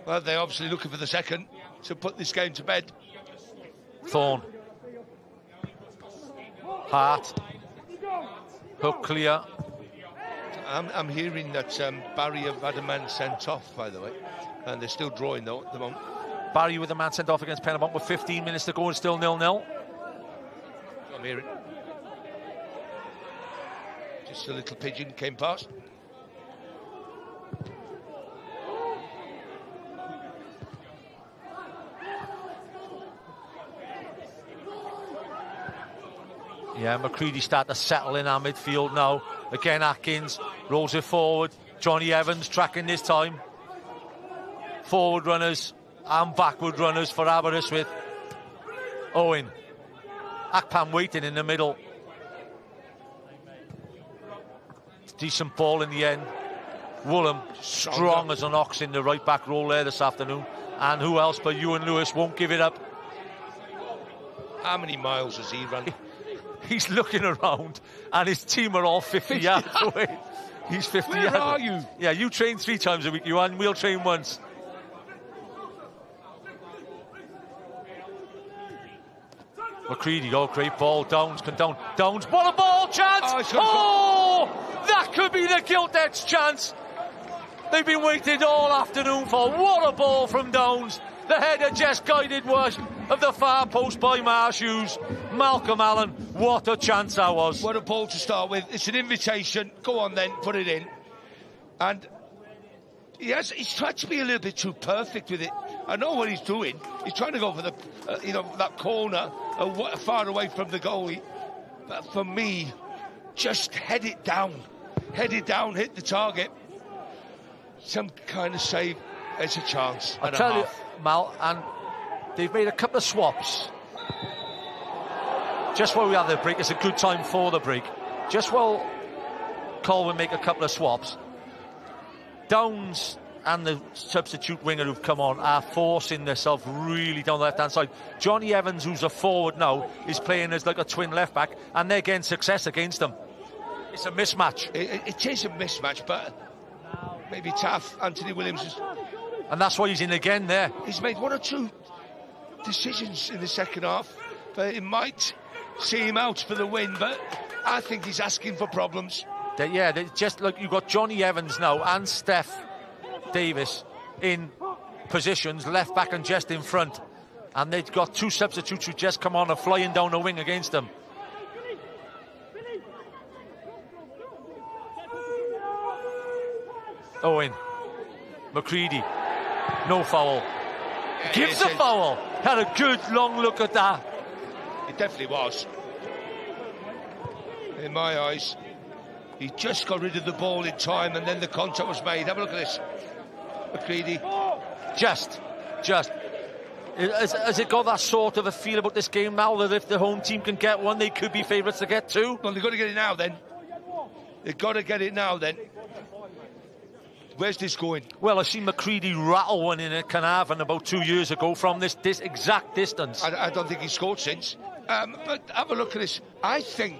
Well, they're obviously looking for the second to put this game to bed. Thorne. Hart. Hook clear. I'm hearing that Barry have had a man sent off, by the way. And they're still drawing, though, at the moment. Barry with a man sent off against Pen-y-bont with 15 minutes to go and still 0-0. I'm hearing. Just a little pigeon came past. Yeah, McCready start to settle in our midfield now. Again, Atkins rolls it forward. Johnny Evans tracking this time. Forward runners and backward runners for Aberystwyth. Owen. Akpan waiting in the middle. Decent ball in the end. Woolham strong as an ox in the right back role there this afternoon. And who else but Ewan Lewis won't give it up. How many miles has he run? He's looking around and his team are all 50 yards away. He's 50 yards. Where are you? Yeah, you train 3 times a week, Ewan. We'll train once. McCready, oh, great ball. Downs can down. Downs, what a ball chance! Oh, that could be the Giltex chance. They've been waiting all afternoon for. What a ball from Downs. The header just guided was of the far post by Marshoes. Malcolm Allen, what a chance that was. What a ball to start with. It's an invitation. Go on then, put it in. And he's tried to be a little bit too perfect with it. I know what he's doing. He's trying to go for the, that corner far away from the goalie. But for me, just head it down. Head it down, hit the target. Some kind of save. It's a chance. I'll tell you, Mal, and they've made a couple of swaps. Just while we have the break, it's a good time for the break. Just while Colwyn make a couple of swaps, Downs and the substitute winger who've come on are forcing themselves really down the left-hand side. Johnny Evans, who's a forward now, is playing as like a twin left-back, and they're getting success against them. It's a mismatch. It is a mismatch, but maybe Taff, Anthony Williams. And that's why he's in again there. He's made 1 or 2 decisions in the second half, but it might see him out for the win, but I think he's asking for problems. They just like you've got Johnny Evans now and Steph Davis in positions, left back and just in front. And they've got 2 substitutes who just come on and flying down the wing against them. Owen, McCready, no foul. Gives a foul. Had a good long look at that. It definitely was. In my eyes, he just got rid of the ball in time and then the contact was made. Have a look at this. McCready. Just. Has it got that sort of a feel about this game now that if the home team can get one, they could be favourites to get 2? Well, they've got to get it now then. They've got to get it now then. Where's this going? Well, I've seen McCready rattle one in at Carnarvon about 2 years ago from this exact distance. I don't think he's scored since. But have a look at this. I think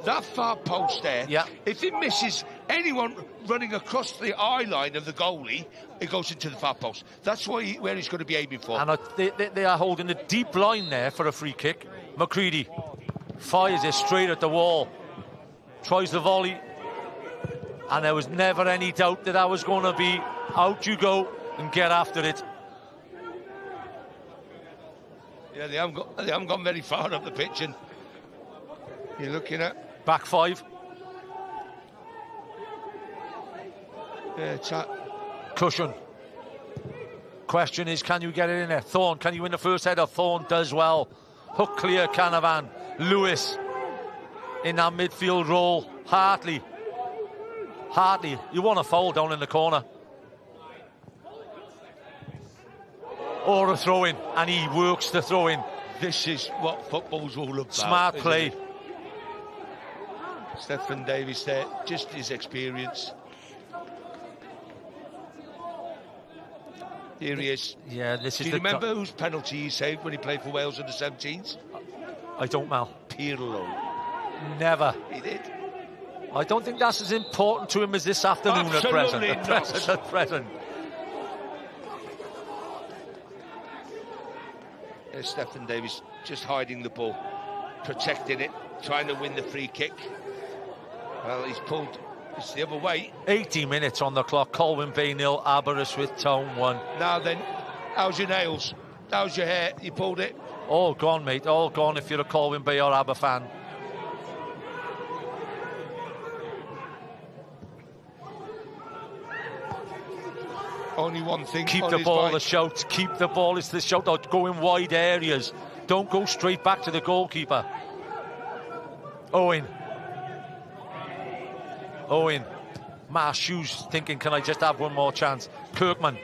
that far post there, if it misses anyone running across the eye line of the goalie, it goes into the far post. That's where he's going to be aiming for. And they are holding a deep line there for a free kick. McCready fires it straight at the wall. Tries the volley. And there was never any doubt that I was going to be out you go and get after it. Yeah, they haven't gone very far up the pitch, and you're looking at back 5. Yeah, it's that. Cushion. Question is, can you get it in there? Thorne, can you win the first header? Thorne does well. Hook clear, Canavan. Lewis in that midfield role. Hartley, you want a foul down in the corner. Or a throw-in, and he works the throw-in. This is what football's all about. Smart play. Stephen Davis there, just his experience. Here he is. Yeah, this is. Do you remember whose penalty he saved when he played for Wales under 17s? I don't, Mal. Pirlo. Never. He did. I don't think that's as important to him as this afternoon at present. There's Stephen Davis just hiding the ball, protecting it, trying to win the free kick. Well, he's pulled. It's the other way. 80 minutes on the clock. Colwyn Bay 0, Aberystwyth Town 1. Now then, how's your nails? How's your hair? You pulled it? All gone, mate. All gone if you're a Colwyn Bay or Aber fan. Only one thing. Keep the ball, the shout. Keep the ball. It's the shout out. Go in wide areas. Don't go straight back to the goalkeeper. Owen. Marsh Hughes thinking, can I just have one more chance? Kirkman.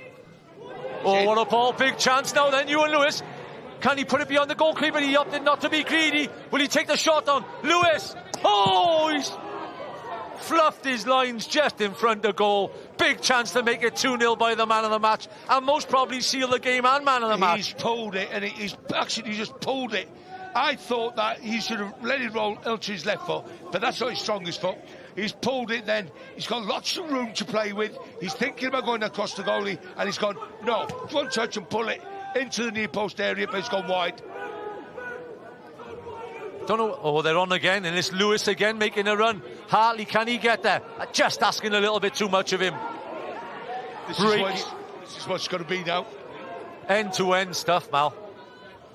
Oh, what a ball. Big chance now then. Ewan Lewis. Can he put it beyond the goalkeeper? He opted not to be greedy. Will he take the shot on? Lewis. Oh, he's fluffed his lines just in front of goal. Big chance to make it 2-0 by the man of the match, and most probably seal the game and man of the match. He's pulled it, and he's actually just pulled it. I thought that he should have let it roll onto his left foot, but that's not his strongest foot. He's pulled it then. He's got lots of room to play with. He's thinking about going across the goalie, and he's gone, no, one touch and pull it into the near post area, but it's gone wide. Don't know. Oh, they're on again, and it's Lewis again making a run. Hartley, can he get there? Just asking a little bit too much of him. This is what's going to be now. End-to-end stuff, Mal.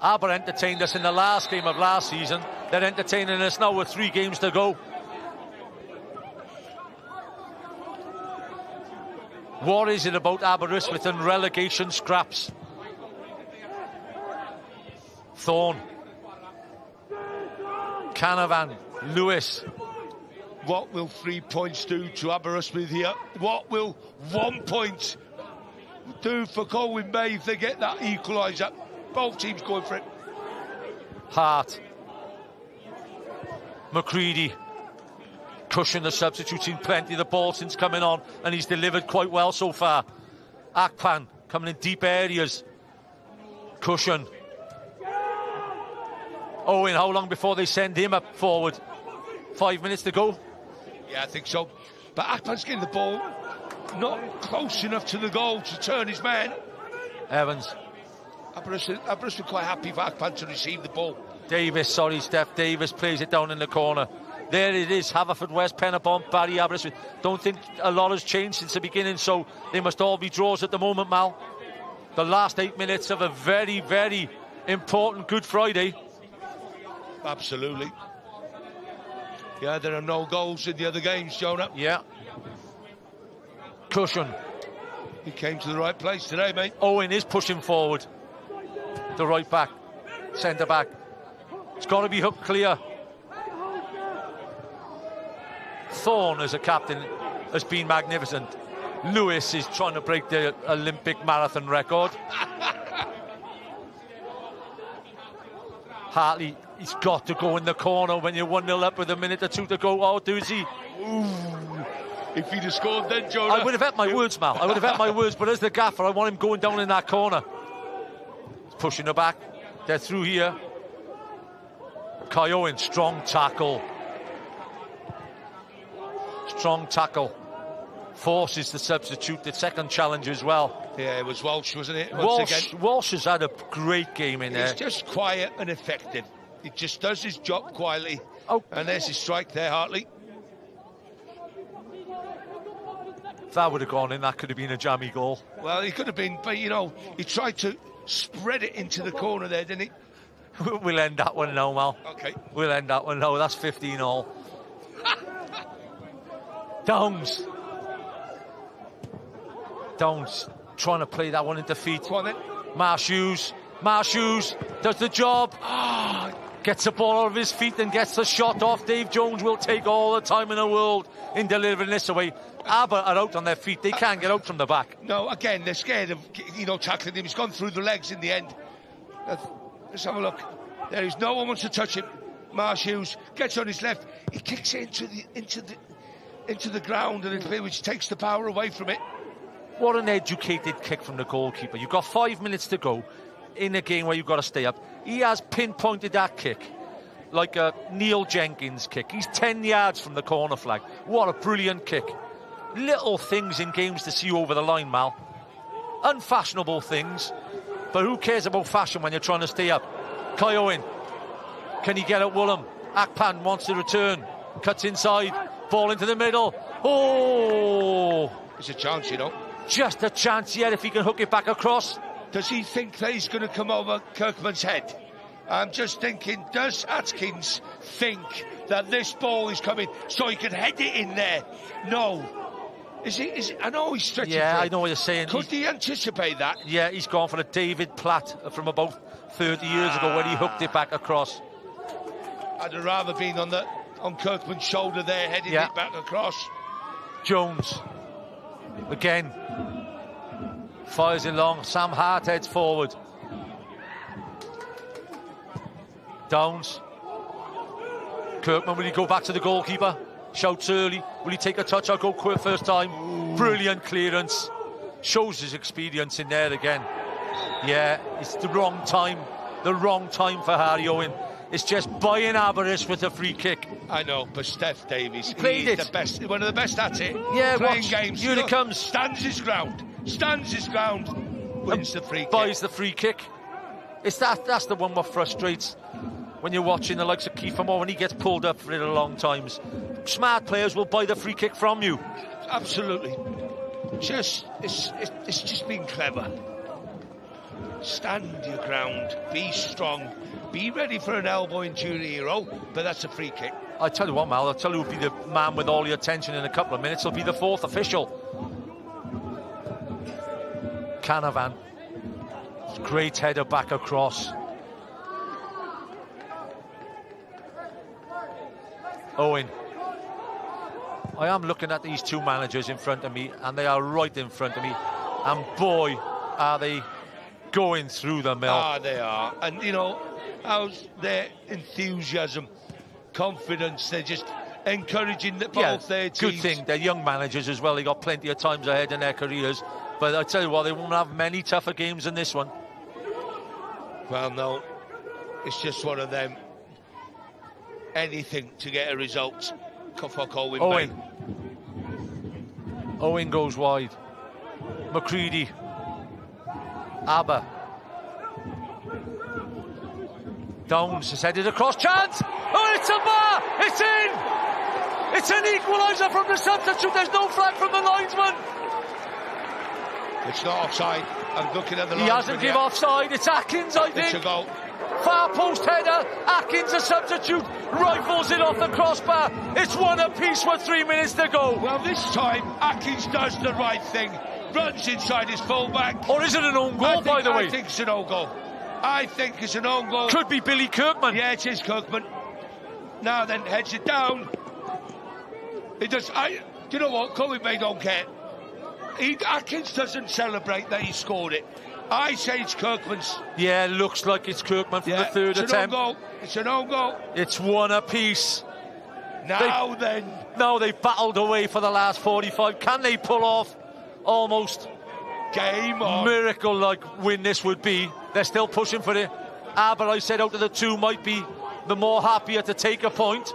Aber entertained us in the last game of last season. They're entertaining us now with 3 games to go. What is it about Aberystwyth and relegation scraps? Thorne. Canavan. Lewis. What will 3 points do to Aberystwyth here? What will 1 point do for Colwyn Bay if they get that equaliser? Both teams going for it. Hart. McCready. Cushion, the substitute, seen plenty of the ball since coming on, and he's delivered quite well so far. Akpan coming in deep areas. Cushion. Owen, how long before they send him up forward? 5 minutes to go? Yeah, I think so. But Akpan's getting the ball not close enough to the goal to turn his man. Evans. Aberystwyth quite happy for Akpan to receive the ball. Davis, sorry, Steph. Davis plays it down in the corner. There it is, Haverfordwest, Pen-y-bont, Barry, Aberystwyth. Don't think a lot has changed since the beginning, so they must all be draws at the moment, Mal. The last 8 minutes of a very, very important Good Friday. Absolutely. Yeah, there are no goals in the other games, Jonah. Yeah. Cushion. He came to the right place today, mate. Owen is pushing forward. The right back, centre back. It's got to be hooked clear. Thorne as a captain has been magnificent. Lewis is trying to break the Olympic marathon record. Hartley, he's got to go in the corner when you're 1-0 up with a minute or two to go. Oh, does he? Ooh. If he'd have scored then, Jonah. I would have had my words, Mal. I would have had my words, but as the gaffer, I want him going down in that corner. He's pushing her back. They're through here. Kai Owen, strong tackle. Strong tackle. Forces the substitute, the second challenge as well. Yeah, it was Walsh, wasn't it? Walsh has had a great game in there. He's just quiet and effective. He just does his job quietly. Oh. And there's his strike there, Hartley. If that would have gone in, that could have been a jammy goal. Well, he could have been, but, you know, he tried to spread it into the corner there, didn't he? We'll end that one now, Mal. OK. We'll end that one now. That's 15-all. Downs trying to play that one into feet. Go on then. Marshoes does the job. Gets the ball out of his feet and gets the shot off. Dave Jones will take all the time in the world in delivering this away. Aber are out on their feet. They can't get out from the back. No, again, they're scared of, you know, tackling him. He's gone through the legs in the end. Let's have a look. There is no one wants to touch him. Marshoes gets on his left. He kicks it into the ground a little bit, which takes the power away from it. What an educated kick from the goalkeeper. You've got 5 minutes to go in a game where you've got to stay up. He has pinpointed that kick like a Neil Jenkins kick. He's 10 yards from the corner flag. What a brilliant kick. Little things in games to see over the line, Mal. Unfashionable things, but who cares about fashion when you're trying to stay up? Kai Owen, can he get at Woolham? Akpan wants to return, cuts inside, ball into the middle. Oh! It's a chance, you know. Just a chance yet if he can hook it back across. Does he think that he's going to come over Kirkman's head? I'm just thinking, does Atkins think that this ball is coming so he can head it in there? No. Is he? I know he's stretching. Yeah, I know what you're saying. Could he anticipate that? Yeah, he's gone for a David Platt from about 30 years ago when he hooked it back across. I'd have rather been on Kirkman's shoulder there, heading it back across. Jones, again, fires it long. Sam Hart heads forward. Downs. Kirkman, will he go back to the goalkeeper? Shouts early. Will he take a touch? I'll go quick first time. Ooh. Brilliant clearance. Shows his experience in there again. Yeah, it's the wrong time. The wrong time for Harry Owen. It's just buying Aberystwyth with a free kick. I know, but Steph Davies, he's the best, one of the best at it. Yeah, playing games. Here it comes. Stands his ground, wins the free kick. Buys the free kick. That's the one that frustrates when you're watching the likes of Kiefer Moore when he gets pulled up for it a long times. Smart players will buy the free kick from you. Absolutely. It's just being clever. Stand your ground, be strong, be ready for an elbow injury hero, but that's a free kick. I tell you what, Mal, I'll tell you who'll be the man with all the attention in a couple of minutes. He'll be the fourth official. Canavan. Great header back across. Owen. I am looking at these two managers in front of me, and they are right in front of me. And boy, are they going through the mill. Ah, they are. And, you know, how's their enthusiasm, confidence? They're just encouraging both their teams. Good thing. They're young managers as well. They got plenty of times ahead in their careers. But I tell you what, they won't have many tougher games than this one. Well, no. It's just one of them. Anything to get a result for Colwyn Bay. Owen goes wide. McCready. Aber. Downs is headed across, chance! Oh, it's a bar! It's in! It's an equaliser from the substitute, there's no flag from the linesman! It's not offside. I'm looking at the linesman. He hasn't given offside, it's Atkins, I think. It's a goal. Far post header, Atkins a substitute, rifles it off the crossbar. It's one apiece with 3 minutes to go. Well, this time, Atkins does the right thing, runs inside his fullback. Or is it an own goal, by the way? I think it's an own goal. I think it's an own goal. Could be Billy Kirkman. Yeah, it is Kirkman. Now then, heads it down. It does. Do you know what? Colwyn Bay don't care. Atkins doesn't celebrate that he scored it. I say it's Kirkman's. Yeah, looks like it's Kirkman from the third attempt. It's an own goal. It's an own goal. It's one apiece. Now they've battled away for the last 45. Can they pull off almost game on miracle-like win this would be? They're still pushing for it. Aber, I said, out of the two, might be the more happier to take a point.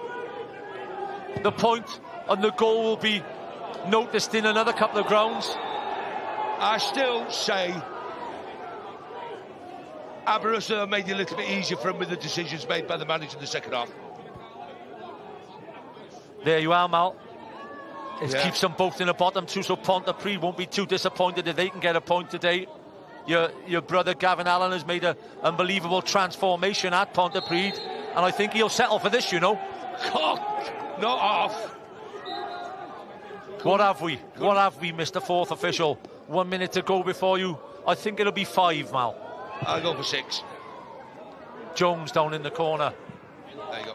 The point and the goal will be noticed in another couple of grounds. I still say Aberystwyth made it a little bit easier for him with the decisions made by the manager in the second half. There you are, Mal. It keeps them both in the bottom two, so Pontypridd won't be too disappointed if they can get a point today. Your brother Gavin Allen has made an unbelievable transformation at Pontypridd, and I think he'll settle for this, you know. Not off. What have we? What have we, Mr. Fourth Official? 1 minute to go before you. I think it'll be 5, Mal. I'll go for 6. Jones down in the corner. There you go.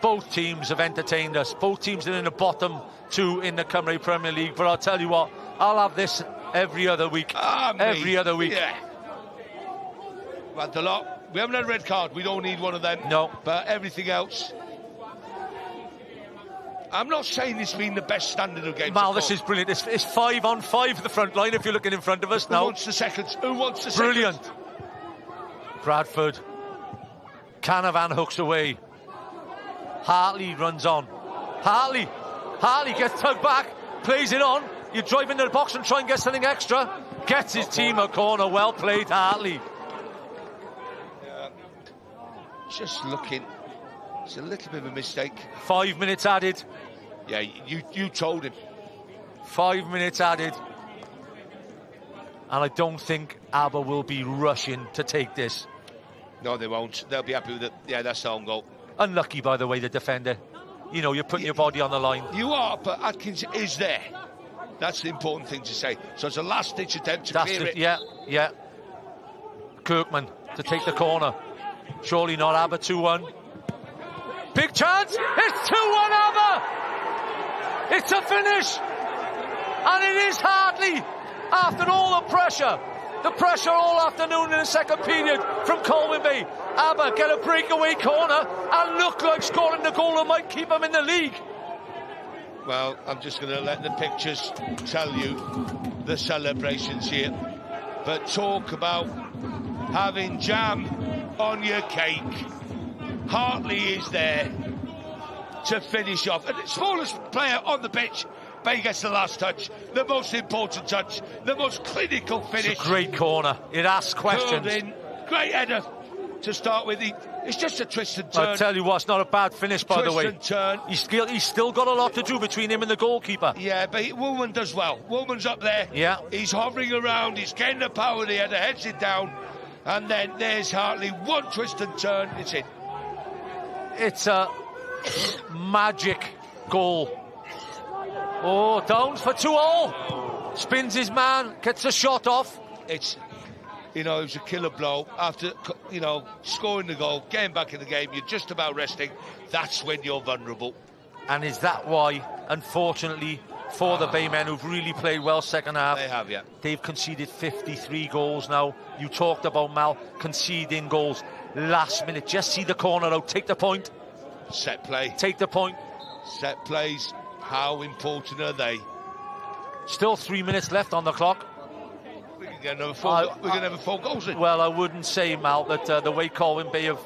Both teams have entertained us. Both teams are in the bottom two in the Cymru Premier League. But I'll tell you what, I'll have this every other week. Every other week. Yeah. Well, the lot. We haven't had a red card. We don't need one of them. No. But everything else. I'm not saying this being the best standard of games. Mal, this is brilliant. It's 5 on 5 at the front line if you're looking in front of us now. Who wants the seconds? Who wants the brilliant. seconds? Bradford. Canavan hooks away. Hartley runs on. Hartley gets tugged back, plays it on. You drive into the box and try and get something extra. Gets his team a corner. Well played, Hartley. Just looking. It's a little bit of a mistake. 5 minutes added. Yeah, you told him. 5 minutes added. And I don't think Aber will be rushing to take this. No, they won't. They'll be happy with it. Yeah, that's the own goal. Unlucky, by the way, the defender. You know, you're putting your body on the line. You are, but Atkins is there. That's the important thing to say. So it's a last-ditch attempt to clear it. Yeah. Kirkman to take the corner. Surely not Aber. 2-1. Big chance. It's 2-1 Aber. It's a finish. And it is Hartley. After all the pressure all afternoon in the second period from Colwyn Bay. Aber get a breakaway corner and look like scoring the goal that might keep him in the league. Well, I'm just going to let the pictures tell you the celebrations here. But talk about having jam on your cake. Hartley is there to finish off. And the smallest player on the pitch, Bay gets the last touch, the most important touch, the most clinical finish. It's a great corner. It asks questions. Great header to start with. It's just a twist and turn. I tell you what, it's not a bad finish, by the way. Twist and turn. He's still got a lot to do between him and the goalkeeper. Yeah, but Woolman does well. Woolman's up there. Yeah. He's hovering around. He's getting the power of the header, heads it down. And then there's Hartley. One twist and turn. It's in. It's a magic goal. Oh, Downs for 2-all. Spins his man, gets a shot off. It was a killer blow. After, scoring the goal, getting back in the game, you're just about resting. That's when you're vulnerable. And is that why, unfortunately, for the Baymen, who've really played well second half, they have, yeah. They've conceded 53 goals now. You talked about Mal conceding goals last minute. Just see the corner out, take the point. Set play. Take the point. Set plays, how important are they? Still 3 minutes left on the clock. We can get another 4 we're going to have 4 goals in. Well, I wouldn't say, Mal, that the way Colwyn Bay have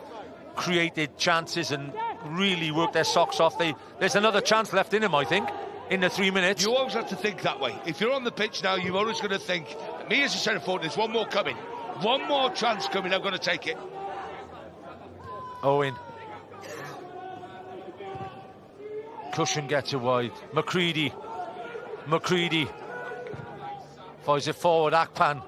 created chances and really worked their socks off, there's another chance left in him, I think, in the 3 minutes. You always have to think that way. If you're on the pitch now, you're always going to think, me as a centre forward, there's one more coming. One more chance coming, I'm going to take it. Owen. Cushion gets it wide. McCready. Fires it forward, Akpan.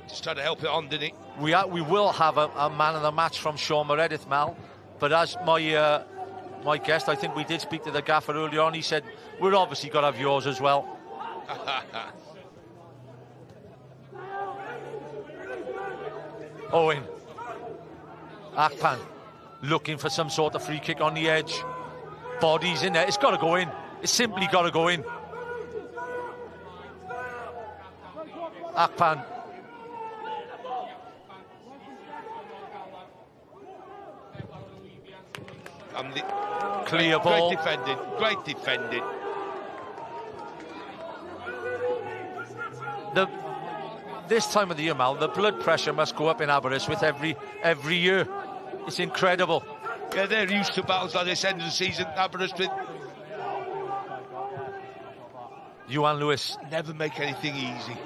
Just trying to help it on, didn't he? We will have a man of the match from Sean Meredith, Mal. But as my guest, I think we did speak to the gaffer earlier on. He said, we're obviously got to have yours as well. Owen. Akpan. Looking for some sort of free kick on the edge. Bodies in there. It's got to go in. It's simply got to go in. Akpan. Clear ball. Great defending. This time of the year, Mal, the blood pressure must go up in Aberystwyth every year. It's incredible. Yeah, they're used to battles like this end of the season, Aberystwyth. Johan Lewis. Never make anything easy.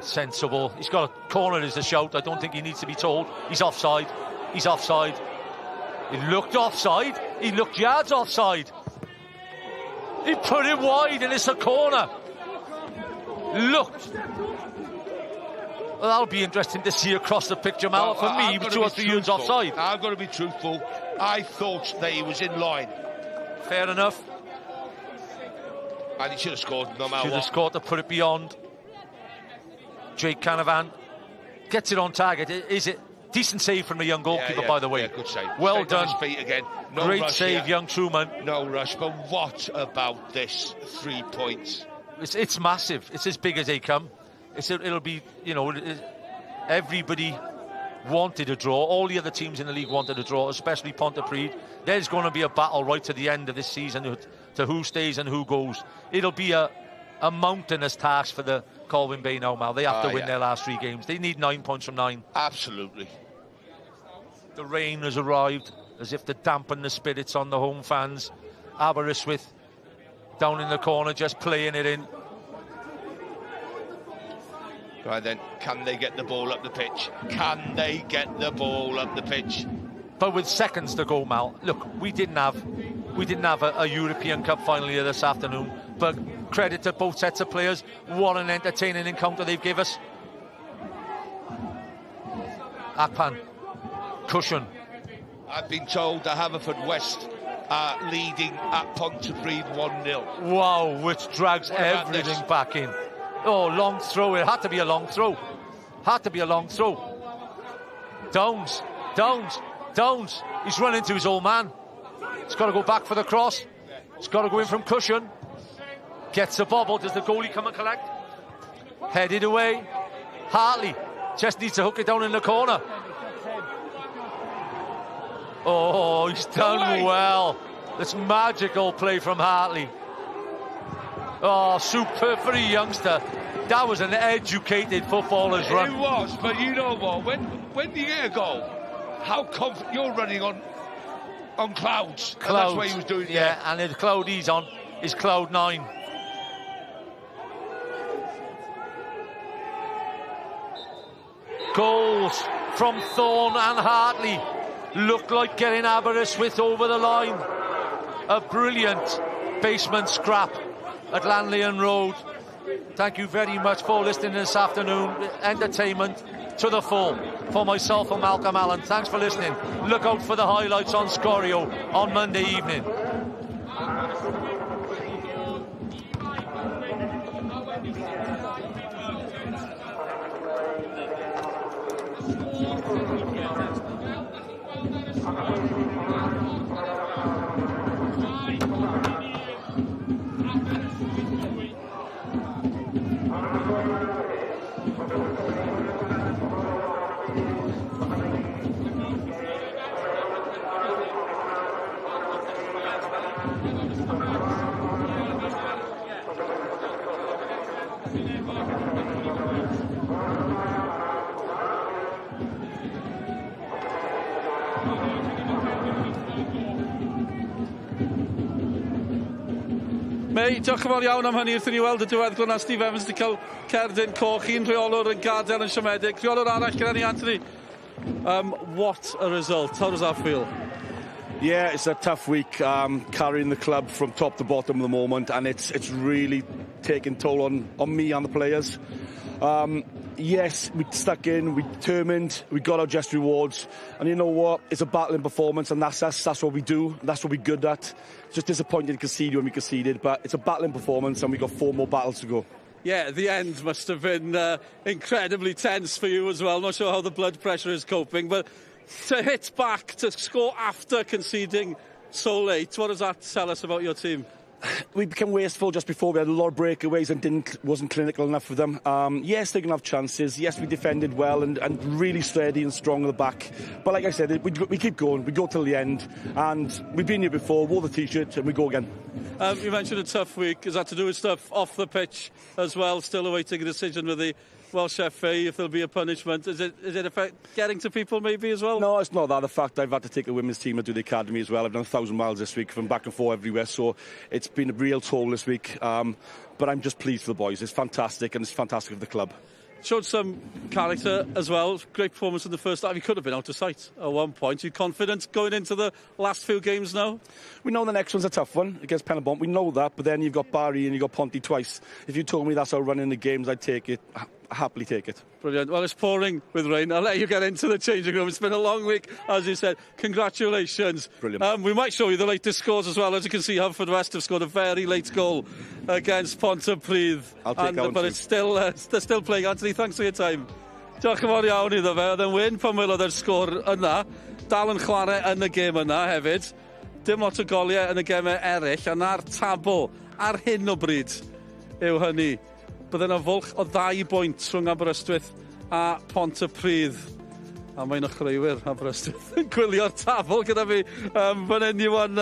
Sensible. He's got a corner as a shout. I don't think he needs to be told. He's offside. He looked offside. He looked yards offside. He put it wide and it's a corner. Looked. Well, that'll be interesting to see across the picture, Mal. For me, 2 or 3 yards offside. I've got to be truthful. I thought that he was in line. Fair enough. And he should have scored no matter what. Should have scored to put it beyond. Jake Canavan gets it on target. Is it? Decent save from the young goalkeeper, by the way. Yeah, good save. Well Straight done. on his feet again. No Great rush save, here. young Truman. No rush, but what about this 3 points? It's massive. It's as big as they come. It'll be, everybody wanted a draw. All the other teams in the league wanted a draw, especially Pontypridd. There's going to be a battle right to the end of this season to who stays and who goes. It'll be a mountainous task for the Colwyn Bay now, Mal. They have to win their last 3 games. They need 9 points from 9. Absolutely. The rain has arrived as if to dampen the spirits on the home fans. Aberystwyth down in the corner, just playing it in. Right then, can they get the ball up the pitch? Can they get the ball up the pitch? But with seconds to go, Mal, look, we didn't have a European Cup final here this afternoon, but credit to both sets of players. What an entertaining encounter they've given us. Akpan. Cushion. I've been told that Haverfordwest are leading at Pontypridd 1-0. Wow, which drags everything back in. Oh, long throw. It had to be a long throw. Downs. He's run into his old man. He's got to go back for the cross. He's got to go in from Cushion. Gets the bobble. Does the goalie come and collect? Headed away. Hartley just needs to hook it down in the corner. Oh, he's done well. This magical play from Hartley. Oh, superb for a youngster. That was an educated footballer's run. It was, but you know what? When you get a goal, how confident you're running on clouds. And that's what he was doing. Yeah, and the cloud he's on is cloud 9. Goals from Thorne and Hartley look like getting Aberystwyth over the line. A brilliant basement scrap at Llanelian Road. Thank you very much for listening this afternoon. Entertainment to the full for myself and Malcolm Allen. Thanks for listening. Look out for the highlights on Scorio on Monday evening. May, diolch yn fawr iawn am hynny wrth i ni weld y diweddglo na Steve Evans wedi cael cerdyn coch, un rheolwr yn gadael yn siomedig, rheolwr arall gyda ni Anthony. What a result, how does that feel? Yeah, it's a tough week, carrying the club from top to bottom at the moment, and it's really taking toll on me and the players. Yes, we stuck in, we determined, we got our just rewards, and you know what, it's a battling performance, and that's us, that's what we do, that's what we're good at. It's just disappointing to concede when we conceded, but it's a battling performance, and we've got 4 more battles to go. Yeah, the end must have been incredibly tense for you as well. Not sure how the blood pressure is coping, but to hit back, to score after conceding so late, what does that tell us about your team? We became wasteful just before. We had a lot of breakaways and wasn't clinical enough for them. Yes, they're going to have chances. Yes, we defended well and really steady and strong at the back. But like I said, we keep going. We go till the end. And we've been here before, wore the T-shirt, and we go again. You mentioned a tough week. Is that to do with stuff off the pitch as well? Still awaiting a decision with the Welsh FA if there'll be a punishment. Is it affect getting to people maybe as well? No, it's not that. The fact I've had to take the women's team and do the academy as well. I've done 1,000 miles this week from back and forth everywhere, so it's been a real toll this week. But I'm just pleased for the boys. It's fantastic, and it's fantastic for the club. Showed some character as well. Great performance in the first half. He could have been out of sight at one point. You confident going into the last few games now? We know the next one's a tough one against Pen-y-bont. We know that, but then you've got Barry and you've got Ponty twice. If you told me that's how running the games, I'd take it. Happily take it. Brilliant. Well, it's pouring with rain. I'll let you get into the changing room. It's been a long week, as you said. Congratulations. Brilliant. We might show you the latest scores as well. As you can see, Haverfordwest have scored a very late goal against Pontypridd. I'll take that one but too. it's still, they're still playing. Anthony, thanks for your time. Diolch yn fawr iawn iddo fe. Oedd e'n wyn pan welodd e'r sgôr yna. Dal yn chwarae yn y gêm yna hefyd. Dim lot o goliau yn y gemau eraill. A na'r tabl ar hyn o bryd yw hynny. Bydde yna fwlch o 2 bwynt rhwng Aberystwyth a Pontypridd. A mae'n ochreuwyr Aberystwyth yn gwylio'r tabl gyda fi fan hyn Iwan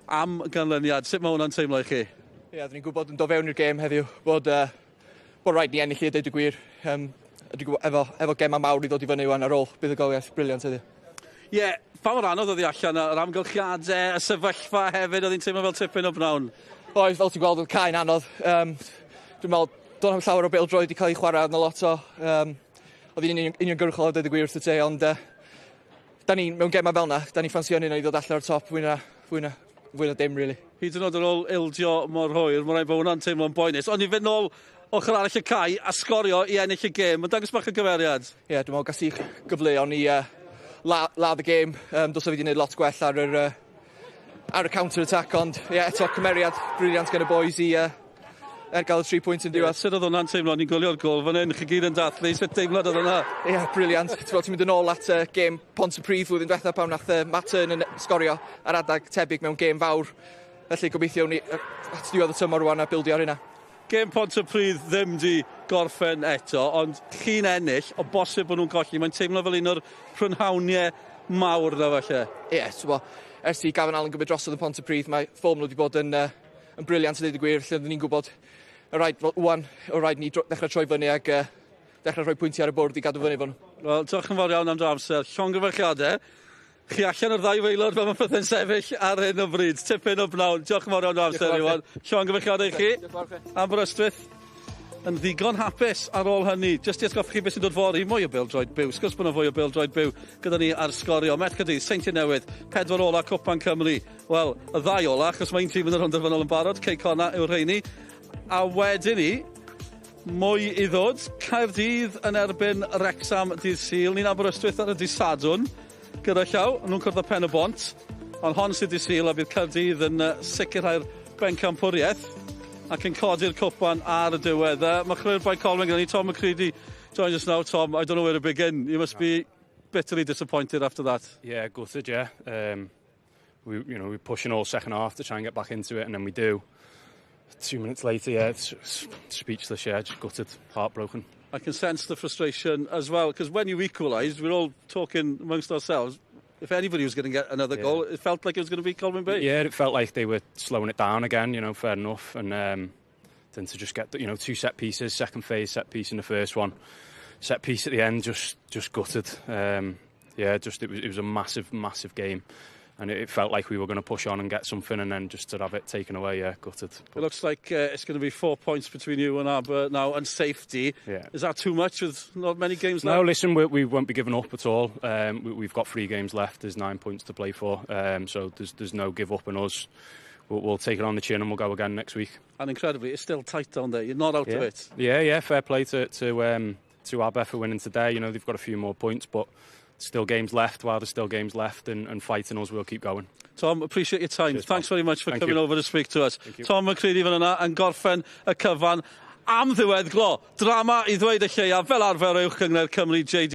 am ganlyniad. Sut mae hwnna'n teimlo i chi? Ie, dyn ni'n gwybod yn dod fewn i'r gêm heddiw bod rhaid ni ennill i dweud y gwir. Efo gema mawr i ddod i fyny Iwan ar ôl buddugoliaeth briliant heddiw. Ie, pa mor anodd oedd hi allan yr amgylchiadau, y sefyllfa hefyd, oedd hi'n teimlo fel tipyn o bnawn? Oes, fel ti'n gweld, oedd cain anodd. Dwi'n meddwl, do'n am llawer o bêl-droed wedi cael ei chwarae arno lot o. Oedd hi'n uniongyrchol o dweud y gwir wrth y te, ond da ni mewn gema fel yna, da ni ffansio ni i ddod allan o'r top fwy na dim, really. Hyd yn oed ar ôl ildio mor hwyr, mae'n rhaid bod hwnna'n teimlo'n boenus. Ond i fynd nôl ochr arall y cae a sgorio i ennill y gêm, mae'n dangos bach y gyferiad. Ie, dwi'n meddwl gas i gyfleon i ladd y gêm. Dos o fi wedi gwneud lot gwell ar y counter-attack, ond eto cymeriad briliant gan y boys i gael y 3 pwynt yn diwedd. Sut oedd hwnna'n teimlo? Ni'n gwylio'r gol fan hyn, chi gyd yn dathlu. Sut deimlad oedd hwnna? Ie, briliant. Ti'n mynd yn ôl at gêm Pontypridd flwyddyn diwetha pan nath Matt Turner yn sgorio ar adag tebyg mewn gêm fawr. Felly gobeithio ni at diwedd y tymor rwan a bildio ar hynna. Gêm Pontypridd ddim di gorffen eto, ond chi'n ennill, o bosib bod nhw'n colli. Mae'n teimlo fel un o'r prynhawniau mawr na falle. Ie, ers i Gavin Allen gymryd drosodd yn Pontypridd, mae ffom nhw wedi bod yn briliant yn dweud y gwir, lle ni'n gwybod o rhaid ni ddechrau troi fyny ag ddechrau rhoi pwyntiau ar y bwrdd i gadw fyny fan nhw. Wel, diolch yn fawr iawn am dy amser. Llongyfarchiadau. Chi allan o'r 2 weilod fel mae pethau'n sefyll ar hyn o bryd. Tipyn o bnawn. Diolch yn fawr iawn am amser, Iwan. Llongyfarchiadau i chi. Aberystwyth yn ddigon hapus ar ôl hynny. Jyst i atgoffa chi beth sy'n dod fori. Mwy o bêl-droed byw. Sgwrs bod yna fwy o bêl-droed byw gyda ni ar sgorio. Met Caerdydd, Seintiau Newydd, 4 ola Cwpan Cymru. Wel, y 2 ola, achos mae'n tîm yn yr onderfynol yn barod. Ceic honna yw'r rheini. A wedyn ni, mwy i ddod. Caerdydd yn erbyn Wrexham dydd Sul. Ni'n Aberystwyth ar y dydd Sadwrn. Gyda llaw, nhw'n cwrdd y Pen-y-bont. Ond hon sydd dydd Sul a bydd Caerdydd yn sicrhau'r bencampwriaeth ac yn codi'r cwpan ar y diwedd. Mae chreu'r bai Colwyn gyda ni, Tom McCready joins us now. Tom, I don't know where to begin. You must be bitterly disappointed after that. Yeah, gutted, yeah. We're pushing all second half to try and get back into it, and then we do. 2 minutes later, yeah, it's speechless, yeah, just gutted, heartbroken. I can sense the frustration as well, because when you equalised, we're all talking amongst ourselves. If anybody was going to get another goal, it felt like it was going to be Colwyn Bay. Yeah, it felt like they were slowing it down again, fair enough. And then to just get, 2 set pieces, second phase set piece in the first one. Set piece at the end, just gutted. It was a massive, massive game. and it felt like we were going to push on and get something, and then just to have it taken away, gutted. It looks like it's going to be 4 points between you and Aber now, and safety. Yeah. Is that too much with not many games left? No, listen, we won't be giving up at all. We've got 3 games left. There's 9 points to play for, so there's no give up in us. We'll take it on the chin and we'll go again next week. And incredibly, it's still tight down there. You're not out of it. Yeah. Fair play to Aber for winning today. You know, they've got a few more points, but still games left. While there's still games left and fighting us, we'll keep going. Tom, appreciate your time. Cheers, Thanks Tom. very much for Thank coming you. over to speak to us. Tom McCready fan yna yn gorffen y cyfan am ddiweddglo. Drama I ddweud y lleiaf fel arfer uwch gyngor Cymru JD.